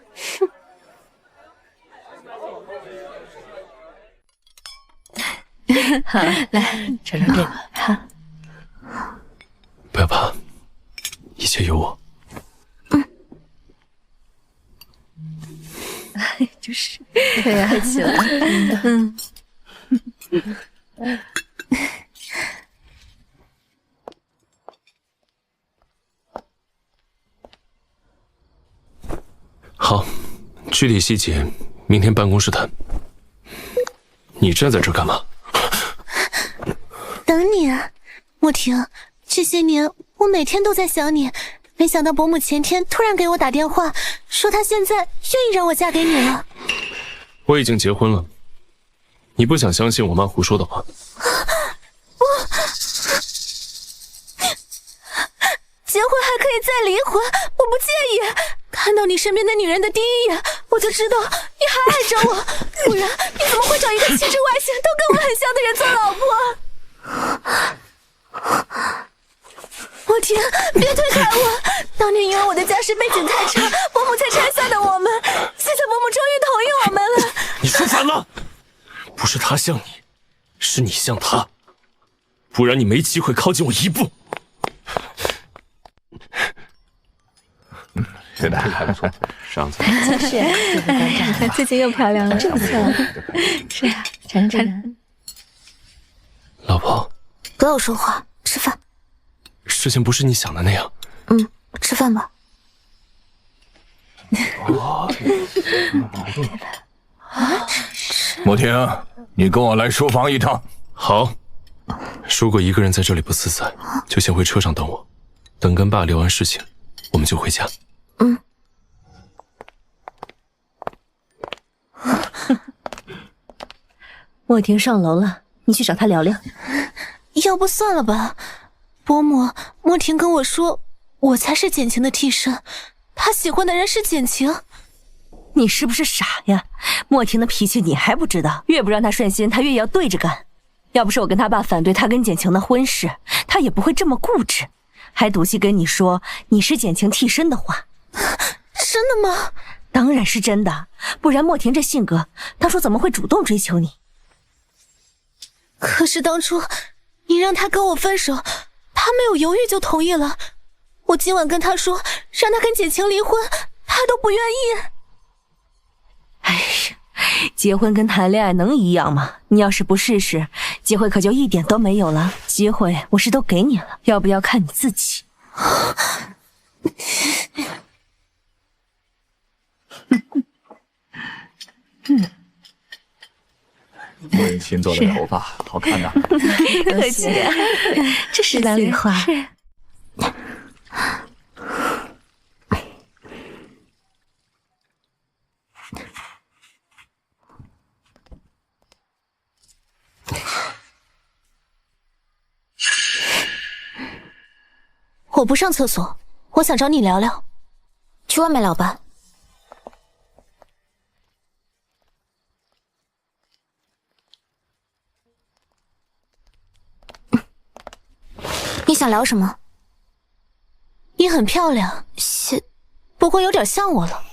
好，来尝尝这个。好，不要怕，一切有我。就是，对呀，客气了。好，具体细节明天办公室谈。你站在这干嘛？等你啊，莫婷。这些年我每天都在想你，没想到伯母前天突然给我打电话，说她现在愿意让我嫁给你了。我已经结婚了，你不想相信我妈胡说的话？结婚还可以再离婚，我不介意。看到你身边的女人的第一眼，我就知道你还爱着我，不然你怎么会找一个气质外形都跟我很像的人做老婆？莫婷，别推开我，当年因为我的家世背景太差，伯母才拆散的我们，现在伯母终于同意我们了。你说反了，不是他像你，是你像他，不然你没机会靠近我一步。是的，还不错。上次是，最近又漂亮了，这不错。是啊，尝尝。老婆，不要说话，吃饭。事情不是你想的那样。吃饭吧。莫婷，你跟我来书房一趟。好，如果一个人在这里不自在，就先回车上等我。等跟爸聊完事情，我们就回家。莫婷上楼了，你去找她聊聊。要不算了吧，伯母，莫婷跟我说，我才是简晴的替身，她喜欢的人是简晴。你是不是傻呀？莫婷的脾气你还不知道，越不让她顺心，她越要对着干。要不是我跟她爸反对她跟简晴的婚事，她也不会这么固执，还赌气跟你说你是简晴替身的话。真的吗？当然是真的，不然莫婷这性格，她说怎么会主动追求你？可是当初你让他跟我分手，他没有犹豫就同意了。我今晚跟他说让他跟简晴离婚，他都不愿意。哎呀，结婚跟谈恋爱能一样吗？你要是不试试，机会可就一点都没有了。机会我是都给你了，要不要看你自己。温新做的头发好看呐。客气，这是蓝梨花。我不上厕所，我想找你聊聊。去外面聊吧。你想聊什么？你很漂亮，不过有点像我了。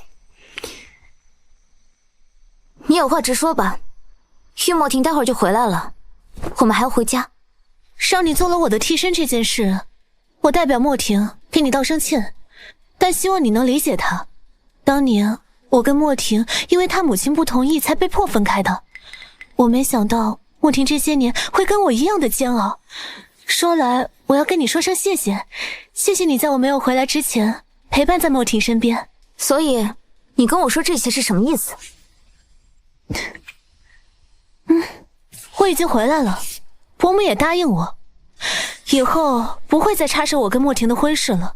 你有话直说吧。玉墨婷待会儿就回来了，我们还要回家。让你做了我的替身这件事，我代表墨婷给你道声歉，但希望你能理解她。当年我跟墨婷因为她母亲不同意才被迫分开的，我没想到墨婷这些年会跟我一样的煎熬。说来我要跟你说声谢谢，谢谢你在我没有回来之前陪伴在墨婷身边。所以你跟我说这些是什么意思？我已经回来了，伯母也答应我，以后不会再插手我跟墨婷的婚事了。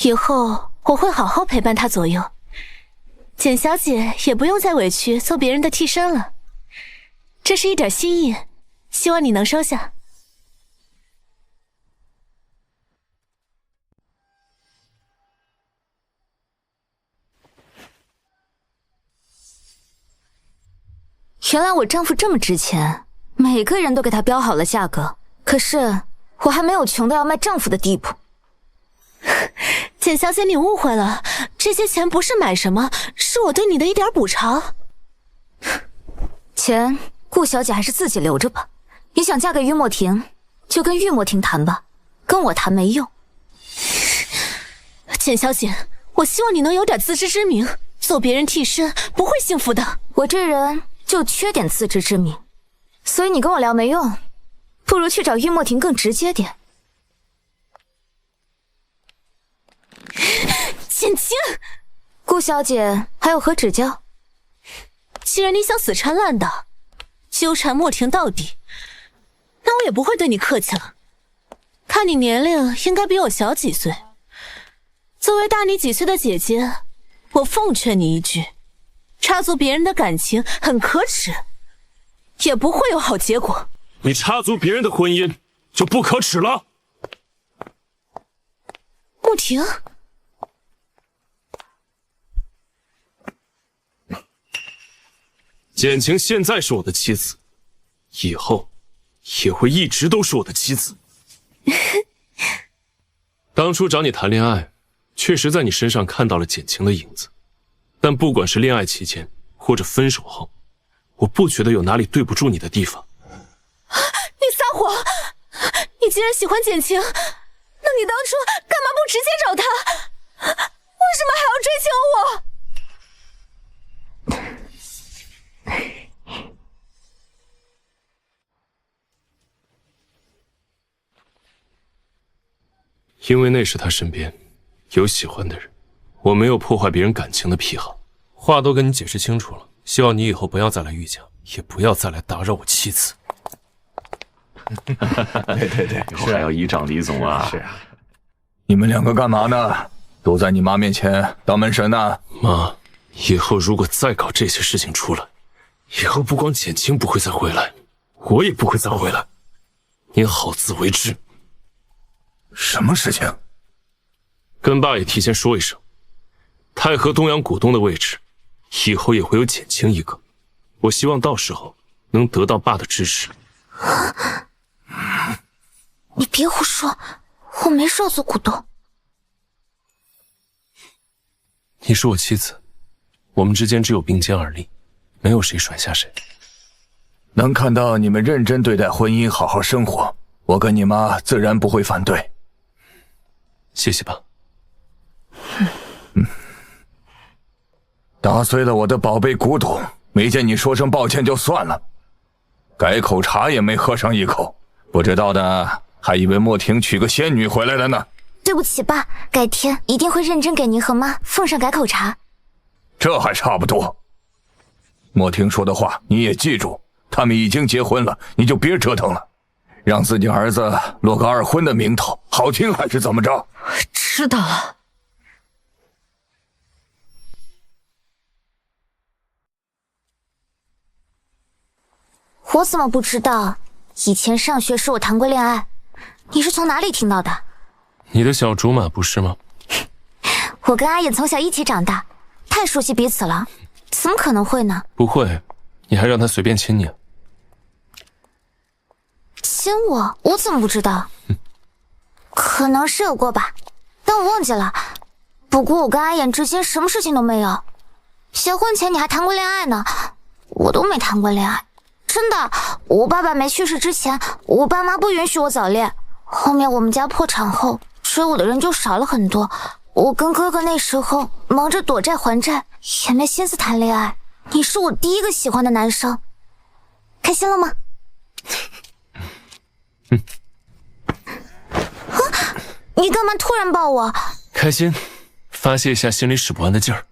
以后我会好好陪伴她左右，简小姐也不用再委屈做别人的替身了。这是一点心意，希望你能收下。原来我丈夫这么值钱，每个人都给他标好了价格，可是我还没有穷到要卖丈夫的地步。简小姐，你误会了，这些钱不是买什么，是我对你的一点补偿。钱顾小姐还是自己留着吧，你想嫁给玉墨婷就跟玉墨婷谈吧，跟我谈没用。简小姐，我希望你能有点自知之明，做别人替身不会幸福的。我这人就缺点自知之明，所以你跟我聊没用，不如去找玉墨婷更直接点。简晴，顾小姐还有何指教？既然你想死缠烂打，纠缠墨婷到底，那我也不会对你客气了。看你年龄应该比我小几岁，作为大你几岁的姐姐，我奉劝你一句，插足别人的感情很可耻，也不会有好结果。你插足别人的婚姻就不可耻了。墨婷，简晴现在是我的妻子，以后也会一直都是我的妻子。当初找你谈恋爱，确实在你身上看到了简晴的影子，但不管是恋爱期间或者分手后，我不觉得有哪里对不住你的地方。你撒谎！你既然喜欢简晴，那你当初干嘛不直接找她？为什么还要追求我？因为那时他身边有喜欢的人，我没有破坏别人感情的癖好。话都跟你解释清楚了，希望你以后不要再来玉家，也不要再来打扰我妻子。对，以后还要依仗李总啊。是啊。你们两个干嘛呢？都在你妈面前当门神呢？妈，以后如果再搞这些事情出来，以后不光简晴不会再回来，我也不会再回来。您好自为之。什么事情？跟爸也提前说一声，太和东阳股东的位置，以后也会有简晴一个。我希望到时候能得到爸的支持。你别胡说，我没说要做股东。你是我妻子，我们之间只有并肩而立，没有谁甩下谁。能看到你们认真对待婚姻，好好生活，我跟你妈自然不会反对。谢谢爸。打碎了我的宝贝古董，没见你说声抱歉就算了，改口茶也没喝上一口，不知道的还以为莫婷娶个仙女回来了呢。对不起爸，改天一定会认真给您和妈奉上改口茶。这还差不多。莫婷说的话你也记住，他们已经结婚了，你就别折腾了，让自己儿子落个二婚的名头，好听还是怎么着？知道了。我怎么不知道？以前上学时我谈过恋爱，你是从哪里听到的？你的小竹马不是吗？我跟阿野从小一起长大，太熟悉彼此了，怎么可能会呢？不会，你还让他随便亲你？亲我？我怎么不知道？可能是有过吧，但我忘记了。不过我跟阿眼之间什么事情都没有。结婚前你还谈过恋爱呢，我都没谈过恋爱。真的，我爸爸没去世之前，我爸妈不允许我早恋。后面我们家破产后，追我的人就少了很多。我跟哥哥那时候忙着躲债还债，也没心思谈恋爱。你是我第一个喜欢的男生，开心了吗？你干嘛突然抱我？开心，发泄一下心里使不完的劲儿。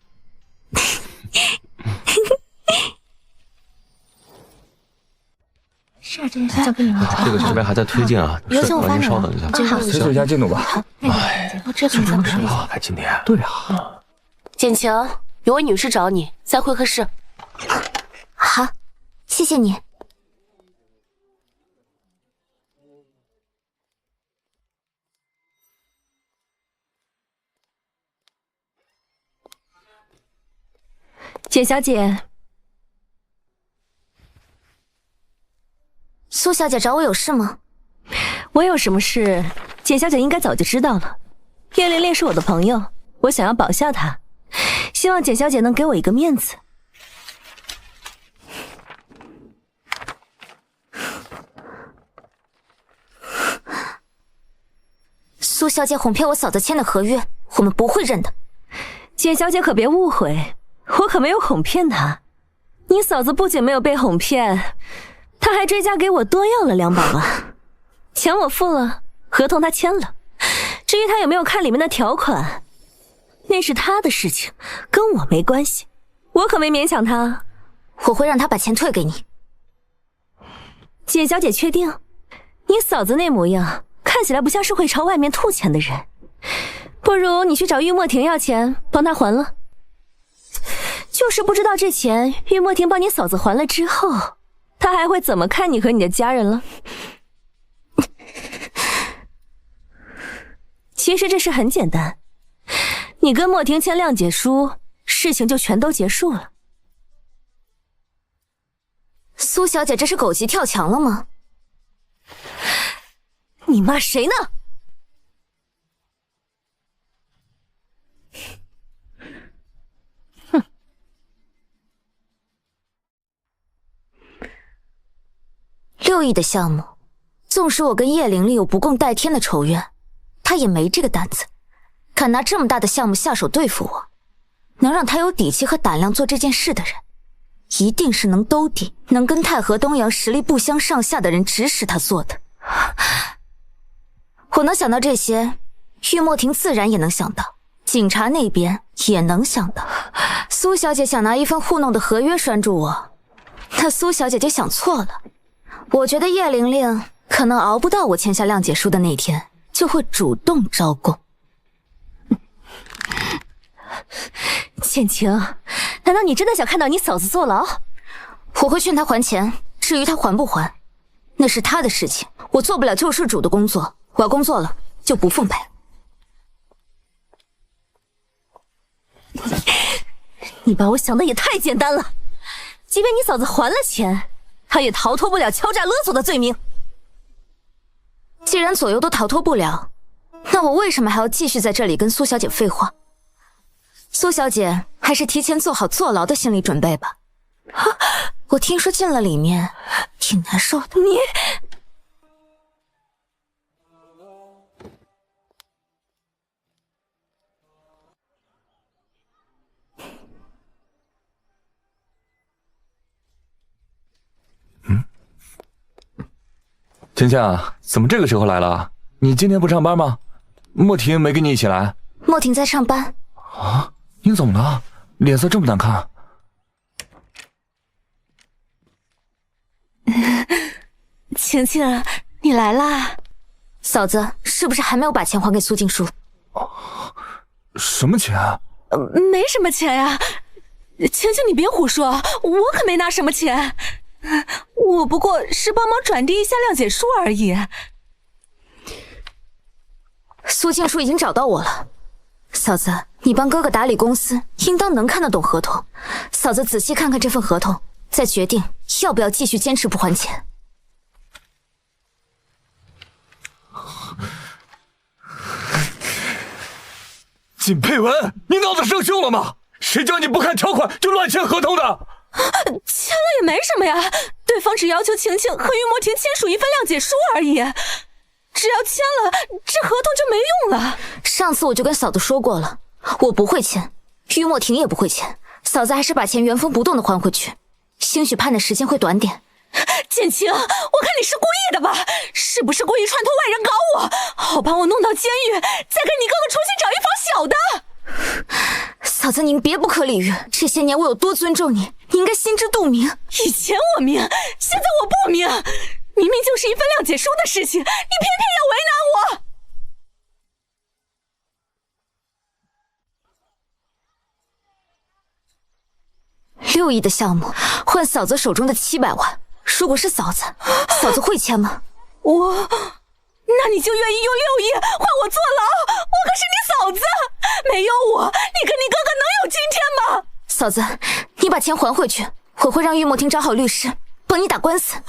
是啊，这件事交给你了。这个这边还在推进啊，有请我发您稍等一下，催促一下进度吧。好，这个怎么说？还今天？对啊。简晴，有位女士找你，在会客室。好，谢谢你。简小姐，苏小姐找我有事吗？我有什么事，简小姐应该早就知道了。叶琳琳是我的朋友，我想要保下她，希望简小姐能给我一个面子。苏小姐哄骗我嫂子签的合约，我们不会认的。简小姐可别误会，我可没有哄骗她。你嫂子不仅没有被哄骗，她还追加给我多要了200万。钱我付了，合同她签了。至于她有没有看里面的条款，那是她的事情，跟我没关系。我可没勉强她。我会让她把钱退给你。简小姐确定？你嫂子那模样看起来不像是会朝外面吐钱的人，不如你去找玉墨婷要钱，帮她还了。就是不知道这钱玉墨婷帮你嫂子还了之后，她还会怎么看你和你的家人了。其实这事很简单，你跟墨婷签谅解书，事情就全都结束了。苏小姐这是狗急跳墙了吗？你骂谁呢？ 6亿的项目，纵使我跟叶玲玲有不共戴天的仇怨，她也没这个胆子，敢拿这么大的项目下手对付我。能让她有底气和胆量做这件事的人，一定是能兜底，能跟太和东阳实力不相上下的人指使她做的。我能想到这些，玉墨婷自然也能想到，警察那边也能想到。苏小姐想拿一份糊弄的合约拴住我，那苏小姐就想错了。我觉得叶玲玲可能熬不到我签下谅解书的那天，就会主动招供。浅晴，难道你真的想看到你嫂子坐牢？我会劝她还钱，至于她还不还，那是她的事情，我做不了救世主的工作，我要工作了就不奉陪。你把我想的也太简单了，即便你嫂子还了钱，她也逃脱不了敲诈勒索的罪名。既然左右都逃脱不了，那我为什么还要继续在这里跟苏小姐废话？苏小姐还是提前做好坐牢的心理准备吧。我听说进了里面挺难受的。你晴晴，怎么这个时候来了？你今天不上班吗？莫婷没跟你一起来？莫婷在上班。啊，你怎么了？脸色这么难看。晴晴，你来啦。嫂子，是不是还没有把钱还给苏静书？什么钱？没什么钱呀。晴晴，你别胡说，我可没拿什么钱。我不过是帮忙转递一下谅解书而已。苏静书已经找到我了，嫂子，你帮哥哥打理公司，应当能看得懂合同。嫂子仔细看看这份合同，再决定要不要继续坚持不还钱。靳佩文，你脑子生锈了吗？谁叫你不看条款就乱签合同的？签了也没什么呀，对方只要求晴晴和玉墨婷签署一份谅解书而已，只要签了，这合同就没用了。上次我就跟嫂子说过了，我不会签，玉墨婷也不会签，嫂子还是把钱原封不动的还回去，兴许判的时间会短点。简晴，我看你是故意的吧？是不是故意串通外人搞我，好把我弄到监狱，再跟你哥哥重新找一房小的？嫂子，您别不可理喻，这些年我有多尊重你，你应该心知肚明。以前我明，现在我不明。明明就是一份谅解书的事情，你偏偏要为难我。6亿的项目换嫂子手中的700万，如果是嫂子，嫂子会签吗？那你就愿意用6亿换我坐牢？我可是你嫂子，没有我，你跟你哥哥能有今天吗？嫂子，你把钱还回去，我会让玉墨婷找好律师帮你打官司。简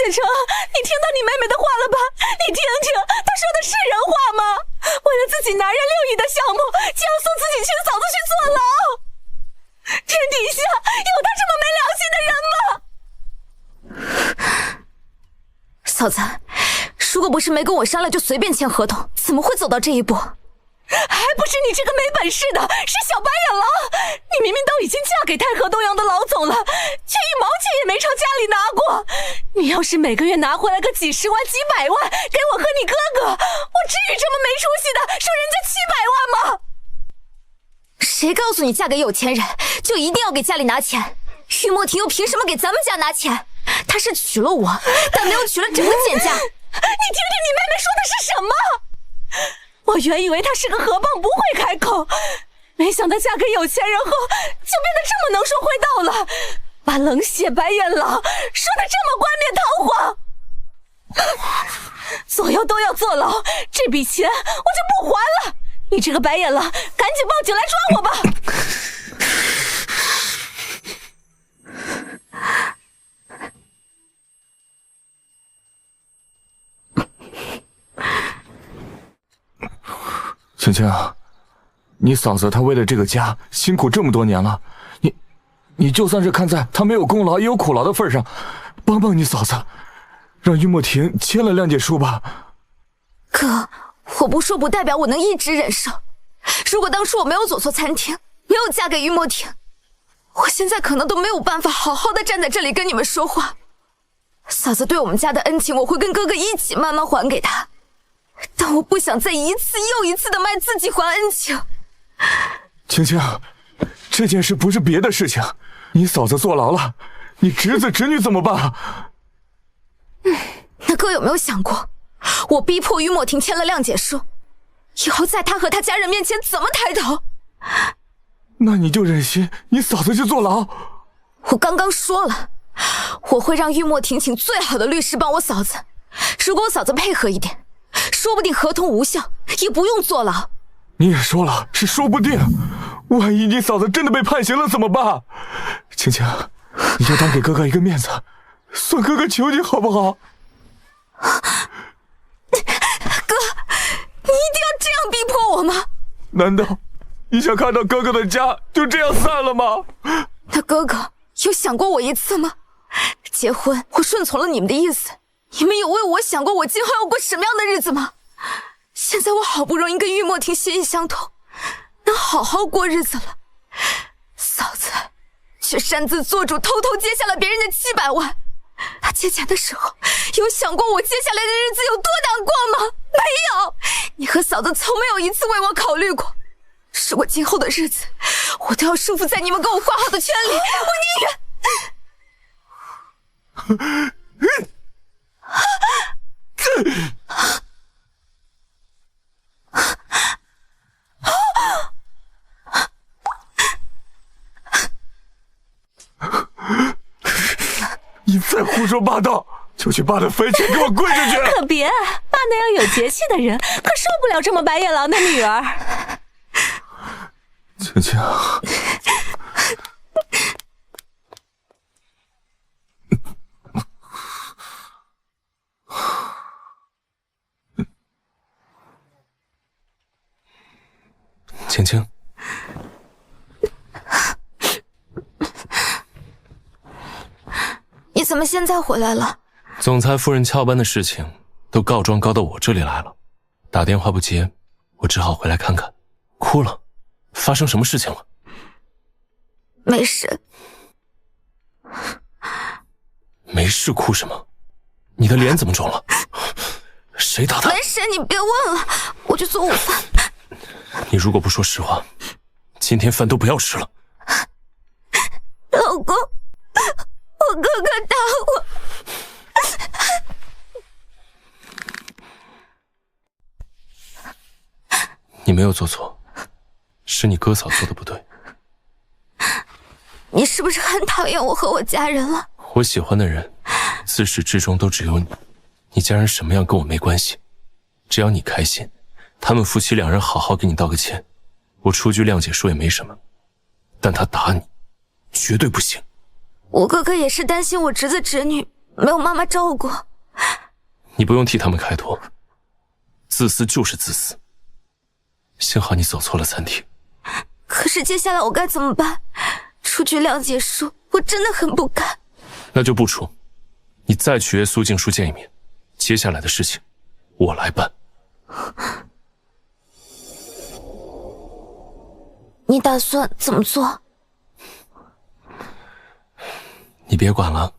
成，你听到你妹妹的话了吧？你听听，她说的是人话吗？为了自己拿人6亿的项目，就要送自己亲嫂子去坐牢？天底下有他这么没良心的人吗？嫂子，如果不是没跟我商量就随便签合同，怎么会走到这一步？还不是你这个没本事的，是小白眼狼！你明明都已经嫁给太和东阳的老总了，却1毛钱也没朝家里拿过。你要是每个月拿回来个几十万、几百万给我和你哥哥，我至于这么没出息的说人家700万吗？谁告诉你嫁给有钱人就一定要给家里拿钱？玉墨婷又凭什么给咱们家拿钱？她是娶了我，但没有娶了整个简家。你听听你妹妹说的是什么？我原以为她是个河蚌不会开口，没想到嫁给有钱人后就变得这么能说会道了，把冷血白眼狼说的这么冠冕堂皇。左右都要坐牢，这笔钱我就不还了。你这个白眼狼，赶紧报警来抓我吧！晴晴，你嫂子她为了这个家辛苦这么多年了，你就算是看在她没有功劳也有苦劳的份上，帮帮你嫂子，让于墨婷签了谅解书吧。哥，我不说不代表我能一直忍受。如果当初我没有走错餐厅，没有嫁给于墨婷，我现在可能都没有办法好好的站在这里跟你们说话。嫂子对我们家的恩情，我会跟哥哥一起慢慢还给她，但我不想再一次又一次的卖自己还恩情。青青，这件事不是别的事情，你嫂子坐牢了，你侄子侄女怎么办？那哥有没有想过，我逼迫于墨婷签了谅解书，以后在他和他家人面前怎么抬头？那你就忍心你嫂子去坐牢？我刚刚说了，我会让于墨婷请最好的律师帮我嫂子。如果我嫂子配合一点，说不定合同无效，也不用坐牢。你也说了是说不定，万一你嫂子真的被判刑了怎么办？青青，你就当给哥哥一个面子，算哥哥求你好不好？哥，你一定要这样逼迫我吗？难道你想看到哥哥的家就这样散了吗？那哥哥有想过我一次吗？结婚我顺从了你们的意思，你们有为我想过我今后要过什么样的日子吗？现在我好不容易跟于墨婷心意相通，能好好过日子了，嫂子却擅自做主，偷偷接下了别人的700万。他借钱的时候有想过我接下来的日子有多难过吗？没有，你和嫂子从没有一次为我考虑过。如果今后的日子我都要束缚在你们给我画好的圈里，我宁愿你再胡说八道，就去爸的坟前给我跪下去！可别，爸那样有节气的人可受不了这么白眼狼的女儿。青青，青青，你怎么现在回来了？总裁夫人翘班的事情都告状告到我这里来了，打电话不接，我只好回来看看。哭了，发生什么事情了？没事。没事哭什么？你的脸怎么肿了？谁打的？没事，你别问了，我去做午饭。你如果不说实话，今天饭都不要吃了。老公，我哥哥打我。你没有做错，是你哥嫂做的不对。你是不是很讨厌我和我家人了？我喜欢的人，自始至终都只有你。你家人什么样跟我没关系，只要你开心，他们夫妻两人好好给你道个歉，我出句谅解书也没什么。但他打你，绝对不行。我哥哥也是担心我侄子侄女没有妈妈照顾。你不用替他们开脱，自私就是自私。幸好你走错了餐厅。可是接下来我该怎么办？出具谅解书，我真的很不甘。那就不出，你再去约苏静书见一面，接下来的事情我来办。你打算怎么做？你别管了，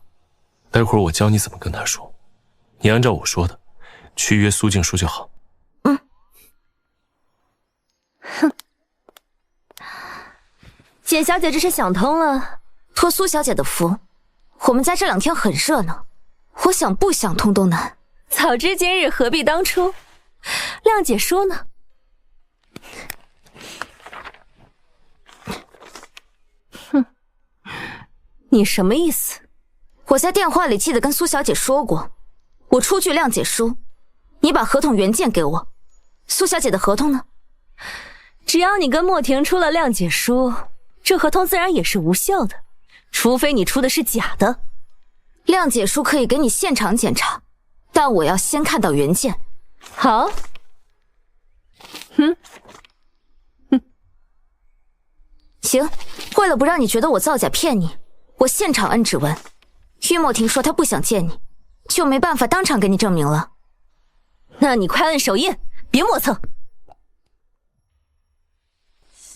待会儿我教你怎么跟他说，你按照我说的去约苏静书就好。哼，简小姐这是想通了，托苏小姐的福，我们家这2天很热闹，我想不想通都难。早知今日何必当初？谅解书呢？哼，你什么意思？我在电话里记得跟苏小姐说过，我出具谅解书，你把合同原件给我。苏小姐的合同呢？只要你跟莫婷出了谅解书，这合同自然也是无效的，除非你出的是假的。谅解书可以给你现场检查，但我要先看到原件。好。行，为了不让你觉得我造假骗你，我现场摁指纹，玉墨婷说她不想见你，就没办法当场给你证明了。那你快按手印，别磨蹭。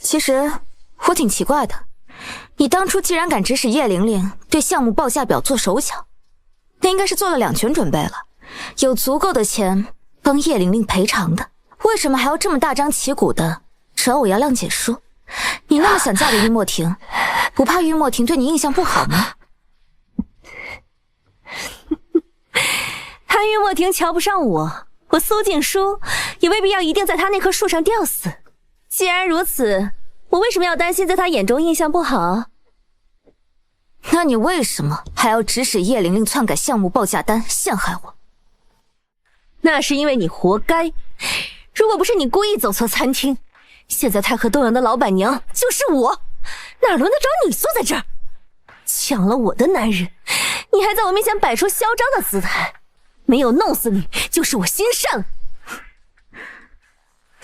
其实我挺奇怪的，你当初既然敢指使叶玲玲对项目报价表做手脚，那应该是做了两全准备了，有足够的钱帮叶玲玲赔偿的。为什么还要这么大张旗鼓的找我要谅解书？你那么想嫁给玉墨婷，不怕玉墨婷对你印象不好吗？他玉墨婷瞧不上我，我苏静书也未必要一定在他那棵树上吊死。既然如此，我为什么要担心在他眼中印象不好？那你为什么还要指使叶玲玲篡改项目报价单，陷害我？那是因为你活该。如果不是你故意走错餐厅，现在泰和东阳的老板娘就是我，哪轮得着你坐在这儿？抢了我的男人，你还在我面前摆出嚣张的姿态，没有弄死你就是我心善。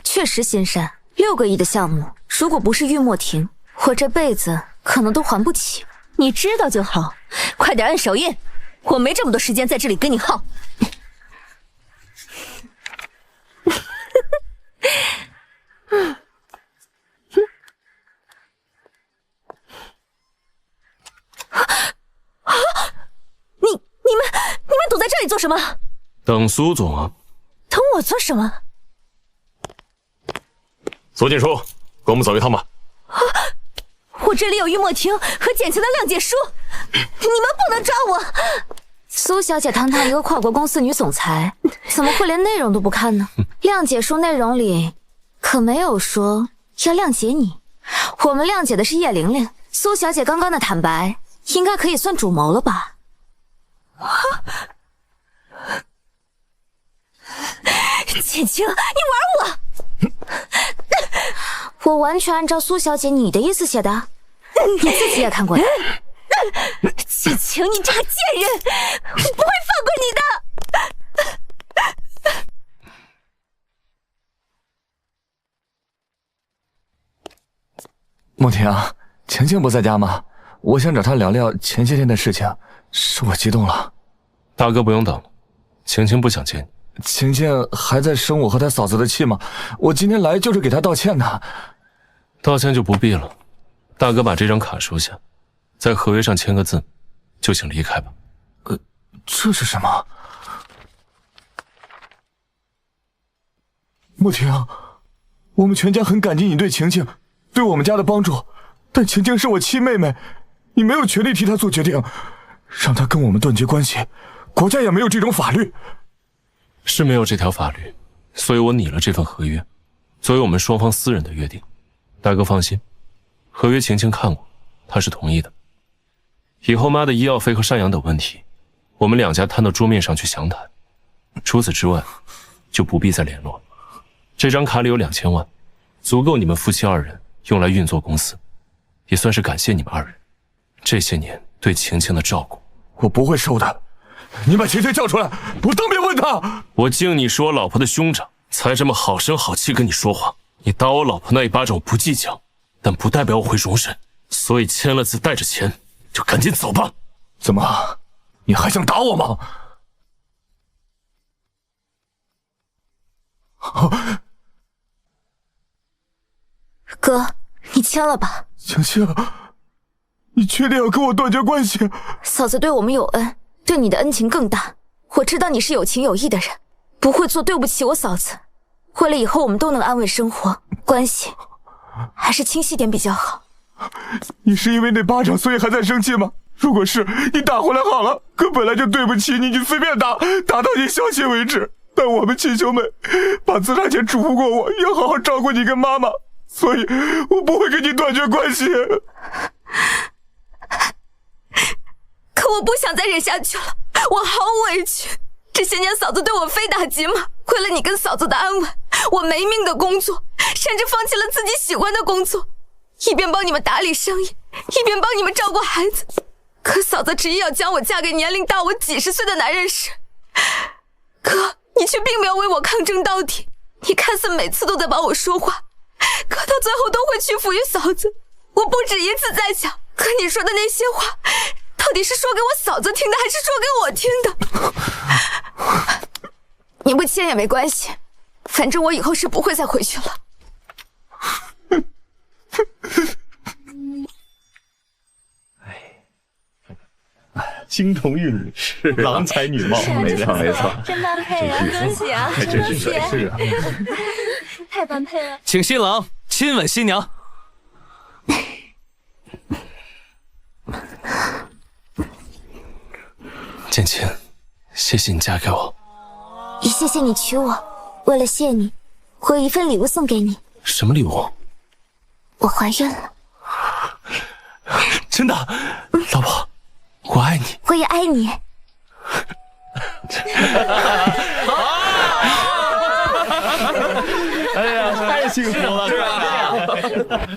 确实心善，6个亿的项目，如果不是玉墨婷，我这辈子可能都还不起。你知道就好，快点按手印，我没这么多时间在这里跟你耗。你们堵在这里做什么？等苏总啊。等我做什么？苏静书，跟我们走一趟吧。我这里有玉墨婷和简晴的谅解书，你们不能抓我。苏小姐堂堂一个跨国公司女总裁，怎么会连内容都不看呢？谅解书内容里可没有说要谅解你，我们谅解的是叶玲玲。苏小姐刚刚的坦白，应该可以算主谋了吧？简晴，你玩我！我完全按照苏小姐你的意思写的，你自己也看过的。简晴，你这个贱人，我不会放过你的！莫婷，晴晴不在家吗？我想找她聊聊前些天的事情，是我激动了。大哥不用等了，晴晴不想见你。晴晴还在生我和她嫂子的气吗？我今天来就是给她道歉的。道歉就不必了，大哥把这张卡收下，在合约上签个字，就请离开吧。这是什么？莫婷，我们全家很感激你对晴晴、对我们家的帮助，但晴晴是我亲妹妹，你没有权利替她做决定，让她跟我们断绝关系，国家也没有这种法律。是没有这条法律，所以我拟了这份合约，作为我们双方私人的约定。大哥放心，合约晴晴看过，她是同意的。以后妈的医药费和赡养等问题，我们两家摊到桌面上去详谈。除此之外，就不必再联络了。这张卡里有2000万，足够你们夫妻2人用来运作公司，也算是感谢你们2人这些年对晴晴的照顾。我不会收的。你把晴晴叫出来，我当面问他。我敬你是我老婆的兄长，才这么好声好气跟你说话。你打我老婆那一巴掌我不计较，但不代表我会容忍，所以签了字带着钱就赶紧走吧。怎么，你还想打我吗？哥，你签了吧。晴晴，你确定要跟我断绝关系？嫂子对我们有恩，对你的恩情更大。我知道你是有情有义的人，不会做对不起我嫂子。为了以后我们都能安稳生活，关系还是清晰点比较好。你是因为那巴掌所以还在生气吗？如果是，你打回来好了。哥本来就对不起你，你随便打，打到你消气为止。但我们亲兄妹把资产钱嘱咐过我，要好好照顾你跟妈妈，所以我不会跟你断绝关系。可我不想再忍下去了，我好委屈。这些年嫂子对我非打即骂，为了你跟嫂子的安稳，我没命的工作，甚至放弃了自己喜欢的工作，一边帮你们打理生意，一边帮你们照顾孩子。可嫂子执意要将我嫁给年龄大我几十岁的男人时，哥，你却并没有为我抗争到底。你看似每次都在帮我说话，可到最后都会屈服于嫂子。我不止一次在想，可你说的那些话到底是说给我嫂子听的，还是说给我听的？你不签也没关系，反正我以后是不会再回去了。金童玉女，是郎才女貌，没错没错，真般配啊！恭喜啊！真是是啊，太般配了。请新郎亲吻新娘。简晴，谢谢你嫁给我。也谢谢你娶我。为了谢你，我有一份礼物送给你。什么礼物？我怀孕了。真的，老婆，我爱你。我也爱你。哎呀，太幸福了，是吧？